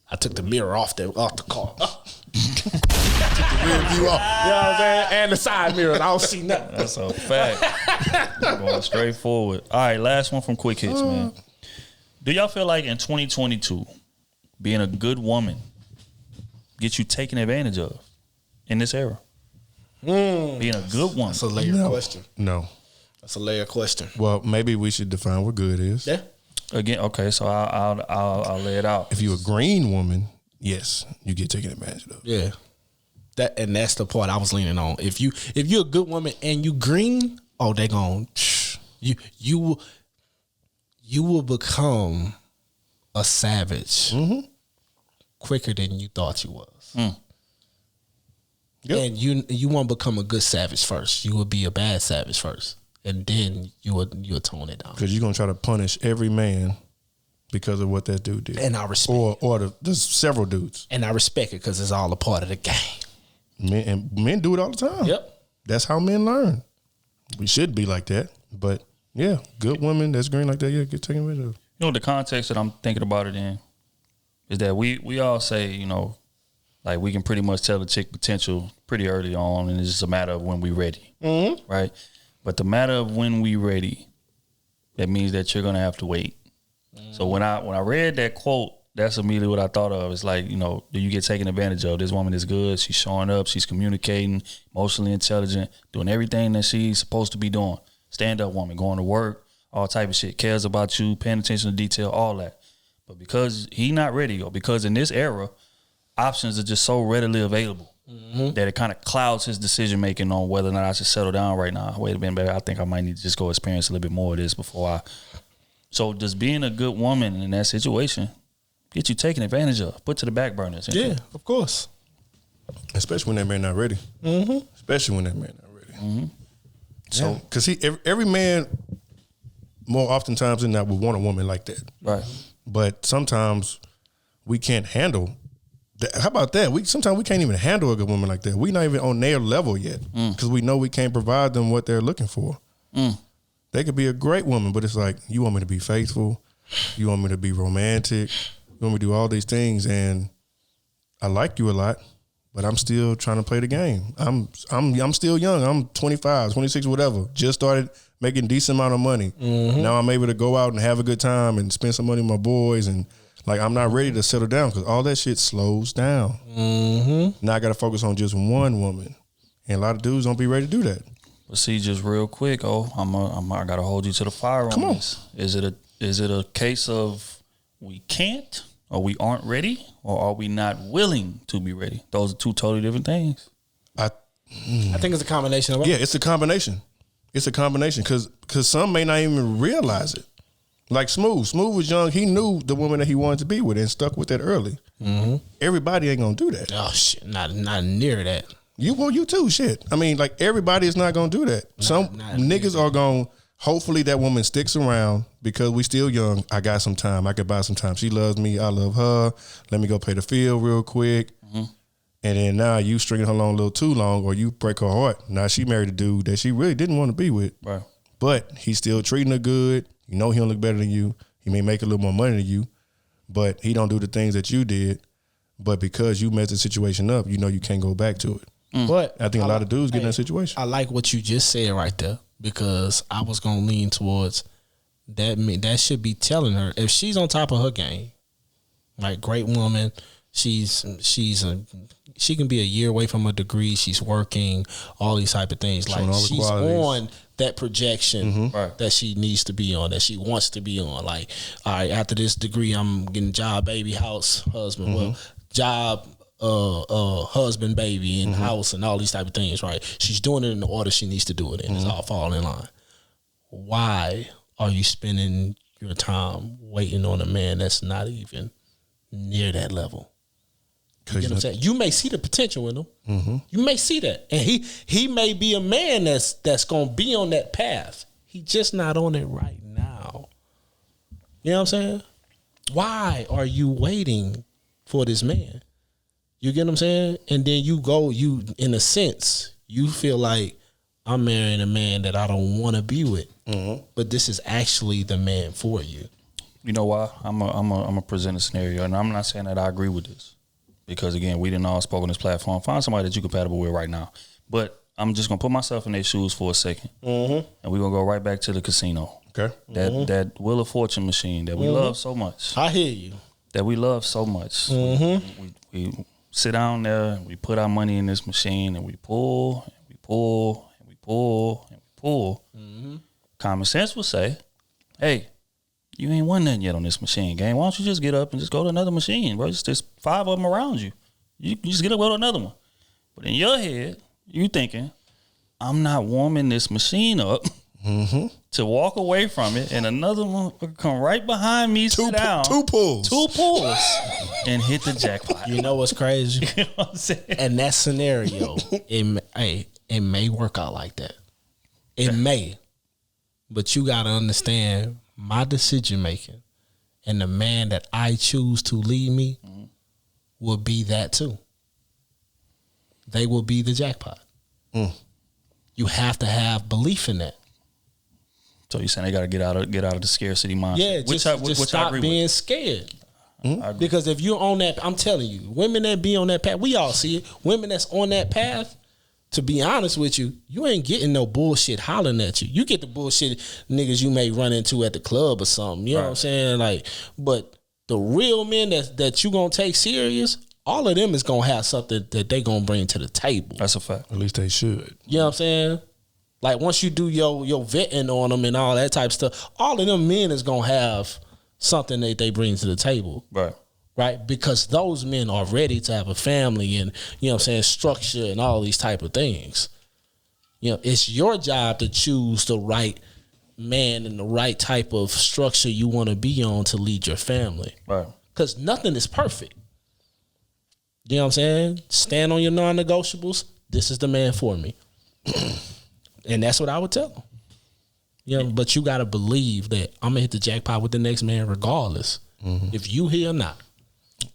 Speaker 3: I took the mirror off the car. Took the rear view off. You know what I'm saying? And the side mirror. I don't see nothing.
Speaker 1: That's a fact. Going straight forward. All right, last one from Quick Hits, man. Do y'all feel like in 2022, being a good woman gets you taken advantage of in this era? Being a good woman.
Speaker 3: That's a layered question.
Speaker 2: No.
Speaker 3: That's a layered question.
Speaker 2: Well, maybe we should define what good is.
Speaker 3: Yeah.
Speaker 1: Again, okay, so I'll lay it out.
Speaker 2: If you're a green woman, yes, you get taken advantage of.
Speaker 3: Yeah. That's the part I was leaning on. If you're a good woman and you green, they gon' you will become a savage quicker than you thought you was. Yep. And you won't become a good savage first. You will be a bad savage first, and then you'll tone it down.
Speaker 2: Because you're gonna try to punish every man because of what that dude did.
Speaker 3: And I respect
Speaker 2: there's several dudes.
Speaker 3: And I respect it because it's all a part of the game.
Speaker 2: Men do it all the time.
Speaker 3: Yep.
Speaker 2: That's how men learn. We should be like that. But yeah, good women that's green like that, get taken rid of.
Speaker 1: The context that I'm thinking about it in is that we all say, like we can pretty much tell the chick potential pretty early on, and it's just a matter of when we ready, right? But the matter of when we ready, that means that you're gonna have to wait. So when I read that quote, that's immediately what I thought of. It's like, do you get taken advantage of? This woman is good. She's showing up. She's communicating, emotionally intelligent, doing everything that she's supposed to be doing. Stand up woman, going to work, all type of shit, cares about you, paying attention to detail, all that. But because he not ready, or because in this era, options are just so readily available that it kind of clouds his decision making on whether or not I should settle down right now. Wait a minute, baby, I think I might need to just go experience a little bit more of this before I. So does being a good woman in that situation get you taken advantage of, put to the back burners?
Speaker 3: Yeah, of course.
Speaker 2: Especially when that man not ready. Especially when that man not ready. So, because every man, more oftentimes than not, would want a woman like that.
Speaker 1: Right.
Speaker 2: But sometimes we can't handle. How about that? Sometimes we can't even handle a good woman like that. We're not even on their level yet because we know we can't provide them what they're looking for. They could be a great woman, but it's like, you want me to be faithful, you want me to be romantic, you want me to do all these things, and I like you a lot, but I'm still trying to play the game. I'm still young. I'm 25, 26, whatever. Just started making decent amount of money. Now I'm able to go out and have a good time and spend some money with my boys, and like I'm not ready to settle down because all that shit slows down. Now I got to focus on just one woman, and a lot of dudes don't be ready to do that.
Speaker 1: But see, just real quick, I gotta hold you to the fire on this. Is it a case of we can't, or we aren't ready, or are we not willing to be ready? Those are two totally different things.
Speaker 3: I think it's a combination of both.
Speaker 2: Yeah, it's a combination. It's a combination because some may not even realize it. Like Smooth was young. He knew the woman that he wanted to be with and stuck with that early. Everybody ain't gonna do that.
Speaker 3: Oh shit, not near that.
Speaker 2: You too. Shit. I mean, like everybody is not gonna do that. Some niggas are gonna. Hopefully that woman sticks around because we still young. I got some time. I could buy some time. She loves me. I love her. Let me go pay the field real quick. And then now you stringing her along a little too long, or you break her heart. Now she married a dude that she really didn't want to be with.
Speaker 1: Right.
Speaker 2: But he's still treating her good. You know he don't look better than you. He may make a little more money than you, but he don't do the things that you did. But because you messed the situation up, you know you can't go back to it.
Speaker 3: But
Speaker 2: I think a lot of dudes get in that situation.
Speaker 3: I like what you just said right there because I was gonna lean towards that. That should be telling her if she's on top of her game, like great woman. She can be a year away from a degree. She's working, all these type of things. Like she's on that projection that she needs to be on, that she wants to be on. Like, all right, after this degree, I'm getting job, baby, house, husband. Well, job, husband, baby, and house, and all these type of things. Right? She's doing it in the order she needs to do it in. It's all falling in line. Why are you spending your time waiting on a man that's not even near that level? You know what I'm saying? You may see the potential in him. You may see that. And he may be a man that's gonna be on that path. He just not on it right now. You know what I'm saying? Why are you waiting for this man? You get what I'm saying? And then you in a sense, you feel like I'm marrying a man that I don't want to be with. But this is actually the man for you.
Speaker 1: You know why? I'm a present a scenario, and I'm not saying that I agree with this. Because again, we didn't all spoke on this platform. Find somebody that you're compatible with right now. But I'm just gonna put myself in their shoes for a second, and we're gonna go right back to the casino.
Speaker 2: Okay.
Speaker 1: That Wheel of Fortune machine that we love so much.
Speaker 3: I hear you.
Speaker 1: That we love so much. We sit down there, and we put our money in this machine, and we pull, and we pull, and we pull, and we pull. Common sense would say, "Hey, you ain't won nothing yet on this machine, gang. Why don't you just get up and just go to another machine, bro? There's 5 of them around you. You just get up and go to another one." But in your head, you thinking, I'm not warming this machine up to walk away from it, and another one will come right behind me, sit down.
Speaker 2: 2 pulls.
Speaker 1: 2 pulls, and hit the jackpot.
Speaker 3: You know what's crazy?
Speaker 1: You know what I'm saying?
Speaker 3: And that scenario, it may work out like that. It may. But you got to understand, my decision making and the man that I choose to lead me will be that too. They will be the jackpot. You have to have belief in that.
Speaker 1: So you're saying they got to get out of the scarcity mindset?
Speaker 3: Yeah, just stop being scared. Because if you're on that, I'm telling you, women that be on that path, we all see it. Women that's on that path, to be honest with you, you ain't getting no bullshit hollering at you. You get the bullshit niggas you may run into at the club or something. You know what I'm saying? Like, but the real men that you gonna take serious, all of them is gonna have something that they gonna bring to the table.
Speaker 1: That's a fact.
Speaker 2: At least they should.
Speaker 3: You know what I'm saying? Like once you do your vetting on them and all that type of stuff, all of them men is gonna have something that they bring to the table. Right? Because those men are ready to have a family and, you know what I'm saying, structure and all these type of things. You know, it's your job to choose the right man and the right type of structure you want to be on to lead your family.
Speaker 1: Right.
Speaker 3: Because nothing is perfect. You know what I'm saying? Stand on your non-negotiables. This is the man for me. And that's what I would tell them. You know, but you got to believe that I'm going to hit the jackpot with the next man regardless. If you here or not.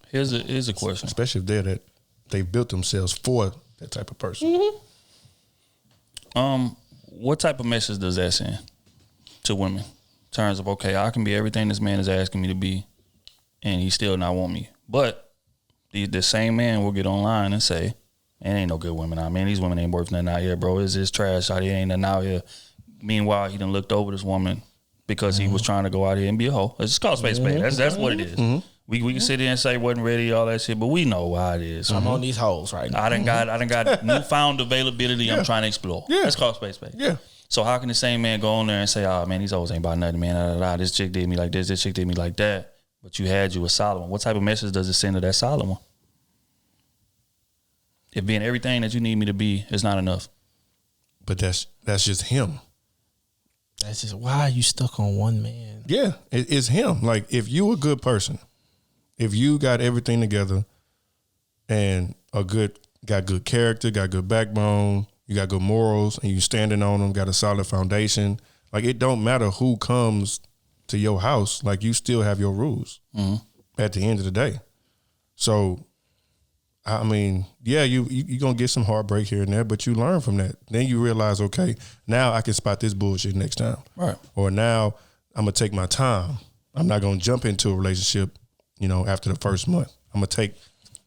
Speaker 1: Here's a question.
Speaker 2: Especially if they've built themselves for that type of person.
Speaker 1: What type of message does that send to women? In terms of, okay, I can be everything this man is asking me to be, and he still not want me. But the same man will get online and say, "It ain't no good women out. Man, these women ain't worth nothing out here, bro. It's just trash out here. Ain't nothing out here." Meanwhile, he done looked over this woman because he was trying to go out here and be a hoe. It's just called space. That's what it is. We can sit there and say wasn't ready, all that shit, but we know why it is.
Speaker 3: I'm on these hoes right now.
Speaker 1: I done got newfound availability. I'm trying to explore.
Speaker 2: Yeah.
Speaker 1: It's called space.
Speaker 2: Yeah.
Speaker 1: So how can the same man go on there and say, "Oh man, these hoes ain't about nothing, man. This chick did me like this chick did me like that." But you had you a solid one. What type of message does it send to that solid one? If being everything that you need me to be is not enough.
Speaker 2: But that's just him.
Speaker 3: That's just why are you stuck on one man?
Speaker 2: Yeah, it's him. Like, if you a good person, if you got everything together and got good character, got good backbone, you got good morals, and you standing on them, got a solid foundation, like, it don't matter who comes to your house, like, you still have your rules at the end of the day. So, I mean, yeah, you gonna get some heartbreak here and there, but you learn from that. Then you realize, okay, now I can spot this bullshit next time.
Speaker 1: Right.
Speaker 2: Or now I'm gonna take my time. I'm not gonna jump into a relationship, after the first month. I'm gonna take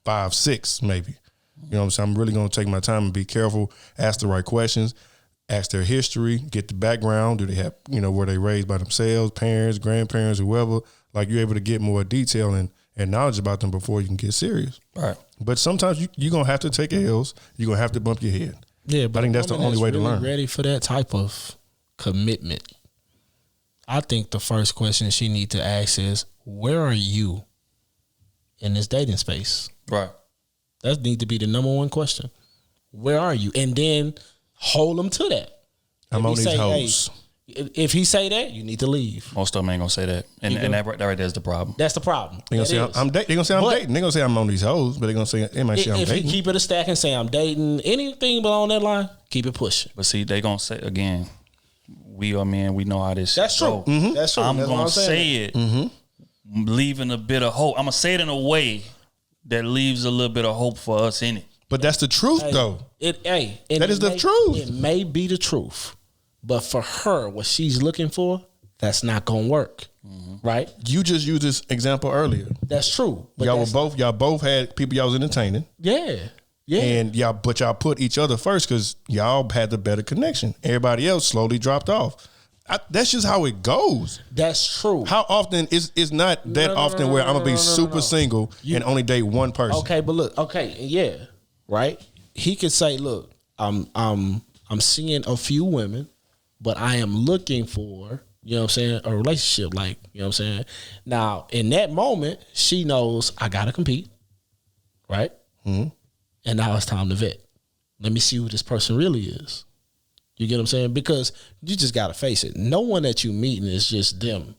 Speaker 2: 5, 6 maybe. You know what I'm saying? I'm really gonna take my time and be careful, ask the right questions, ask their history, get the background. Do they have, were they raised by themselves, parents, grandparents, whoever? Like, you're able to get more detail and knowledge about them before you can get serious.
Speaker 1: Right.
Speaker 2: But sometimes you're going to have to take L's. You're going to have to bump your head.
Speaker 3: Yeah, but
Speaker 2: I think that's the only way to learn.
Speaker 3: Ready for that type of commitment. I think the first question she need to ask is, where are you in this dating space?
Speaker 1: Right.
Speaker 3: That need to be the number one question. Where are you? And then hold them to that.
Speaker 2: I'm on these hoes.
Speaker 3: If he say that, you need to leave.
Speaker 1: Most of them ain't gonna say that, and that right there is the problem.
Speaker 3: That's the problem.
Speaker 2: They're gonna say I'm dating. They're gonna say I'm dating. They're gonna say I'm on these hoes, but they're gonna say I'm dating.
Speaker 3: If he keep it a stack and say I'm dating, anything along that line, keep it pushing.
Speaker 1: But see, they gonna say again, we are men. We know how this.
Speaker 3: That's true.
Speaker 2: Mm-hmm.
Speaker 3: That's true.
Speaker 1: I'm
Speaker 3: That's
Speaker 1: gonna say it, leaving a bit of hope. I'm gonna say it in a way that leaves a little bit of hope for us in it.
Speaker 2: But that's the truth, though.
Speaker 3: That
Speaker 2: is the truth.
Speaker 3: It may be the truth. But for her, what she's looking for, that's not gonna work, right?
Speaker 2: You just used this example earlier.
Speaker 3: That's true. But
Speaker 2: y'all both had people y'all was entertaining.
Speaker 3: Yeah.
Speaker 2: And y'all put each other first because y'all had the better connection. Everybody else slowly dropped off. That's just how it goes.
Speaker 3: That's true.
Speaker 2: How often is not that often where I'm gonna be super single and only date one person?
Speaker 3: Okay, but look, right? He could say, look, I'm seeing a few women, but I am looking for, a relationship, like, Now, in that moment, she knows I got to compete, right? Mm-hmm. And now it's time to vet. Let me see who this person really is. You get what I'm saying? Because you just got to face it. No one that you meeting is just them.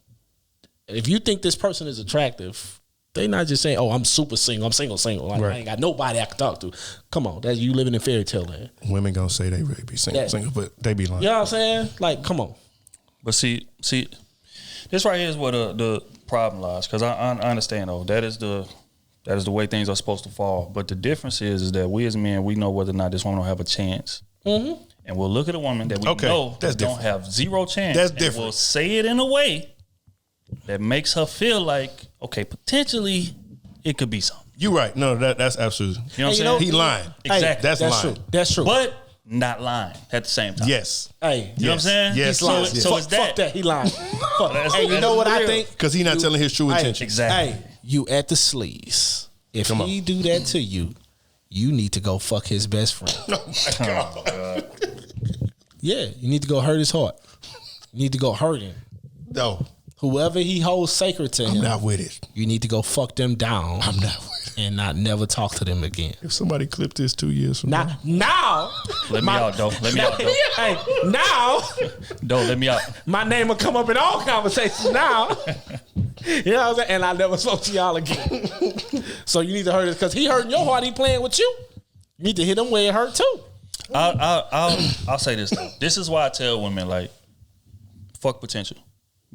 Speaker 3: If you think this person is attractive, they not just saying, oh, I'm super single. I'm single. Like, I ain't got nobody I can talk to. Come on, that's you living in fairy tale land.
Speaker 2: Women gonna say they really be single, but they be lying.
Speaker 3: You know what I'm saying? Like, come on.
Speaker 1: But see, this right here is where the problem lies. Because I understand, though, that is the way things are supposed to fall. But the difference is that we as men, we know whether or not this woman will have a chance. Mm-hmm. And we'll look at a woman that we know that don't have zero chance.
Speaker 2: That's different.
Speaker 1: And we'll say it in a way that makes her feel like, okay, potentially it could be something.
Speaker 2: You're right. No, that's absolutely.
Speaker 1: You know what I'm saying?
Speaker 2: He lying.
Speaker 1: Exactly.
Speaker 2: That's lying.
Speaker 3: True. That's true.
Speaker 1: But not lying at the same time.
Speaker 2: Yes.
Speaker 3: Hey,
Speaker 1: you know what I'm saying?
Speaker 2: Yes.
Speaker 1: So it's that.
Speaker 3: Fuck that. He lying. Hey, you know what I think?
Speaker 2: Because he not telling his true intentions.
Speaker 1: Exactly.
Speaker 3: Hey, you at the sleaze. If he do that to you, you need to go fuck his best friend.
Speaker 2: Oh my God.
Speaker 3: Yeah, you need to go hurt his heart. You need to go hurt him.
Speaker 2: No.
Speaker 3: Whoever he holds sacred to him.
Speaker 2: I'm not with it.
Speaker 3: You need to go fuck them down.
Speaker 2: I'm not with it.
Speaker 3: And not never talk to them again.
Speaker 2: If somebody clipped this 2 years from now.
Speaker 1: Let me out, though. Let me out, though.
Speaker 3: Hey, now.
Speaker 1: Don't let me out.
Speaker 3: My name will come up in all conversations now. You know what I'm saying? And I never spoke to y'all again. So you need to hurt it. Because he hurting your heart, he playing with you. You need to hit him where it hurt too.
Speaker 1: I'll say this though. This is why I tell women, like, fuck potential.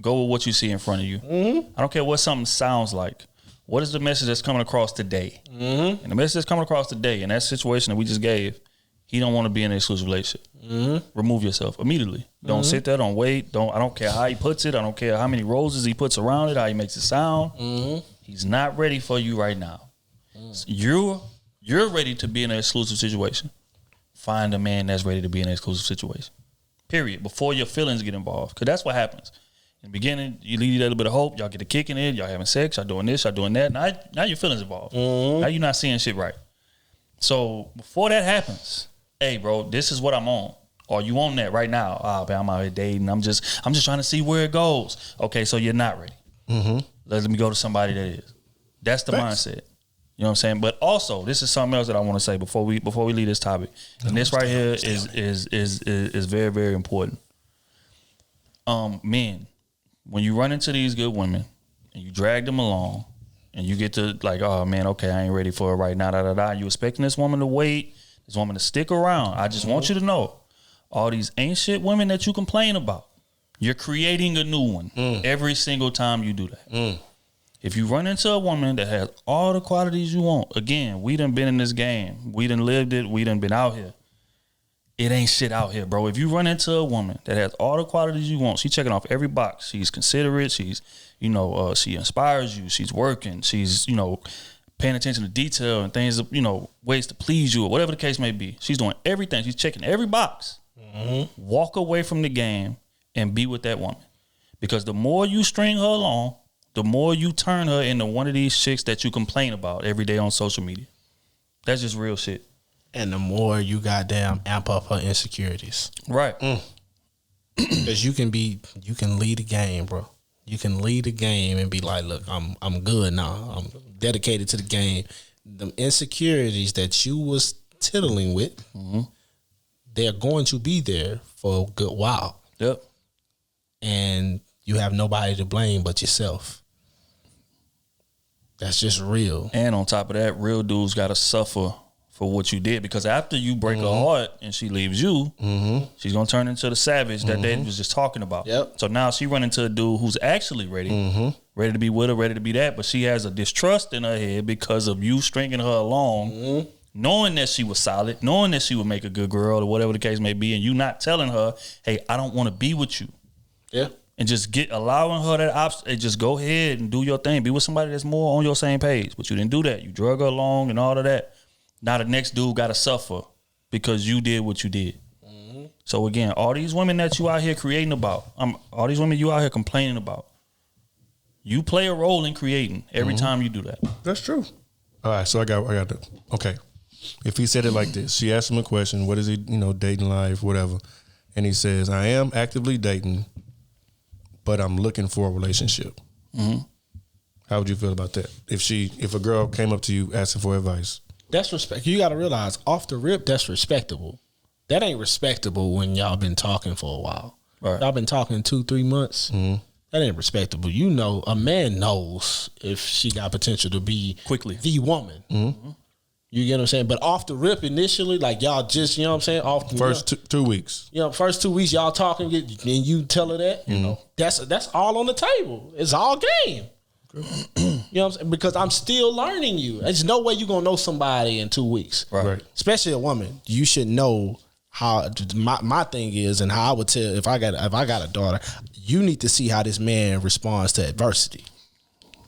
Speaker 1: Go with what you see in front of you. Mm-hmm. I don't care what something sounds like. What is the message that's coming across today? Mm-hmm. And the message that's coming across today in that situation that we just gave, he don't want to be in an exclusive relationship. Mm-hmm. Remove yourself immediately. Don't sit there. Don't wait. I don't care how he puts it. I don't care how many roses he puts around it, how he makes it sound. Mm-hmm. He's not ready for you right now. So you're ready to be in an exclusive situation. Find a man that's ready to be in an exclusive situation. Period. Before your feelings get involved. Because that's what happens. In the beginning, you leave a little bit of hope. Y'all get a kick in it. Y'all having sex. Y'all doing this. Y'all doing that. Now your feelings involved. Now you're not seeing shit right. So before that happens, hey, bro, this is what I'm on. Or you on that right now? Oh, man, I'm out here dating. I'm just trying to see where it goes. Okay, so you're not ready. Let me go to somebody that is. That's the mindset. You know what I'm saying? But also, this is something else that I want to say before we leave this topic. And this right here is very, very important. Men, when you run into these good women and you drag them along and you get to like, oh man, okay, I ain't ready for it right now, and you expecting this woman to wait, this woman to stick around. I just want you to know, all these ain't shit women that you complain about, you're creating a new one every single time you do that. If you run into a woman that has all the qualities you want, again, we done been in this game. We done lived it. We done been out here. It ain't shit out here, bro. If you run into a woman that has all the qualities you want, she's checking off every box. She's considerate. She's, she inspires you. She's working. She's, paying attention to detail and things, ways to please you or whatever the case may be. She's doing everything. She's checking every box. Walk away from the game and be with that woman. Because the more you string her along, the more you turn her into one of these chicks that you complain about every day on social media. That's just real shit.
Speaker 3: And the more you goddamn amp up her insecurities.
Speaker 1: Right.
Speaker 3: Because you can lead a game, bro. You can lead a game and be like, look, I'm good now. I'm dedicated to the game. The insecurities that you was tiddling with, they're going to be there for a good while.
Speaker 1: Yep. And
Speaker 3: you have nobody to blame but yourself. That's just real.
Speaker 1: And on top of that, real dudes got to suffer for what you did, because after you break her heart and she leaves you, she's going to turn into the savage that they was just talking about.
Speaker 3: Yep.
Speaker 1: So now she run into a dude who's actually ready, ready to be with her, ready to be that, but she has a distrust in her head because of you stringing her along, knowing that she was solid, knowing that she would make a good girl or whatever the case may be, and you not telling her, hey, I don't want to be with you.
Speaker 3: Yeah.
Speaker 1: And just allowing her that option, just go ahead and do your thing. Be with somebody that's more on your same page. But you didn't do that. You drug her along and all of that. Now the next dude got to suffer because you did what you did. So again, all these women that you out here creating about, all these women you out here complaining about, you play a role in creating every time you do that.
Speaker 2: That's true. All right, so I got the okay. If he said it like this, she asked him a question, what is he, dating life, whatever. And he says, I am actively dating, but I'm looking for a relationship. How would you feel about that? If a girl came up to you asking for advice?
Speaker 3: That's respect. You got to realize, off the rip, that's respectable. That ain't respectable when y'all been talking for a while.
Speaker 1: Right.
Speaker 3: Y'all been talking 2-3 months. That ain't respectable. A man knows if she got potential to be
Speaker 1: quickly
Speaker 3: the woman. You get what I'm saying? But off the rip initially, like y'all just, you know what I'm saying? Off the
Speaker 2: first 2 weeks.
Speaker 3: First 2 weeks y'all talking and you tell her that, that's all on the table. It's all game. You know what I'm saying? Because I'm still learning you. There's no way you're going to know somebody in 2 weeks.
Speaker 1: Right.
Speaker 3: Especially a woman. You should know how, my thing is, and how I would tell, if I got a daughter, you need to see how this man responds to adversity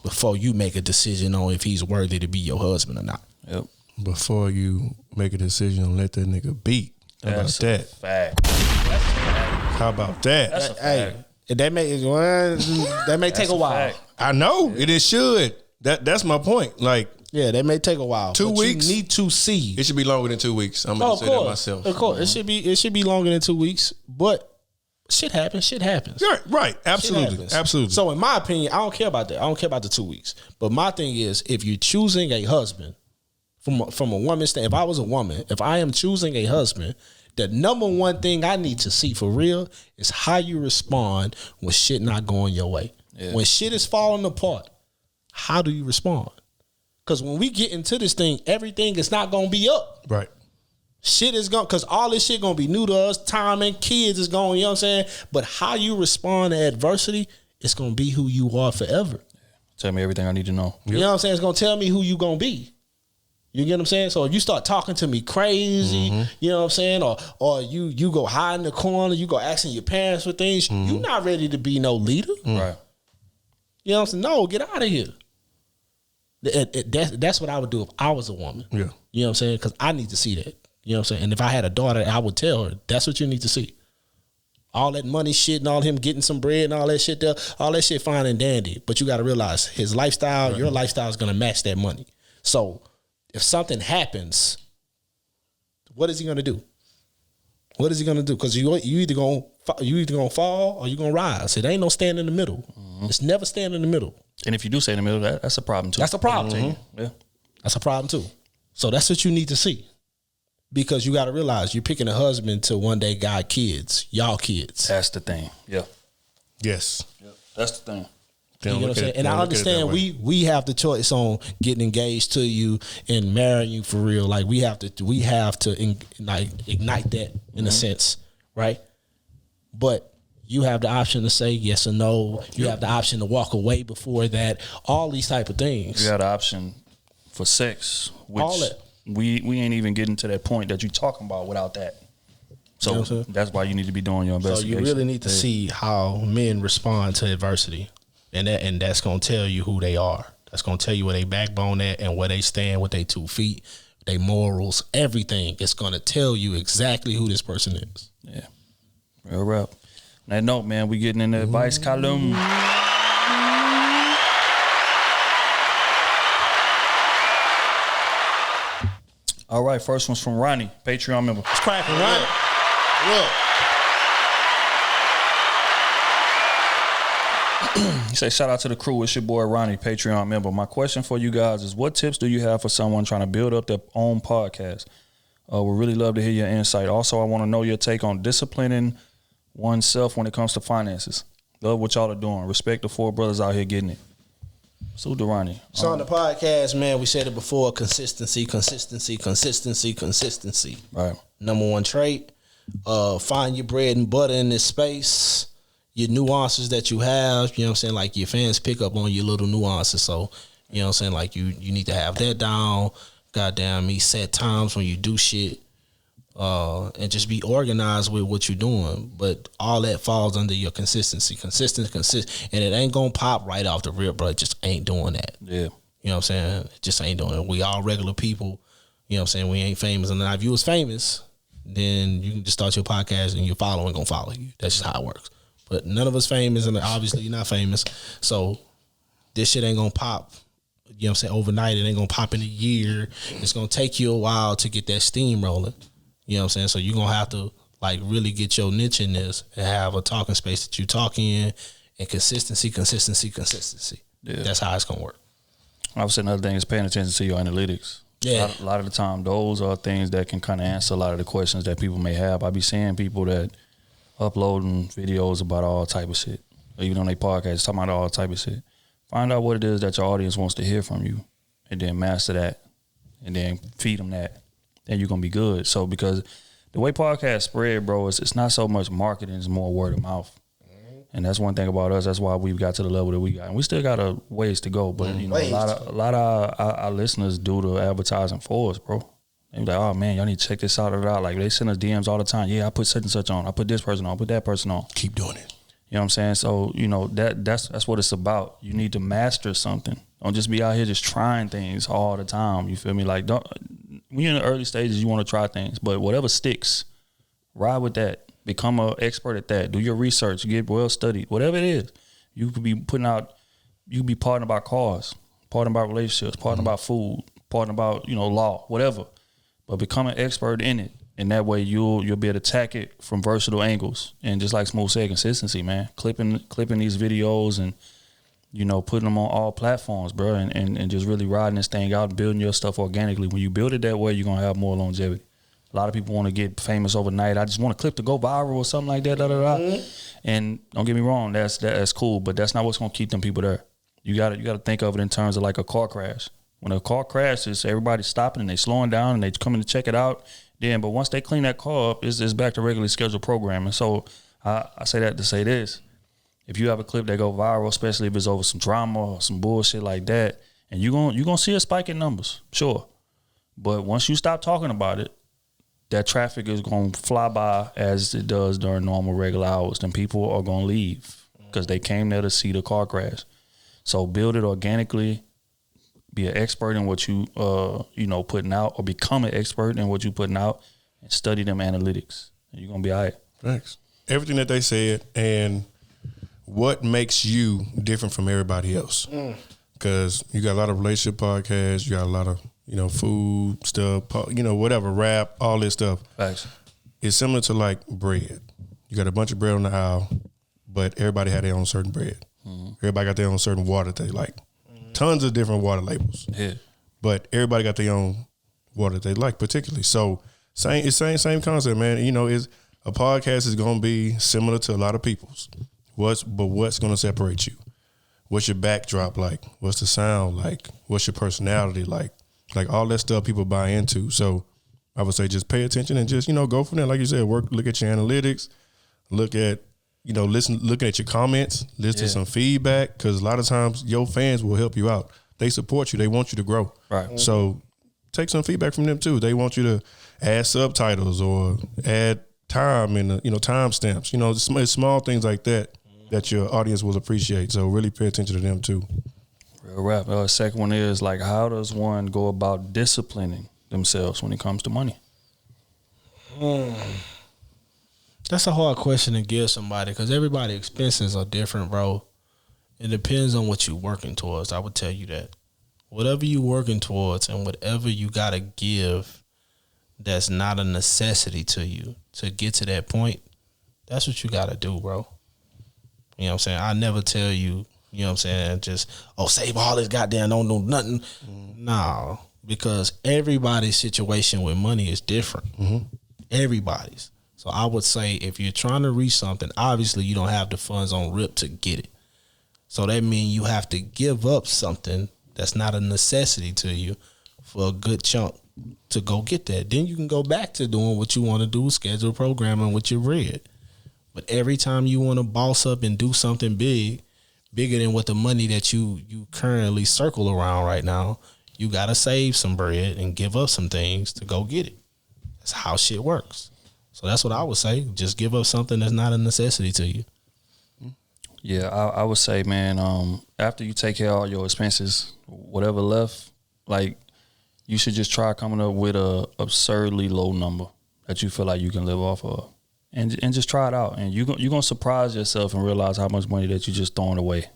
Speaker 3: before you make a decision on if he's worthy to be your husband or not.
Speaker 1: Yep.
Speaker 2: Before you make a decision on let that nigga beat. How about that?
Speaker 1: Fact.
Speaker 2: How about that?
Speaker 1: That's a fact.
Speaker 3: Hey, that may take a while.
Speaker 1: Fact.
Speaker 2: I know it should. That's my point. Like,
Speaker 3: yeah, that may take a while.
Speaker 2: 2 weeks.
Speaker 3: You need to see.
Speaker 2: It should be longer than 2 weeks. I'm gonna say that myself.
Speaker 3: Of course, it should be longer than 2 weeks. But shit happens.
Speaker 2: Right. Absolutely.
Speaker 3: So in my opinion, I don't care about that. I don't care about the 2 weeks. But my thing is, if you're choosing a husband from a woman's stand, if I was a woman, if I am choosing a husband, the number one thing I need to see for real is how you respond when shit not going your way. Yeah. When shit is falling apart, how do you respond? Because when we get into this thing, everything is not going to be up.
Speaker 2: Right.
Speaker 3: Shit is going, because all this shit going to be new to us. Timing, kids is going, you know what I'm saying? But how you respond to adversity, it's going to be who you are forever.
Speaker 1: Tell me everything I need to know.
Speaker 3: You know what I'm saying? It's going to tell me who you going to be. You get what I'm saying? So if you start talking to me crazy, you know what I'm saying? Or you go hide in the corner, you go asking your parents for things, you're not ready to be no leader.
Speaker 1: Right.
Speaker 3: You know what I'm saying? No, get out of here. That's what I would do if I was a woman.
Speaker 2: Yeah.
Speaker 3: You know what I'm saying? Because I need to see that. You know what I'm saying? And if I had a daughter, I would tell her, that's what you need to see. All that money shit and all him getting some bread and all that shit there, all that shit fine and dandy. But you got to realize his lifestyle, your lifestyle is going to match that money. So if something happens, what is he going to do? What is he going to do? Because you either gonna fall or you gonna rise. It ain't no stand in the middle. It's never stand in the middle.
Speaker 1: And if you do stay in the middle, that's a problem too.
Speaker 3: That's a problem.
Speaker 1: Yeah,
Speaker 3: that's a problem too. So that's what you need to see. Because you got to realize you're picking a husband to one day guide kids, y'all kids.
Speaker 1: That's the thing. Yeah.
Speaker 2: Yes.
Speaker 1: Yep. That's the thing.
Speaker 3: You know what I'm saying? And I understand we have the choice on getting engaged to you and marrying you for real. Like we have to ignite that in a sense, right? But you have the option to say yes or no. You have the option to walk away before that. All these type of things.
Speaker 1: You got the option for sex, which
Speaker 3: all that.
Speaker 1: We ain't even getting to that point that you're talking about without that. So
Speaker 3: You know
Speaker 1: that's why you need to be doing your investigation.
Speaker 3: So you really need to see how men respond to adversity, and that's gonna tell you who they are. That's gonna tell you where they backbone at and where they stand with their 2 feet, their morals, everything. It's gonna tell you exactly who this person is.
Speaker 1: Yeah, real rap. On that note, man, we getting in the advice column. All right, first one's from Ronnie, Patreon member.
Speaker 3: It's cracking, Ronnie. Look.
Speaker 1: He said, shout out to the crew. It's your boy Ronnie, Patreon member. My question for you guys is, what tips do you have for someone trying to build up their own podcast? We'd really love to hear your insight. Also, I want to know your take on disciplining oneself when it comes to finances. Love what y'all are doing. Respect the 4 brothers out here getting it. Salute to Ronnie.
Speaker 3: So on the podcast, man, we said it before, consistency.
Speaker 1: Right.
Speaker 3: Number 1 trait. Find your bread and butter in this space. Your nuances that you have, you know what I'm saying? Like your fans pick up on your little nuances. So, you know what I'm saying? Like you need to have that down. Goddamn me, set times when you do shit. And just be organized with what you're doing. But all that falls under your consistency. Consistent. And it ain't gonna pop right off the rip, bro. It just ain't doing that.
Speaker 1: Yeah.
Speaker 3: You know what I'm saying? It just ain't doing it. We all regular people. You know what I'm saying? We ain't famous. And if you was famous, then you can just start your podcast and your following gonna follow you. That's just how it works. But none of us famous, and obviously you're not famous. So this shit ain't gonna pop. You know what I'm saying? Overnight, it ain't gonna pop in a year. It's gonna take you a while to get that steam rolling. You know what I'm saying? So you're going to have to like really get your niche in this and have a talking space that you talk in, and consistency. Yeah. That's how it's going to work.
Speaker 1: I would say another thing is paying attention to your analytics.
Speaker 3: Yeah.
Speaker 1: A lot of the time, those are things that can kind of answer a lot of the questions that people may have. I be seeing people that uploading videos about all type of shit, or even on their podcast, talking about all type of shit. Find out what it is that your audience wants to hear from you, and then master that, and then feed them that. Then you're gonna be good. So because the way podcasts spread, bro, it's not so much marketing, it's more word of mouth. And that's one thing about us. That's why we've got to the level that we got. And we still got a ways to go. But you know, a lot of our listeners do the advertising for us, bro. They be like, oh man, y'all need to check this out. Like they send us DMs all the time. Yeah, I put such and such on. I put this person on. I put that person on.
Speaker 3: Keep doing it.
Speaker 1: You know what I'm saying? So, you know, that's what it's about. You need to master something. Don't just be out here just trying things all the time. You feel me? Like when you're in the early stages, you want to try things, but whatever sticks, ride with that. Become an expert at that. Do your research. Get well studied. Whatever it is, you could be putting out. You could be parting about cars, parting about relationships, parting about food, parting about law, whatever. But become an expert in it, and that way you'll be able to attack it from versatile angles. And just like Smooth said, consistency, man. Clipping these videos and putting them on all platforms, bro, and just really riding this thing out and building your stuff organically. When you build it that way, you're gonna have more longevity. A lot of people want to get famous overnight. I just want a clip to go viral or something like that. And don't get me wrong, that's cool, but that's not what's gonna keep them people there. You gotta think of it in terms of like a car crash. When a car crashes, everybody's stopping and they slowing down and they coming to check it out. But once they clean that car up, it's back to regularly scheduled programming. So I say that to say this: if you have a clip that go viral, especially if it's over some drama or some bullshit like that, and you're gonna see a spike in numbers, sure. But once you stop talking about it, that traffic is going to fly by as it does during normal regular hours. Then people are going to leave because they came there to see the car crash. So build it organically. Be an expert in what you putting out, or become an expert in what you putting out, and study them analytics. And you're going to be all right.
Speaker 2: Thanks. everything that they said and what makes you different from everybody else. Because you got a lot of relationship podcasts, you got a lot of, food stuff, whatever, rap, all this stuff.
Speaker 1: Thanks.
Speaker 2: It's similar to like bread. You got a bunch of bread on the aisle, but everybody had their own certain bread. Everybody got their own certain water that they like. Tons of different water labels.
Speaker 1: Yeah.
Speaker 2: But everybody got their own water that they like particularly. So same concept, man. Is a podcast is gonna be similar to a lot of people's. What's gonna separate you? What's your backdrop like? What's the sound like? What's your personality like? Like all that stuff people buy into. So I would say just pay attention and just, go from there. Like you said, look at your analytics, look at, looking at your comments, listen to some feedback, because a lot of times your fans will help you out. They support you. They want you to grow. Right. So take some feedback from them too. They want you to add subtitles or add time and, time stamps. It's small things like that your audience will appreciate. So really pay attention to them too.
Speaker 1: Real rap. Second one is like, how does one go about disciplining themselves when it comes to money?
Speaker 3: That's a hard question to give somebody because everybody's expenses are different, bro. It depends on what you're working towards. I would tell you that. Whatever you're working towards and whatever you got to give that's not a necessity to you to get to that point, that's what you got to do, bro. You know what I'm saying? I never tell you, just, save all this goddamn, don't do nothing. No, because everybody's situation with money is different. Everybody's. So I would say if you're trying to reach something, obviously you don't have the funds on rip to get it. So that means you have to give up something that's not a necessity to you for a good chunk to go get that. Then you can go back to doing what you want to do, schedule programming with your bread. But every time you want to boss up and do something bigger than what the money that you currently circle around right now, you got to save some bread and give up some things to go get it. That's how shit works. So that's what I would say. Just give up something that's not a necessity to you.
Speaker 1: Yeah, I would say, man, after you take care of all your expenses, whatever left, like, you should just try coming up with a absurdly low number that you feel like you can live off of. And just try it out. And you're going to surprise yourself and realize how much money that you're just throwing away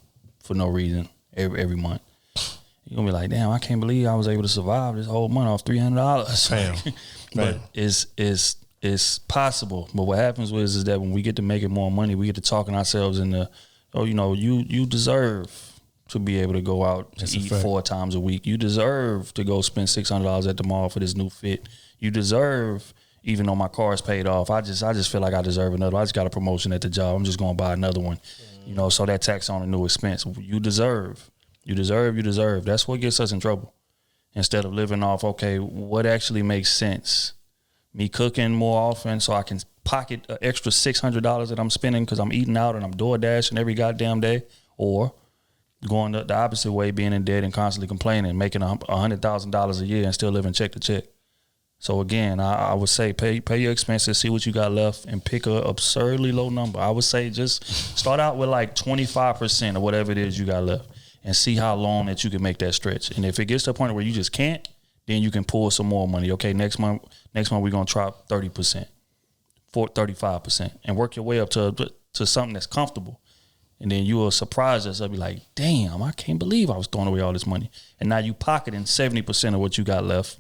Speaker 1: for no reason every month. You're going to be like, damn, I can't believe I was able to survive this whole month off $300.
Speaker 2: Damn.
Speaker 1: But it's possible. But what happens is that when we get to making more money, we get to talking ourselves into, you deserve to be able to go out and eat 4 times a week. You deserve to go spend $600 at the mall for this new fit. You deserve, even though my car is paid off, I just feel like I deserve another. I just got a promotion at the job. I'm just going to buy another one. So that tax on a new expense. You deserve. That's what gets us in trouble. Instead of living off, okay, what actually makes sense? Me cooking more often so I can pocket an extra $600 that I'm spending because I'm eating out and I'm door dashing every goddamn day, or going the opposite way, being in debt and constantly complaining, making $100,000 a year and still living check to check. So again, I would say pay your expenses, see what you got left, and pick a absurdly low number. I would say just start out with like 25% of whatever it is you got left, and see how long that you can make that stretch. And if it gets to a point where you just can't, then you can pull some more money. Okay, next month we're gonna try 30%, 35%, and work your way up to something that's comfortable. And then you will surprise yourself, be like, damn, I can't believe I was throwing away all this money. And now you pocketing 70% of what you got left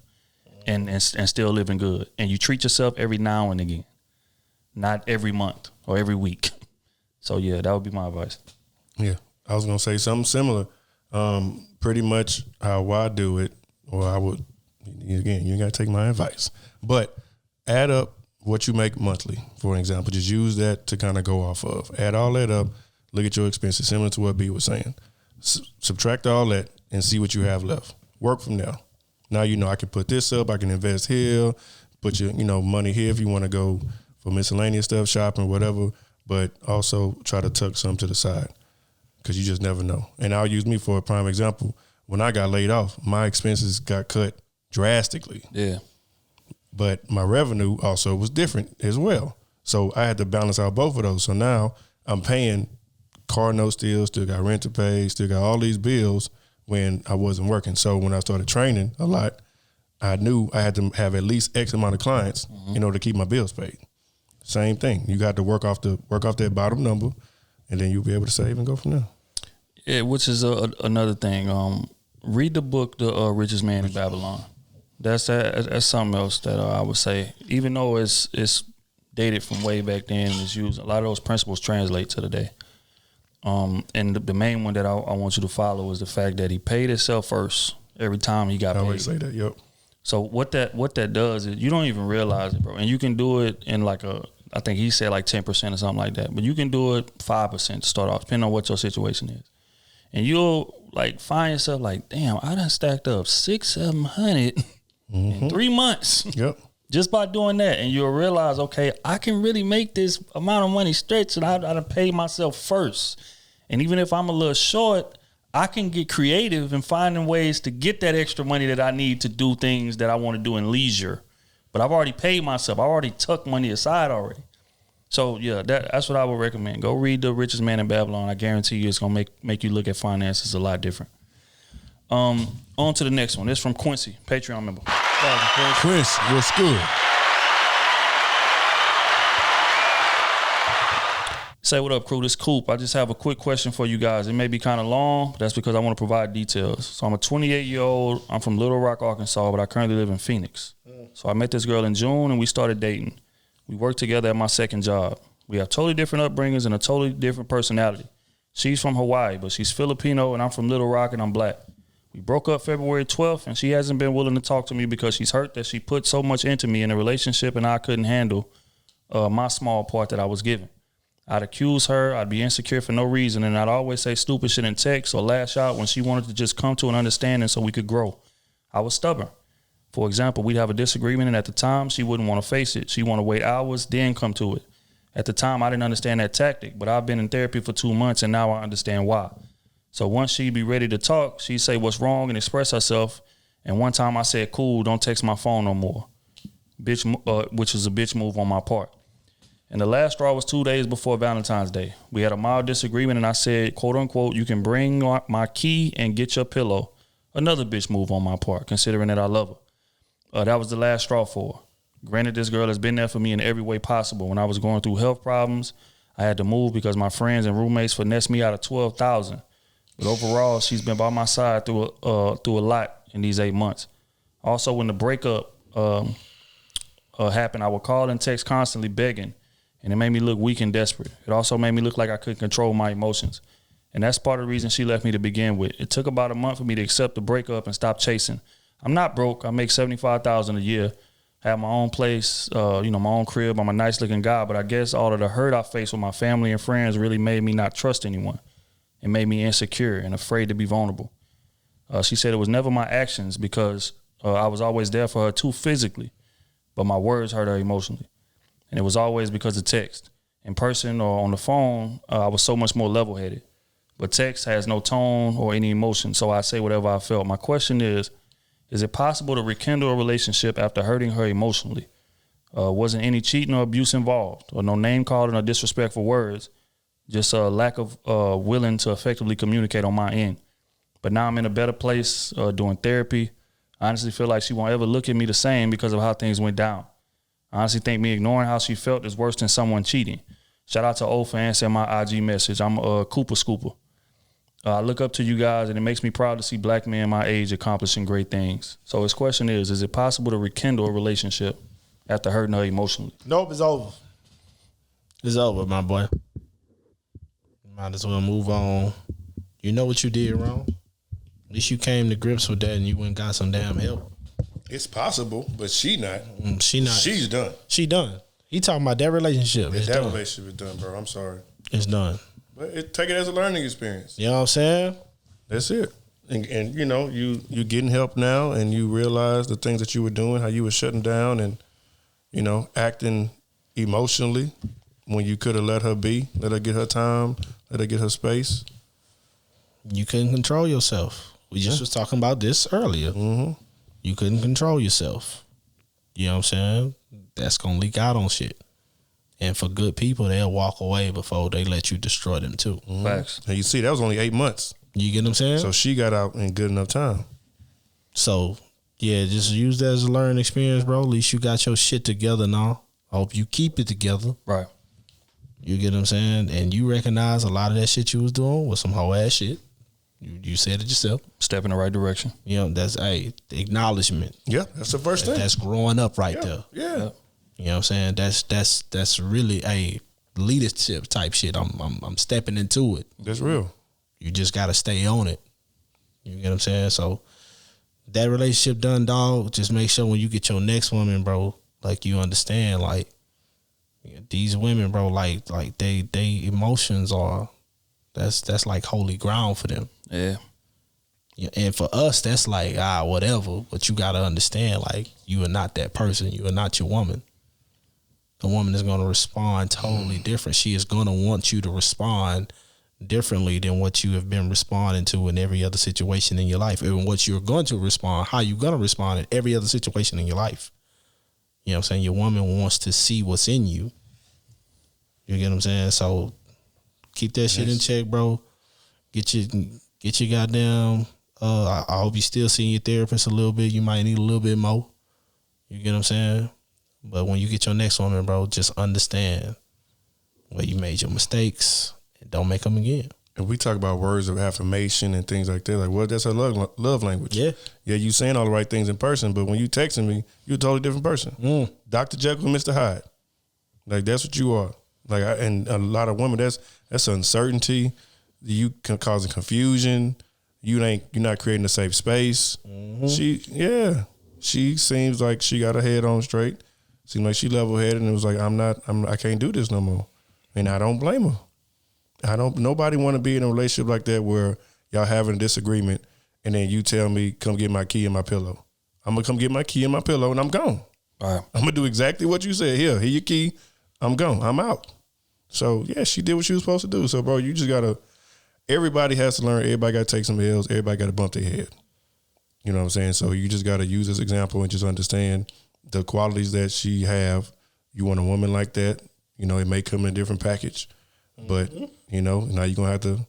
Speaker 1: and still living good. And you treat yourself every now and again, not every month or every week. So yeah, that would be my advice.
Speaker 2: Yeah, I was gonna say something similar. Pretty much how I do it, or I would, again, you gotta take my advice, but add up what you make monthly, for example. Just use that to kind of go off of. Add all that up, look at your expenses, similar to what B was saying. Subtract all that and see what you have left. Work from there. Now I can put this up, I can invest here, put your money here if you want to go for miscellaneous stuff, shopping, whatever, but also try to tuck some to the side, because you just never know. And I'll use me for a prime example. When I got laid off, my expenses got cut drastically.
Speaker 1: Yeah.
Speaker 2: But my revenue also was different as well. So I had to balance out both of those. So now I'm paying car notes still got rent to pay, still got all these bills when I wasn't working. So when I started training a lot, I knew I had to have at least X amount of clients in order to keep my bills paid. Same thing. You got to work off that bottom number, and then you'll be able to save and go from there.
Speaker 1: Yeah, which is another thing. Read the book, The Richest Man in Babylon. That's something else that I would say. Even though it's dated from way back then, it's used. A lot of those principles translate to today. And the main one that I want you to follow is the fact that he paid himself first every time he got paid. I
Speaker 2: always say that. Yep. So
Speaker 1: what that does is you don't even realize it, bro. And you can do it in like I think he said like 10% or something like that. But you can do it 5% to start off, depending on what your situation is. And you'll like find yourself like, damn, I done stacked up $600-700 in 3 months.
Speaker 2: Yep.
Speaker 1: Just by doing that. And you'll realize, okay, I can really make this amount of money stretch, and I done paid myself first. And even if I'm a little short, I can get creative in finding ways to get that extra money that I need to do things that I want to do in leisure. But I've already paid myself. I already took money aside already. So yeah, that's what I would recommend. Go read The Richest Man in Babylon. I guarantee you it's gonna make you look at finances a lot different. On to the next one. This is from Quincy, Patreon member.
Speaker 2: Quincy, what's good?
Speaker 1: Say what up, crew. This is Coop. I just have a quick question for you guys. It may be kind of long, but that's because I want to provide details. So I'm a 28-year-old. I'm from Little Rock, Arkansas, but I currently live in Phoenix. So I met this girl in June, and we started dating. We worked together at my second job. We have totally different upbringings and a totally different personality. She's from Hawaii, but she's Filipino, and I'm from Little Rock, and I'm black. We broke up February 12th, and she hasn't been willing to talk to me because she's hurt that she put so much into me in a relationship, and I couldn't handle my small part that I was given. I'd accuse her, I'd be insecure for no reason, and I'd always say stupid shit in text or lash out when she wanted to just come to an understanding so we could grow. I was stubborn. For example, we'd have a disagreement, and at the time, she wouldn't want to face it. She'd want to wait hours, then come to it. At the time, I didn't understand that tactic, but I've been in therapy for 2 months, and now I understand why. So once she'd be ready to talk, she'd say what's wrong and express herself. And one time I said, cool, don't text my phone no more, which was a bitch move on my part. And the last straw was 2 days before Valentine's Day. We had a mild disagreement, and I said, quote unquote, you can bring my key and get your pillow. Another bitch move on my part, considering that I love her. That was the last straw for her. Granted, this girl has been there for me in every way possible. When I was going through health problems, I had to move because my friends and roommates finessed me out of $12,000. But overall, she's been by my side through a lot in these 8 months. Also, when the breakup happened, I would call and text constantly begging, and it made me look weak and desperate. It also made me look like I couldn't control my emotions. And that's part of the reason she left me to begin with. It took about a month for me to accept the breakup and stop chasing. I'm not broke. I make $75,000 a year. I have my own place, my own crib. I'm a nice looking guy, but I guess all of the hurt I faced with my family and friends really made me not trust anyone. It made me insecure and afraid to be vulnerable. She said it was never my actions because I was always there for her too physically, but my words hurt her emotionally. And it was always because of text. In person or on the phone, I was so much more level-headed. But text has no tone or any emotion, so I say whatever I felt. My question is it possible to rekindle a relationship after hurting her emotionally? Wasn't any cheating or abuse involved, or no name-calling or disrespectful words, just a lack of willing to effectively communicate on my end. But now I'm in a better place doing therapy. I honestly feel like she won't ever look at me the same because of how things went down. I honestly think me ignoring how she felt is worse than someone cheating. Shout out to O for answering my IG message. I'm a Cooper Scooper. I look up to you guys, and it makes me proud to see black men my age accomplishing great things. So his question is it possible to rekindle a relationship after hurting her emotionally?
Speaker 3: Nope, it's over. It's over, my boy. Might as well move on. You know what you did wrong. At least you came to grips with that, and you went and got some damn help.
Speaker 2: It's possible, but she not.
Speaker 3: She not.
Speaker 2: She's done.
Speaker 3: She done. He talking about that relationship.
Speaker 2: Yeah, that relationship is done, bro. I'm sorry.
Speaker 3: It's done.
Speaker 2: But take it as a learning experience.
Speaker 3: You know what I'm saying?
Speaker 2: That's it. And you're getting help now, and you realize the things that you were doing, how you were shutting down and, acting emotionally when you could have let her be, let her get her time, let her get her space.
Speaker 3: You couldn't control yourself. We just was talking about this earlier. Mm-hmm. You couldn't control yourself. You know what I'm saying? That's going to leak out on shit. And for good people, they'll walk away before they let you destroy them too.
Speaker 2: Mm-hmm. Facts. And you see, that was only 8 months.
Speaker 3: You get what I'm saying?
Speaker 2: So she got out in good enough time.
Speaker 3: So, yeah, just use that as a learning experience, bro. At least you got your shit together now. I hope you keep it together.
Speaker 1: Right.
Speaker 3: You get what I'm saying? And you recognize a lot of that shit you was doing was some hoe ass shit. You said it yourself.
Speaker 1: Step in the right direction.
Speaker 3: You know, that's acknowledgement.
Speaker 2: Yeah, that's the first thing.
Speaker 3: That's growing up right there.
Speaker 2: Yeah.
Speaker 3: You know what I'm saying? That's really a leadership type shit. I'm stepping into it.
Speaker 2: That's real.
Speaker 3: You just gotta stay on it. You get what I'm saying? So that relationship done, dog. Just make sure when you get your next woman, bro, like you understand, like these women, bro, like they emotions are that's like holy ground for them.
Speaker 1: Yeah.
Speaker 3: Yeah, and for us, that's like whatever. But you gotta understand, like you are not that person. You are not your woman. The woman is gonna respond totally different. She is gonna want you to respond differently than what you have been responding to in every other situation in your life. Even what you're going to respond, how you're gonna respond in every other situation in your life. You know what I'm saying? Your woman wants to see what's in you. You get what I'm saying? So keep that shit in check, bro. Get your goddamn. I hope you still seeing your therapist a little bit. You might need a little bit more. You get what I'm saying? But when you get your next woman, bro, just understand where you made your mistakes and don't make them again.
Speaker 2: And we talk about words of affirmation and things like that. Like, well, that's a love language.
Speaker 3: Yeah.
Speaker 2: Yeah, you saying all the right things in person, but when you texting me, you're a totally different person. Dr. Jekyll and Mr. Hyde. Like, that's what you are. Like, and a lot of women, that's uncertainty. You can causing confusion. You're not creating a safe space. She seems like she got her head on straight. Seems like she level headed and it was like, I can't do this no more. And I don't blame her. Nobody want to be in a relationship like that where y'all having a disagreement and then you tell me, come get my key and my pillow. I'm gonna come get my key and my pillow and I'm gone.
Speaker 1: All right.
Speaker 2: I'm gonna do exactly what you said. Here your key. I'm gone. I'm out. So yeah, she did what she was supposed to do. So bro, you just gotta. Everybody has to learn. Everybody got to take some L's. Everybody got to bump their head. You know what I'm saying? So you just got to use this example and just understand the qualities that she have. You want a woman like that. You know, it may come in a different package, but you know, now you're gonna have to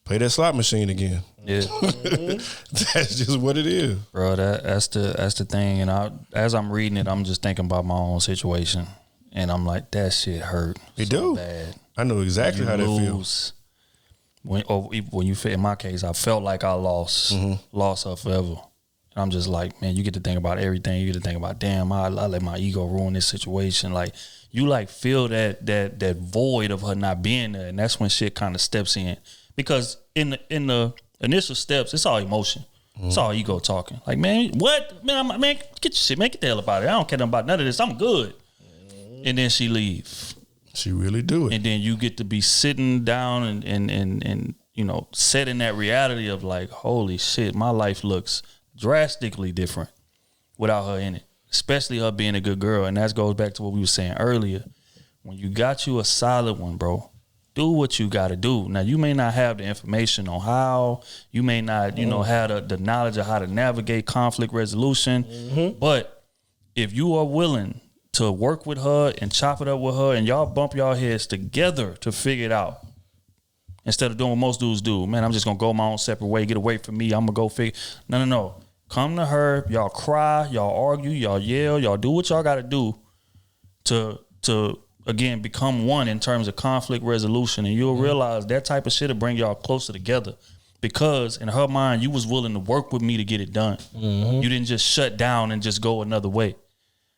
Speaker 2: play that slot machine again.
Speaker 1: Yeah,
Speaker 2: that's just what it is,
Speaker 1: bro. That's the thing. And as I'm reading it, I'm just thinking about my own situation, and I'm like, that shit hurt.
Speaker 2: It
Speaker 1: so
Speaker 2: do.
Speaker 1: Bad.
Speaker 2: I know exactly how that feels.
Speaker 1: When you fit in my case, I felt like I lost her forever. And I'm just like, man, you get to think about everything. You get to think about, damn, I let my ego ruin this situation. Like you like feel that void of her not being there, and that's when shit kind of steps in. Because in the initial steps, it's all emotion. It's all ego talking. Like, man, what? Man, get your shit, man, get the hell about it. I don't care nothing about none of this. I'm good. And then she leave.
Speaker 2: She really do it.
Speaker 1: And then you get to be sitting down and you know, set in that reality of like, holy shit, my life looks drastically different without her in it. Especially her being a good girl. And that goes back to what we were saying earlier. When you got you a solid one, bro, do what you got to do. Now, you may not have the information on how. You may not, you know, have the knowledge of how to navigate conflict resolution. But if you are willing to work with her and chop it up with her and y'all bump y'all heads together to figure it out, instead of doing what most dudes do, man, I'm just going to go my own separate way, get away from me, I'm going to go figure. No. Come to her, y'all cry, y'all argue, y'all yell, y'all do what y'all got to do to again, become one in terms of conflict resolution. And you'll realize that type of shit will bring y'all closer together. Because in her mind, you was willing to work with me to get it done. You didn't just shut down and just go another way.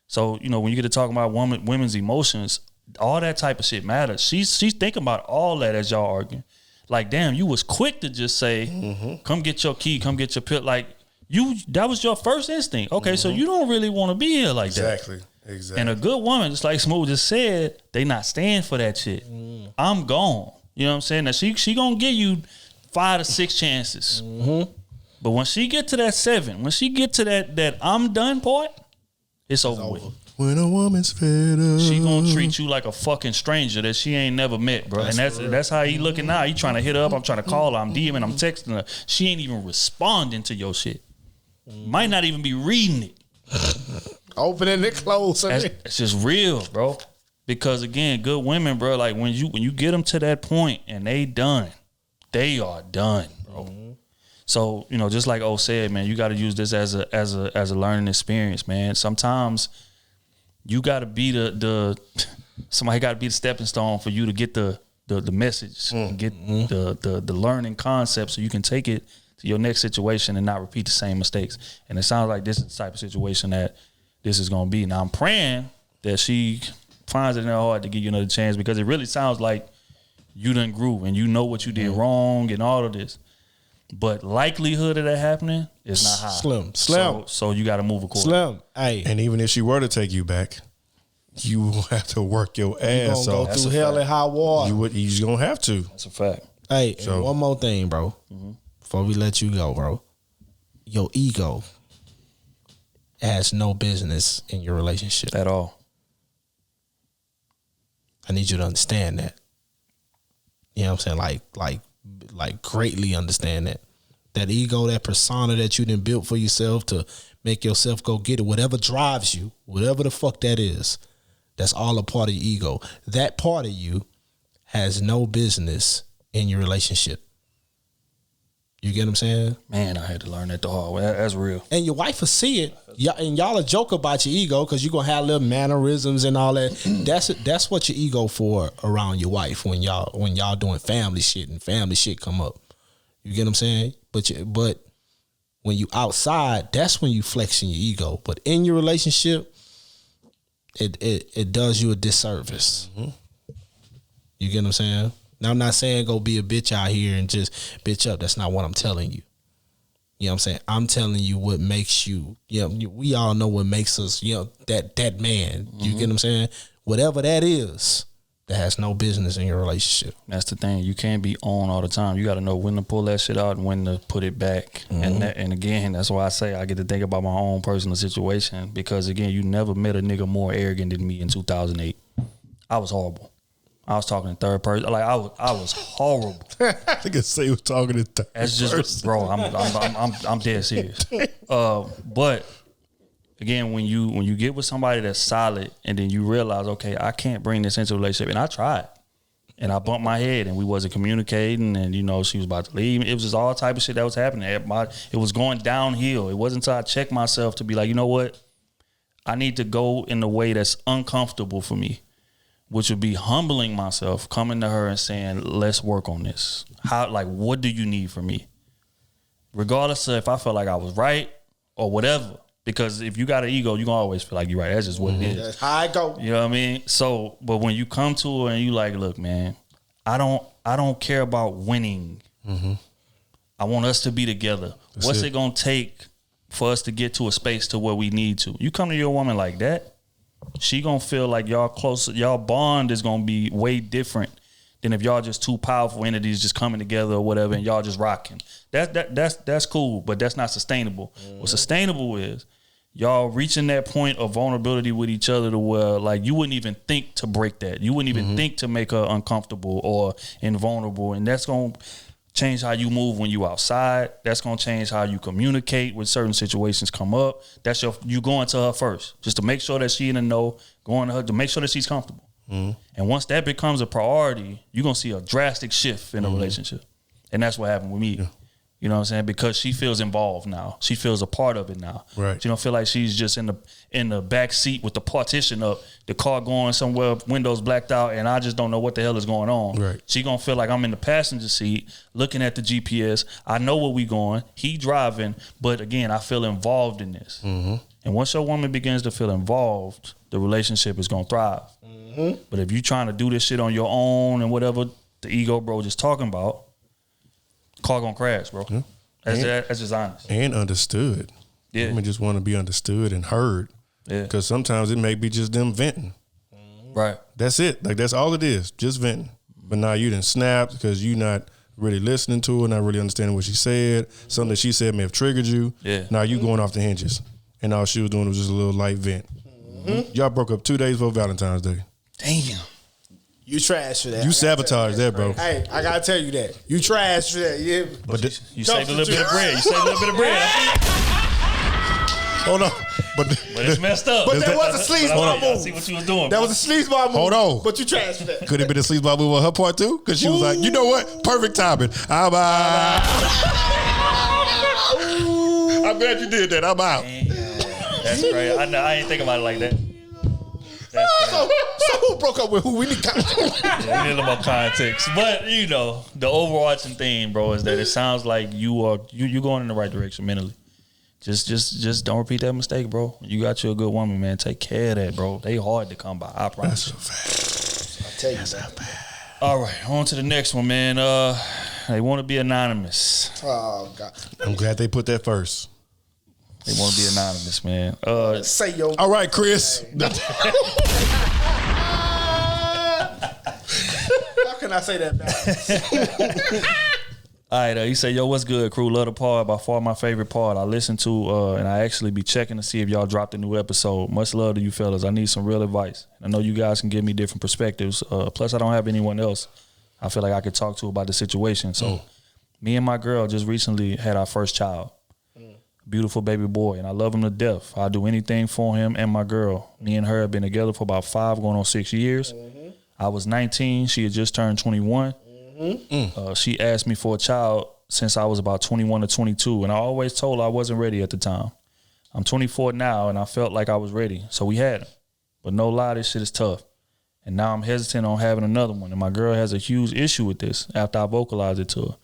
Speaker 1: So, you know, when you get to talking about women's emotions, all that type of shit matters. She's thinking about all that as y'all arguing. Like, damn, you was quick to just say, come get your key, come get your pill. Like, that was your first instinct. Okay, so you don't really want to be here like that. Exactly. And a good woman, just like Smooth just said, they not staying for that shit. I'm gone. You know what I'm saying? Now, she gonna give you 5 to 6 chances. But when she get to that 7, when she get to that I'm done part, it's over with.
Speaker 2: When a woman's fed up,
Speaker 1: she gonna treat you like a fucking stranger that she ain't never met, bro. And that's how he looking now. He trying to hit her up. I'm trying to call her. I'm DMing. I'm texting her. She ain't even responding to your shit. Might not even be reading it.
Speaker 3: Opening it, closing it.
Speaker 1: It's just real, bro. Because again, good women, bro. Like when you get them to that point and they are done, bro. So, you know, just like O said, man, you got to use this as a learning experience, man. Sometimes you got to be somebody got to be the stepping stone for you to get the message, and get the learning concept, so you can take it to your next situation and not repeat the same mistakes. And it sounds like this is the type of situation that this is going to be. Now I'm praying that she finds it in her heart to give you another chance, because it really sounds like you done grew and you know what you did wrong and all of this. But likelihood of that happening is not high.
Speaker 3: Slim.
Speaker 1: So you got to move accordingly.
Speaker 3: Slim. Hey.
Speaker 2: And even if she were to take you back, you will have to work your ass
Speaker 3: off. Go through hell and high water.
Speaker 2: You're going to have to.
Speaker 1: That's a fact.
Speaker 3: Hey, and one more thing, bro. Before we let you go, bro. Your ego has no business in your relationship.
Speaker 1: At all.
Speaker 3: I need you to understand that. You know what I'm saying? Like greatly understand that. That ego, that persona that you done built for yourself to make yourself go get it, whatever drives you, whatever the fuck that is, that's all a part of your ego. That part of you has no business in your relationship. You get what I'm saying?
Speaker 1: Man, I had to learn that the hard way. That's real.
Speaker 3: And your wife will see it. And y'all will joke about your ego because you're going to have little mannerisms and all that. That's what your ego for around your wife when y'all doing family shit and family shit come up. You get what I'm saying? But when you outside, that's when you flexing your ego. But in your relationship, it does you a disservice. You get what I'm saying? Now, I'm not saying go be a bitch out here and just bitch up. That's not what I'm telling you. You know what I'm saying? I'm telling you what makes you, we all know what makes us, that man. You get what I'm saying? Whatever that is, that has no business in your relationship.
Speaker 1: That's the thing. You can't be on all the time. You got to know when to pull that shit out and when to put it back. And again, that's why I say I get to think about my own personal situation, because again, you never met a nigga more arrogant than me in 2008. I was horrible. I was talking in third person. Like I was horrible.
Speaker 2: I think I say he was talking in third person.
Speaker 1: Bro, I'm dead serious. But again, when you get with somebody that's solid, and then you realize, okay, I can't bring this into a relationship, and I tried, and I bumped my head, and we wasn't communicating, and she was about to leave. It was just all type of shit that was happening. It was going downhill. It wasn't until I checked myself to be like, you know what, I need to go in the way that's uncomfortable for me, which would be humbling myself, coming to her and saying, let's work on this. What do you need from me? Regardless of if I felt like I was right or whatever. Because if you got an ego, you're going to always feel like you're right. That's just what it is.
Speaker 3: That's how I go.
Speaker 1: You know what I mean? So, but when you come to her and you like, look, man, I don't care about winning. I want us to be together. What's it going to take for us to get to a space to where we need to? You come to your woman like that, she gonna feel like y'all close. Y'all bond is gonna be way different than if y'all just two powerful entities just coming together or whatever, and y'all just rocking. That's cool, but that's not sustainable. What sustainable is y'all reaching that point of vulnerability with each other to where like you wouldn't even think to break that. You wouldn't even think to make her uncomfortable or invulnerable, and that's gonna change how you move when you outside. That's gonna change how you communicate when certain situations come up. That's you going to her first, just to make sure that she in the know, going to her to make sure that she's comfortable. And once that becomes a priority, you're gonna see a drastic shift in a relationship. And that's what happened with me. Yeah. You know what I'm saying? Because she feels involved now. She feels a part of it now.
Speaker 2: Right.
Speaker 1: She don't feel like she's just in the back seat with the partition up, the car going somewhere, windows blacked out, and I just don't know what the hell is going on.
Speaker 2: Right.
Speaker 1: She gonna feel like I'm in the passenger seat looking at the GPS. I know where we going. He driving, but again, I feel involved in this. And once your woman begins to feel involved, the relationship is gonna thrive. But if you trying to do this shit on your own and whatever the ego bro just talking about, car gonna crash, bro. That's just honest.
Speaker 2: And understood.
Speaker 1: Yeah.
Speaker 2: Women just want to be understood and heard. Yeah. Because sometimes it may be just them venting.
Speaker 1: Right.
Speaker 2: That's it. Like that's all it is. Just venting. But now you done snapped because you not really listening to her, not really understanding what she said. Something that she said may have triggered you.
Speaker 1: Yeah.
Speaker 2: Now you going off the hinges. And all she was doing was just a little light vent. Y'all broke up 2 days before Valentine's Day.
Speaker 1: Damn.
Speaker 3: You trash for that.
Speaker 2: You sabotaged that, bro.
Speaker 3: Hey, I gotta tell you that. You trash for that. Yeah.
Speaker 2: But
Speaker 1: you saved a little bit of bread. You saved a little bit of bread.
Speaker 2: Hold on. But
Speaker 1: it's messed up.
Speaker 3: But that was a sleazeball move.
Speaker 1: I see what you was doing.
Speaker 3: That was a sleazeball move.
Speaker 2: Hold on.
Speaker 3: But you trash for that.
Speaker 2: Could it have been a sleazeball move on her part too? Because she was like, you know what? Perfect timing. I'm out. I'm glad you did that. I'm out.
Speaker 1: That's great. I ain't think about it like that.
Speaker 3: So who broke up with who? We need context.
Speaker 1: Yeah, we need a little more context. But, you know, the overarching theme, bro, is that it sounds like you're going in the right direction mentally. Just don't repeat that mistake, bro. You got you a good woman, man. Take care of that, bro. They hard to come by. I promise you.
Speaker 3: I tell you that.
Speaker 1: All right, on to the next one, man. They want to be anonymous.
Speaker 3: Oh God.
Speaker 2: I'm glad they put that first.
Speaker 1: They want to be anonymous, man.
Speaker 3: Say yo.
Speaker 2: All right, Chris.
Speaker 3: How can I say that back?
Speaker 1: All right, he said, yo, what's good, crew? Love the pod. By far my favorite pod. I listen to, and I actually be checking to see if y'all dropped a new episode. Much love to you fellas. I need some real advice. I know you guys can give me different perspectives. Plus, I don't have anyone else I feel like I could talk to about the situation. So, me and my girl just recently had our first child. Beautiful baby boy, and I love him to death. I'll do anything for him and my girl. Me and her have been together for about 5 going on 6 years. I was 19. She had just turned 21. She asked me for a child since I was about 21 or 22, and I always told her I wasn't ready at the time. I'm 24 now, and I felt like I was ready, so we had him. But no lie, this shit is tough. And now I'm hesitant on having another one, and my girl has a huge issue with this after I vocalized it to her.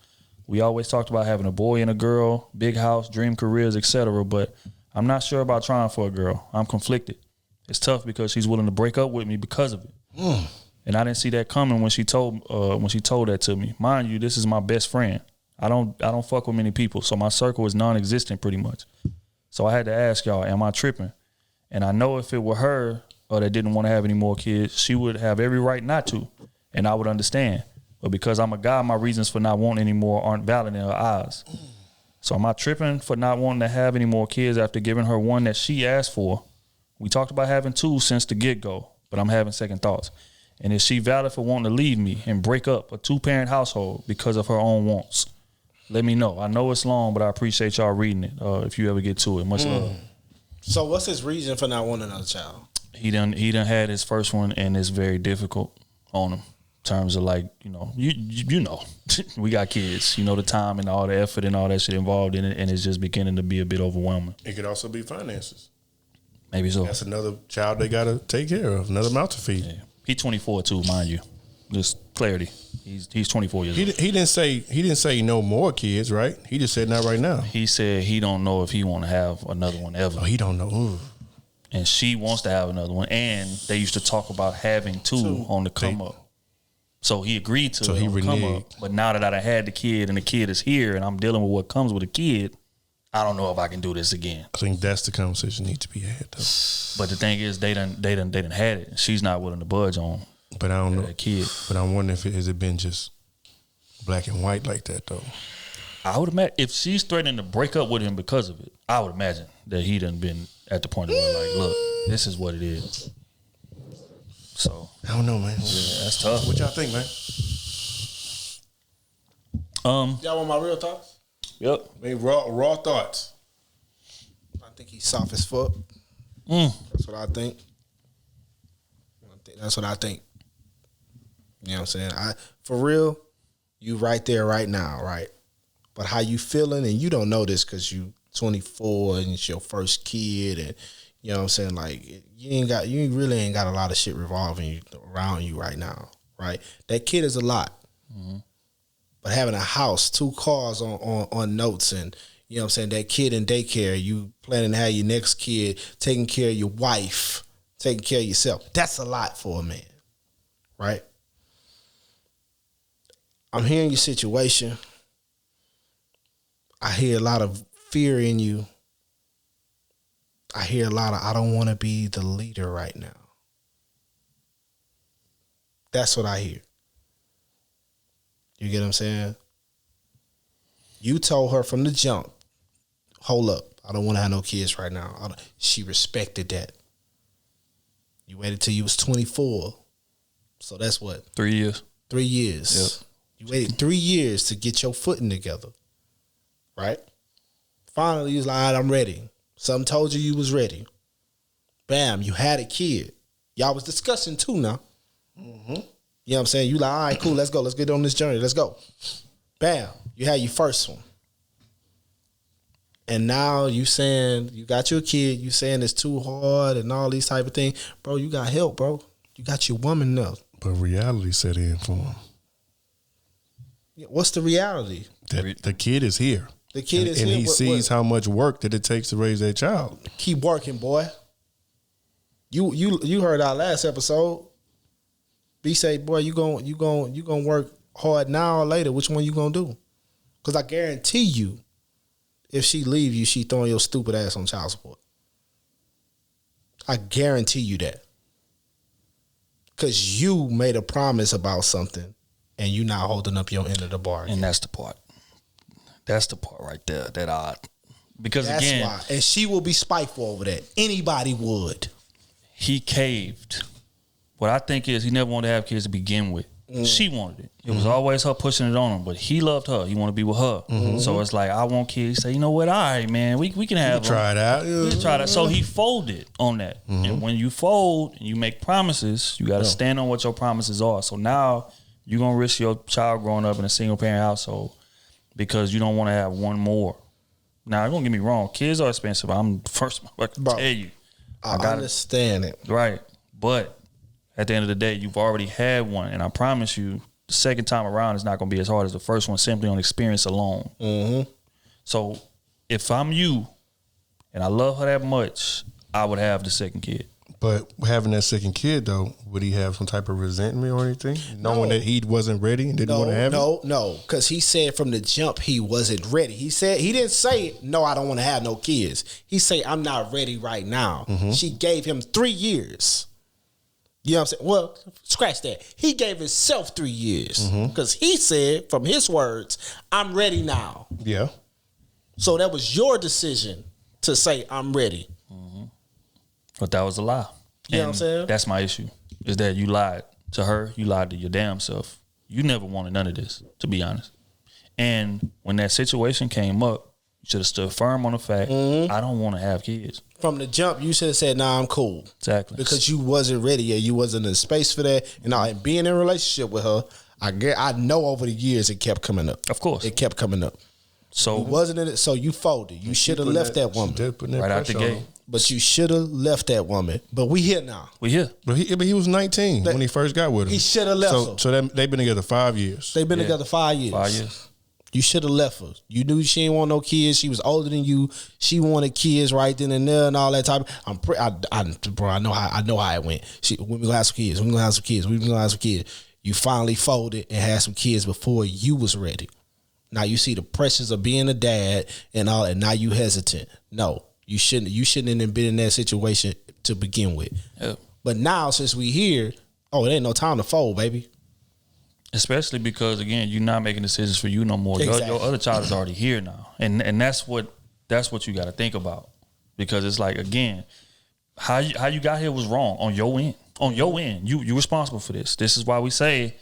Speaker 1: We always talked about having a boy and a girl, big house, dream careers, etc., but I'm not sure about trying for a girl. I'm conflicted. It's tough because she's willing to break up with me because of it. And I didn't see that coming when she told that to me. Mind you, this is my best friend. I don't fuck with many people, so my circle is non-existent pretty much. So I had to ask y'all, am I tripping? And I know if it were her or that didn't want to have any more kids, she would have every right not to, and I would understand. But because I'm a guy, my reasons for not wanting any more aren't valid in her eyes. So am I tripping for not wanting to have any more kids after giving her one that she asked for? We talked about having 2 since the get-go, but I'm having second thoughts. And is she valid for wanting to leave me and break up a 2-parent household because of her own wants? Let me know. I know it's long, but I appreciate y'all reading it if you ever get to it. Much love.
Speaker 3: So what's his reason for not wanting another child?
Speaker 1: He done had his first one, and it's very difficult on him. In terms of like, you know, we got kids. You know the time and all the effort and all that shit involved in it, and it's just beginning to be a bit overwhelming.
Speaker 2: It could also be finances.
Speaker 1: Maybe so.
Speaker 2: That's another child they got to take care of, another mouth to feed.
Speaker 1: Yeah. He's 24 too, mind you. Just clarity. He's 24 years old.
Speaker 2: He didn't say no more kids, right? He just said not right now.
Speaker 1: He said he don't know if he want to have another one ever.
Speaker 2: Oh, he don't know. Ooh.
Speaker 1: And she wants to have another one. And they used to talk about having 2 on the come up. So he agreed to it on the come up. But now that I had the kid and the kid is here and I'm dealing with what comes with a kid, I don't know if I can do this again.
Speaker 2: I think that's the conversation that needs to be had, though.
Speaker 1: But the thing is, they done had it. She's not willing to budge on.
Speaker 2: But I don't know.
Speaker 1: Kid.
Speaker 2: But I'm wondering has it been just black and white like that, though.
Speaker 1: I would imagine if she's threatening to break up with him because of it, I would imagine that he done been at the point of like, look, this is what it is. So
Speaker 2: I don't know, man.
Speaker 1: Yeah, that's tough.
Speaker 2: What y'all think, man?
Speaker 3: Y'all want my real thoughts?
Speaker 1: Yep.
Speaker 2: I mean, raw thoughts.
Speaker 3: I think he's soft as fuck. That's what I think. That's what I think. You know what I'm saying? For real, you right there right now, right? But how you feeling, and you don't know this because you 24 and it's your first kid, and you know what I'm saying? Like you really ain't got a lot of shit revolving around you right now, right? That kid is a lot. But having a house, 2 cars on notes, and you know what I'm saying, that kid in daycare, you planning to have your next kid, taking care of your wife, taking care of yourself. That's a lot for a man, right? I'm hearing your situation. I hear a lot of fear in you. I hear a lot of, I don't want to be the leader right now. That's what I hear. You get what I'm saying? You told her from the jump, hold up, I don't want to have no kids right now. She respected that. You waited till you was 24. So that's what?
Speaker 1: 3 years.
Speaker 3: 3 years. Yep. You waited 3 years to get your footing together. Right? Finally, you was like, all right, I'm ready. Something told you was ready. Bam, you had a kid. Y'all was discussing too now. You know what I'm saying? You like, all right, cool, let's go. Let's get on this journey. Let's go. Bam, you had your first one. And now you saying you got your kid, you saying it's too hard and all these type of things. Bro, you got help, bro. You got your woman now.
Speaker 2: But reality set in for him.
Speaker 3: What's the reality?
Speaker 2: That the kid is here.
Speaker 3: The kid is here.
Speaker 2: And he sees how much work that it takes to raise that child.
Speaker 3: Keep working, boy. You heard our last episode. B say, boy, you gonna work hard now or later. Which one you gonna do? Because I guarantee you, if she leave you, she throwing your stupid ass on child support. I guarantee you that. Because you made a promise about something and you not holding up your end of the bargain.
Speaker 1: And that's the part. That's the part right there that I... Because
Speaker 3: that's
Speaker 1: again...
Speaker 3: why. And she will be spiteful over that. Anybody would.
Speaker 1: He caved. What I think is he never wanted to have kids to begin with. She wanted it. It was always her pushing it on him, but he loved her. He wanted to be with her. So it's like, I want kids. He say, you know what? All right, man, we can have them.
Speaker 2: Try it out.
Speaker 1: We can try that. So he folded on that. And when you fold and you make promises, you got to stand on what your promises are. So now you're going to risk your child growing up in a single parent household because you don't want to have one more. Now, don't get me wrong. Kids are expensive. I'm the first one to tell you.
Speaker 3: I understand it.
Speaker 1: Right. But at the end of the day, you've already had one, and I promise you, the second time around is not going to be as hard as the first one, simply on experience alone. So if I'm you, and I love her that much, I would have the second kid.
Speaker 2: But having that second kid, though, would he have some type of resentment or anything? Knowing that he wasn't ready and didn't want to have it?
Speaker 3: No, because he said from the jump he wasn't ready. He didn't say, no, I don't want to have no kids. He said, I'm not ready right now. She gave him 3 years. You know what I'm saying? Well, scratch that. He gave himself 3 years because he said, from his words, I'm ready now.
Speaker 2: Yeah.
Speaker 3: So that was your decision to say, I'm ready.
Speaker 1: But that was a lie.
Speaker 3: You know what I'm saying?
Speaker 1: That's my issue, is that you lied to her. You lied to your damn self. You never wanted none of this, to be honest. And when that situation came up, you should have stood firm on the fact, I don't want to have kids.
Speaker 3: From the jump, you should have said, nah, I'm cool.
Speaker 1: Exactly.
Speaker 3: Because you wasn't ready yet. You wasn't in space for that. And being in a relationship with her, I know over the years it kept coming up.
Speaker 1: Of course.
Speaker 3: It kept coming up.
Speaker 1: So
Speaker 3: you wasn't in it, so you folded. You should have left that woman.
Speaker 1: Right out the gate.
Speaker 3: But you should have left that woman. But we here now.
Speaker 1: We here.
Speaker 2: But he was 19 when he first got with her.
Speaker 3: He should have left her.
Speaker 2: So they've been together 5 years.
Speaker 3: They've been together 5 years.
Speaker 1: 5 years.
Speaker 3: You should have left her. You knew she didn't want no kids. She was older than you. She wanted kids right then and there and all that type. Bro, I know how it went. When we gonna have some kids. When we gonna have some kids. When we gonna have some kids. You finally folded and had some kids before you was ready. Now you see the pressures of being a dad and all, and now you hesitant. No, you shouldn't have been in that situation to begin with.
Speaker 1: Yep.
Speaker 3: But now since we here, it ain't no time to fold, baby.
Speaker 1: Especially because, again, you're not making decisions for you no more.
Speaker 3: Exactly.
Speaker 1: Your other child is already here now, and that's what you got to think about, because it's like, again, how you got here was wrong on your end. On your end, you're responsible for this. This is why we say,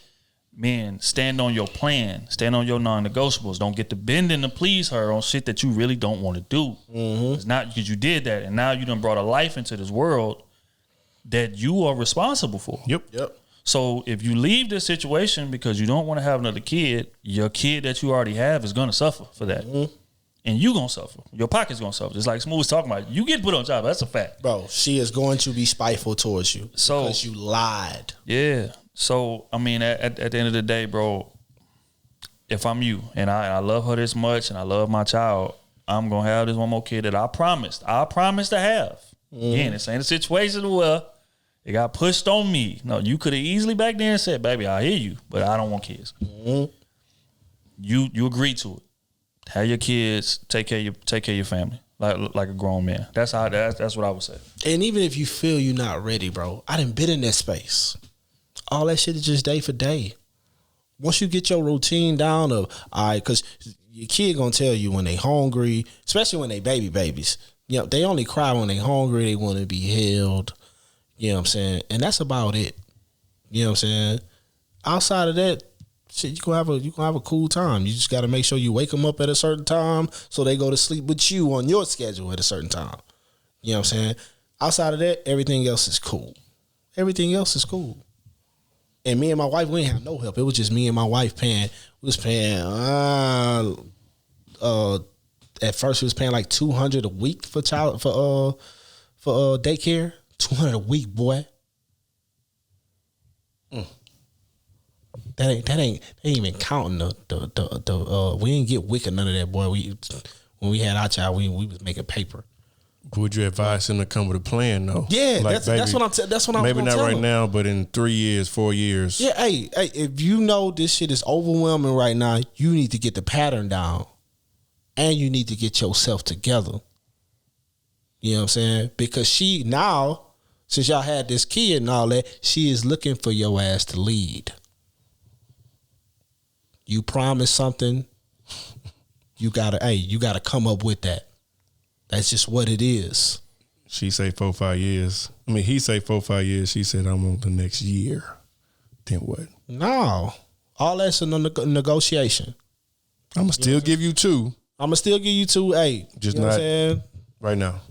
Speaker 1: men, stand on your plan, stand on your non-negotiables. Don't get to bending to please her on shit that you really don't want to do. It's not because you did that, and now you done brought a life into this world that you are responsible for.
Speaker 2: Yep.
Speaker 1: So if you leave this situation because you don't want to have another kid, your kid that you already have is going to suffer for that. And you going to suffer. Your pocket's going to suffer. Just like Smooth was talking about. You get put on job. That's a fact.
Speaker 3: Bro, she is going to be spiteful towards you because you lied.
Speaker 1: Yeah. So, I mean, at the end of the day, bro, if I'm you and I love her this much and I love my child, I'm going to have this one more kid that I promised to have. Again, this ain't a situation where it got pushed on me. No, you could have easily back there and said, baby, I hear you, but I don't want kids. You agreed to it. Have your kids, take care of your family like a grown man. That's what I would say.
Speaker 3: And even if you feel you're not ready, bro, I done been in that space. All that shit is just day for day. Once you get your routine down of, all right, because your kid gonna tell you when they hungry, especially when they babies. You know, they only cry when they hungry. They want to be held. You know what I'm saying? And that's about it. You know what I'm saying? Outside of that, shit, you gonna have a cool time. You just got to make sure you wake them up at a certain time so they go to sleep with you on your schedule at a certain time. You know what I'm saying? Outside of that, everything else is cool. Everything else is cool. And me and my wife, we didn't have no help. It was just me and my wife paying. We was paying at first we was paying like $200 a week for daycare. $200 a week, boy. That ain't even counting the we didn't get WIC or none of that, boy. When we had our child, we was making paper.
Speaker 2: Would you advise him to come with a plan though?
Speaker 3: Yeah,
Speaker 2: like,
Speaker 3: that's what I'm
Speaker 2: maybe not right
Speaker 3: him.
Speaker 2: now, but in 3 years, 4 years.
Speaker 3: Yeah, hey, if you know this shit is overwhelming right now, you need to get the pattern down, and you need to get yourself together. You know what I'm saying? Because she now, since y'all had this kid and all that, she is looking for your ass to lead. You promise something, you gotta come up with that. That's just what it is.
Speaker 2: She say 4-5 years. I mean, he say 4-5 years. She said, I'm on the next year. Then what?
Speaker 3: No. All that's a negotiation.
Speaker 2: I'ma still give you 2.
Speaker 3: I'ma still give you 2. Hey,
Speaker 2: just
Speaker 3: you know
Speaker 2: not
Speaker 3: what I'm saying?
Speaker 2: Right now.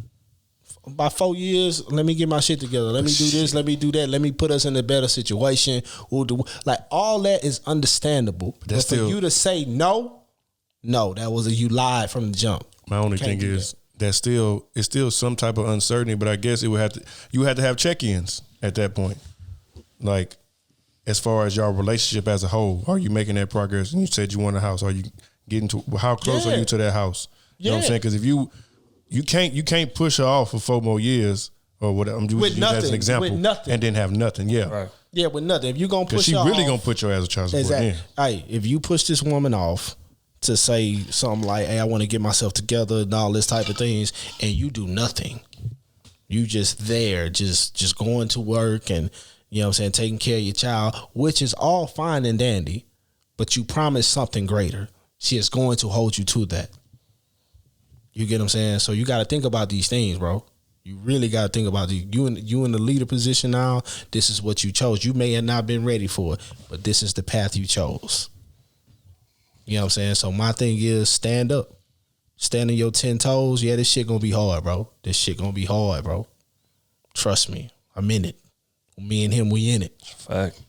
Speaker 3: By 4 years, let me get my shit together. Let me do this. Let me do that. Let me put us in a better situation. Like all that is understandable. But for you to say no, that was you lied from the jump.
Speaker 2: My only thing is it's still some type of uncertainty. But I guess you had to have check-ins at that point. Like as far as your relationship as a whole, are you making that progress? And you said you want a house. Are you getting to? How close are you to that house? You know what I'm saying? Because if you can't push her off for 4 more years or whatever. I'm using that as an example.
Speaker 3: With nothing.
Speaker 2: And then have nothing. Yeah.
Speaker 3: Right. Yeah, with nothing. If you gonna push her
Speaker 2: off. Because she really
Speaker 3: off,
Speaker 2: gonna put your ass a child support in.
Speaker 3: Hey, if you push this woman off to say something like, hey, I want to get myself together and all this type of things, and you do nothing. You just there, just going to work and, you know what I'm saying, taking care of your child, which is all fine and dandy, but you promise something greater. She is going to hold you to that. You get what I'm saying? So you got to think about these things, bro. You really got to think about these. You in the leader position now. This is what you chose. You may have not been ready for it, but this is the path you chose. You know what I'm saying? So my thing is stand up. Stand on your 10 toes. Yeah, this shit gonna be hard, bro. This shit gonna be hard, bro. Trust me. I'm in it. Me and him, we in it.
Speaker 1: Fact.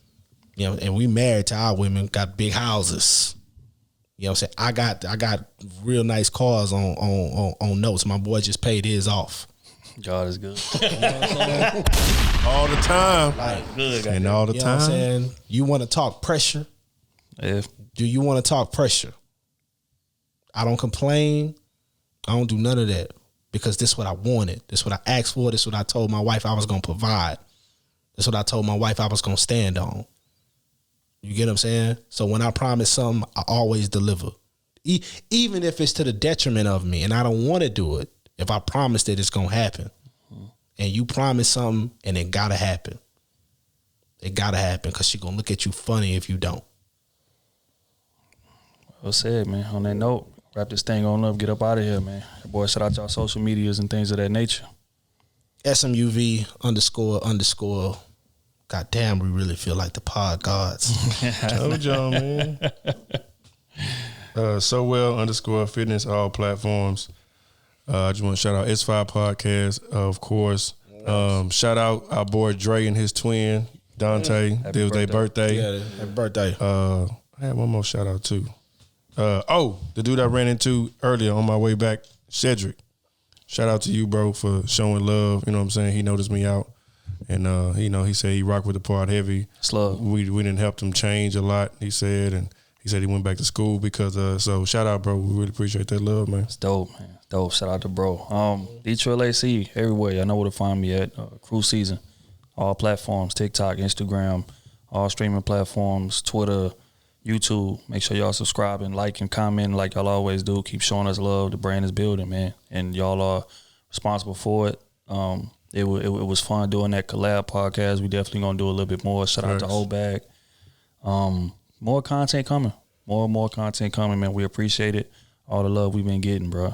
Speaker 3: You know, and we married to our women, got big houses. You know what I'm saying? I got real nice cars on notes. My boy just paid his off.
Speaker 1: God is good.
Speaker 2: You know what I'm saying? All the time.
Speaker 3: Like,
Speaker 2: good. And all the
Speaker 3: you know
Speaker 2: time.
Speaker 3: What I'm saying? You want to talk pressure? Do you want to talk pressure? I don't complain. I don't do none of that because this is what I wanted. This is what I asked for. This is what I told my wife I was going to provide. This is what I told my wife I was going to stand on. You get what I'm saying? So when I promise something, I always deliver. Even if it's to the detriment of me and I don't want to do it, if I promise that it's going to happen. And you promise something and it got to happen. It got to happen because she's going to look at you funny if you don't.
Speaker 1: Well said, man. On that note, wrap this thing on up, get up out of here, man. Boy, shout out y'all social medias and things of that nature.
Speaker 3: SMUV __. God damn, we really feel like the pod gods.
Speaker 2: Told y'all, man. So well _fitness, all platforms. I just want to shout out S5 Podcast, of course. Shout out our boy Dre and his twin, Dante. It was their birthday.
Speaker 3: Yeah, happy birthday.
Speaker 2: I had one more shout out too. The dude I ran into earlier on my way back, Cedric. Shout out to you, bro, for showing love. You know what I'm saying? He noticed me out. And, he said he rocked with the pod heavy.
Speaker 1: Slug.
Speaker 2: We didn't help him change a lot, he said. And he said he went back to school because, so shout out, bro. We really appreciate that love, man.
Speaker 1: It's dope, man. It's dope. Shout out to bro. Detroit AC, everywhere. Y'all know where to find me at. Krew Season. All platforms, TikTok, Instagram, all streaming platforms, Twitter, YouTube. Make sure y'all subscribe and like and comment like y'all always do. Keep showing us love. The brand is building, man. And y'all are responsible for it. It was fun doing that collab podcast. We definitely going to do a little bit more. Shout out to Whole Bag. More content coming. More content coming, man. We appreciate it. All the love we've been getting, bro.